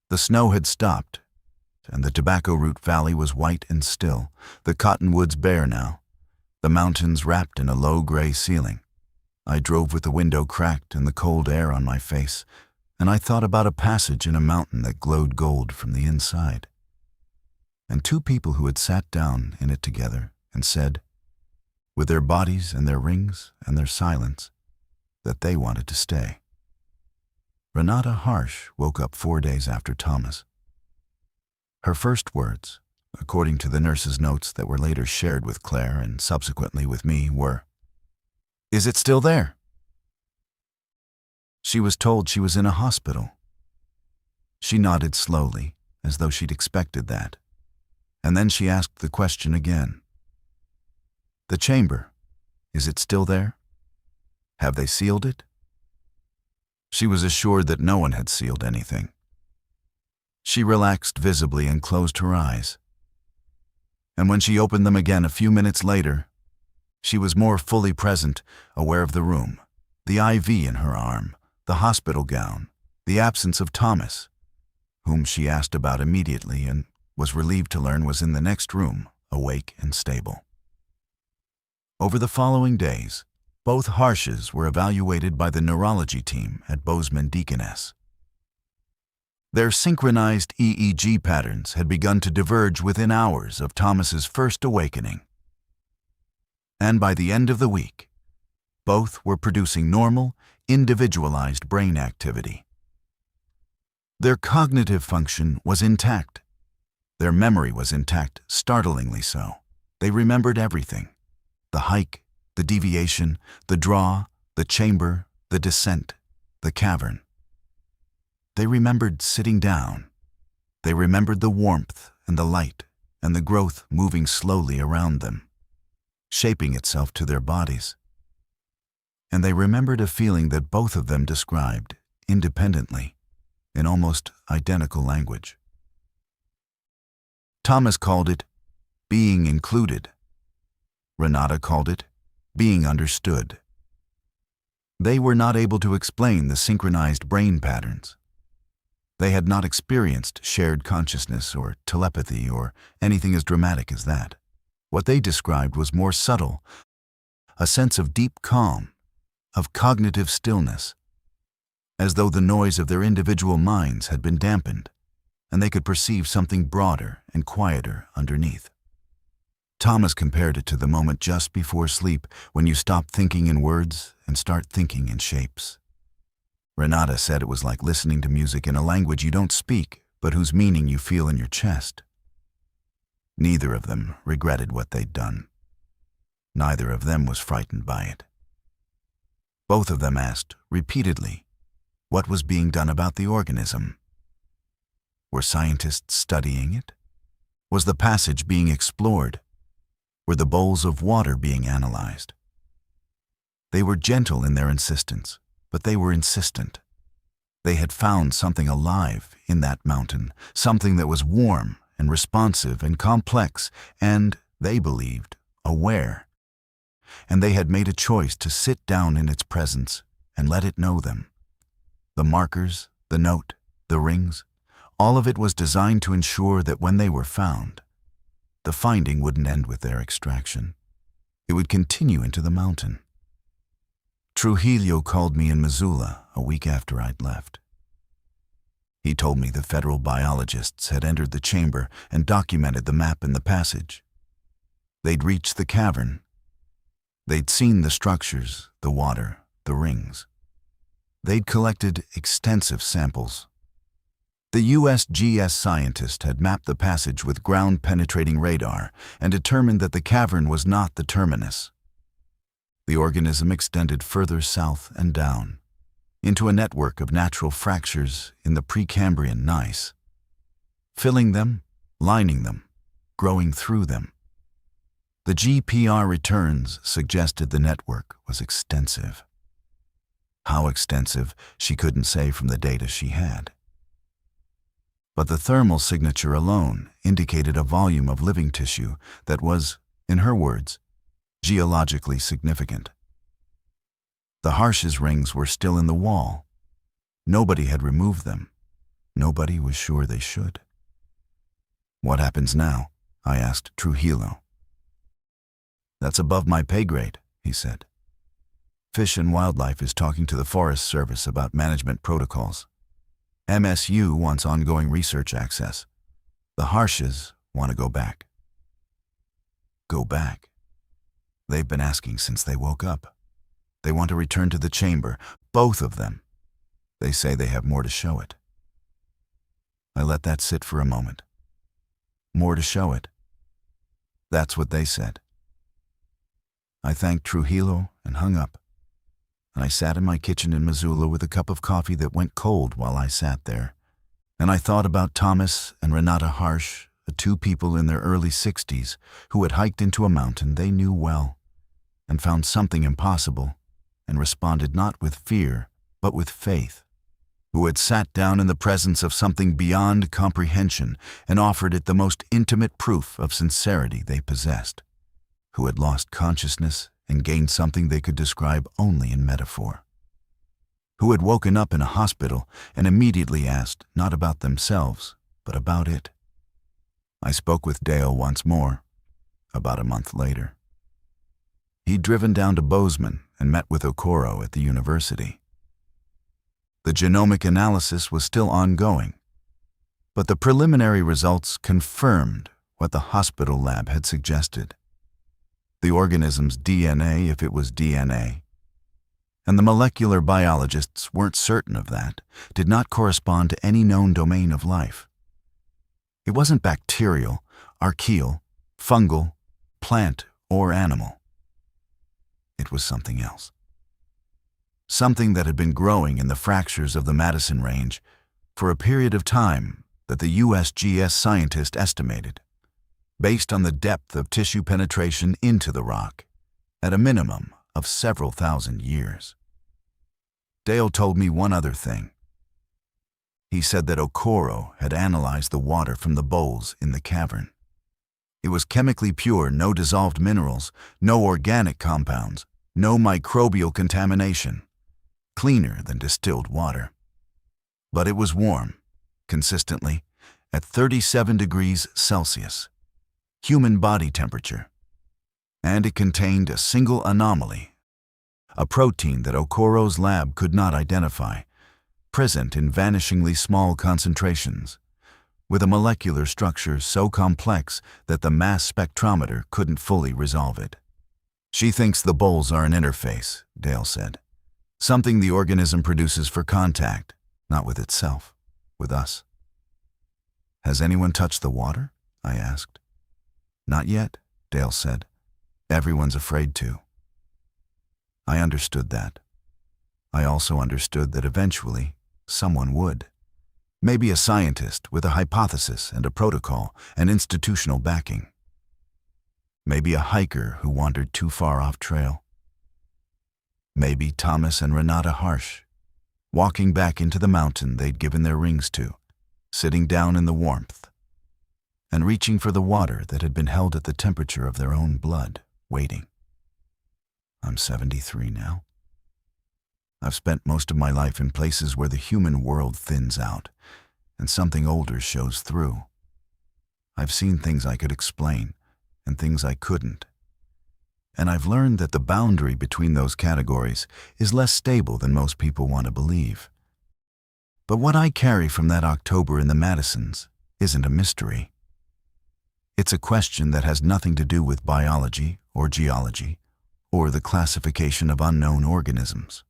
The snow had stopped, and the Tobacco Root Valley was white and still, the cottonwoods bare now, the mountains wrapped in a low gray ceiling. I drove with the window cracked and the cold air on my face, and I thought about a passage in a mountain that glowed gold from the inside, and 2 people who had sat down in it together and said, with their bodies and their rings and their silence, that they wanted to stay. Renata Harsh woke up 4 days after Thomas. Her first words, according to the nurse's notes that were later shared with Claire and subsequently with me, were, "Is it still there?" She was told she was in a hospital. She nodded slowly, as though she'd expected that, and then she asked the question again. "The chamber, is it still there? Have they sealed it?" She was assured that no one had sealed anything. She relaxed visibly and closed her eyes. And when she opened them again a few minutes later, she was more fully present, aware of the room, the IV in her arm, the hospital gown, the absence of Thomas, whom she asked about immediately and was relieved to learn was in the next room, awake and stable. Over the following days, both Harshes were evaluated by the neurology team at Bozeman Deaconess. Their synchronized EEG patterns had begun to diverge within hours of Thomas's first awakening. And by the end of the week, both were producing normal, individualized brain activity. Their cognitive function was intact. Their memory was intact, startlingly so. They remembered everything: the hike, the deviation, the draw, the chamber, the descent, the cavern. They remembered sitting down. They remembered the warmth and the light and the growth moving slowly around them, shaping itself to their bodies. And they remembered a feeling that both of them described, independently, in almost identical language. Thomas called it being included. Renata called it being understood. They were not able to explain the synchronized brain patterns. They had not experienced shared consciousness or telepathy or anything as dramatic as that. What they described was more subtle, a sense of deep calm, of cognitive stillness, as though the noise of their individual minds had been dampened, and they could perceive something broader and quieter underneath. Thomas compared it to the moment just before sleep when you stop thinking in words and start thinking in shapes. Renata said it was like listening to music in a language you don't speak, but whose meaning you feel in your chest. Neither of them regretted what they'd done. Neither of them was frightened by it. Both of them asked, repeatedly, what was being done about the organism. Were scientists studying it? Was the passage being explored? Were the bowls of water being analyzed? They were gentle in their insistence, but they were insistent. They had found something alive in that mountain, something that was warm and responsive and complex and, they believed, aware. And they had made a choice to sit down in its presence and let it know them. The markers, the note, the rings, all of it was designed to ensure that when they were found, the finding wouldn't end with their extraction. It would continue into the mountain. Trujillo called me in Missoula a week after I'd left. He told me the federal biologists had entered the chamber and documented the map in the passage. They'd reached the cavern. They'd seen the structures, the water, the rings. They'd collected extensive samples. The USGS scientist had mapped the passage with ground-penetrating radar and determined that the cavern was not the terminus. The organism extended further south and down, into a network of natural fractures in the Precambrian gneiss, filling them, lining them, growing through them. The GPR returns suggested the network was extensive. How extensive, she couldn't say from the data she had. But the thermal signature alone indicated a volume of living tissue that was, in her words, geologically significant. The Harsh's rings were still in the wall. Nobody had removed them. Nobody was sure they should. What happens now? I asked Trujillo. That's above my pay grade, he said. Fish and Wildlife is talking to the Forest Service about management protocols. MSU wants ongoing research access. The Harshes want to go back. Go back? They've been asking since they woke up. They want to return to the chamber, both of them. They say they have more to show it. I let that sit for a moment. More to show it. That's what they said. I thanked Trujillo and hung up, and I sat in my kitchen in Missoula with a cup of coffee that went cold while I sat there, and I thought about Thomas and Renata Harsh, the two people in their early 60s who had hiked into a mountain they knew well and found something impossible and responded not with fear but with faith, who had sat down in the presence of something beyond comprehension and offered it the most intimate proof of sincerity they possessed, who had lost consciousness and gained something they could describe only in metaphor, who had woken up in a hospital and immediately asked not about themselves but about it. I spoke with Dale once more, about a month later. He'd driven down to Bozeman and met with Okoro at the university. The genomic analysis was still ongoing, but the preliminary results confirmed what the hospital lab had suggested. The organism's DNA, if it was DNA, and the molecular biologists weren't certain of that, did not correspond to any known domain of life. It wasn't bacterial, archaeal, fungal, plant, or animal. It was something else. Something that had been growing in the fractures of the Madison Range for a period of time that the USGS scientist estimated, based on the depth of tissue penetration into the rock, at a minimum of several thousand years. Dale told me one other thing. He said that Okoro had analyzed the water from the bowls in the cavern. It was chemically pure, no dissolved minerals, no organic compounds, no microbial contamination. cleaner than distilled water. But it was warm, consistently, at 37 degrees Celsius, human body temperature. And it contained a single anomaly, a protein that Okoro's lab could not identify, present in vanishingly small concentrations, with a molecular structure so complex that the mass spectrometer couldn't fully resolve it. She thinks the bowls are an interface, Dale said. Something the organism produces for contact, not with itself, with us. Has anyone touched the water? I asked. Not yet, Dale said. Everyone's afraid to. I understood that. I also understood that eventually someone would. Maybe a scientist with a hypothesis and a protocol and institutional backing. Maybe a hiker who wandered too far off trail. Maybe Thomas and Renata Harsh, walking back into the mountain they'd given their rings to, sitting down in the warmth, and reaching for the water that had been held at the temperature of their own blood, waiting. I'm 73 now. I've spent most of my life in places where the human world thins out, and something older shows through. I've seen things I could explain, and things I couldn't. And I've learned that the boundary between those categories is less stable than most people want to believe. But what I carry from that October in the Madisons isn't a mystery. It's a question that has nothing to do with biology or geology or the classification of unknown organisms.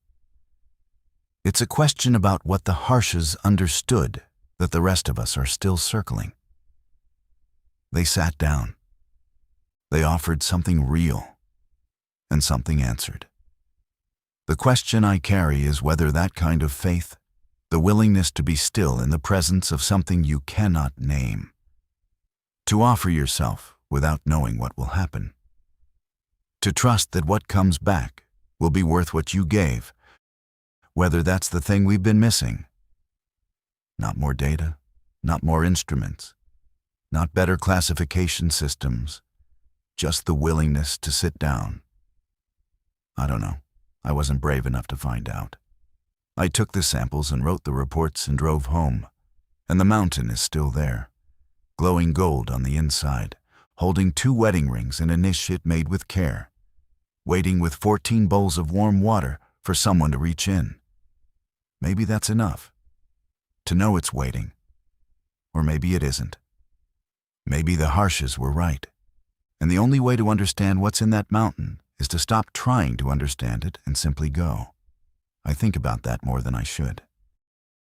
It's a question about what the Harshes understood that the rest of us are still circling. They sat down. They offered something real, and something answered. The question I carry is whether that kind of faith, the willingness to be still in the presence of something you cannot name, to offer yourself without knowing what will happen, to trust that what comes back will be worth what you gave, whether that's the thing we've been missing. Not more data, not more instruments, not better classification systems, just the willingness to sit down. I don't know. I wasn't brave enough to find out. I took the samples and wrote the reports and drove home, and the mountain is still there, glowing gold on the inside, holding 2 wedding rings in a niche it made with care, waiting with 14 bowls of warm water for someone to reach in. Maybe that's enough, to know it's waiting. Or maybe it isn't. Maybe the Harshes were right, and the only way to understand what's in that mountain is to stop trying to understand it and simply go. I think about that more than I should.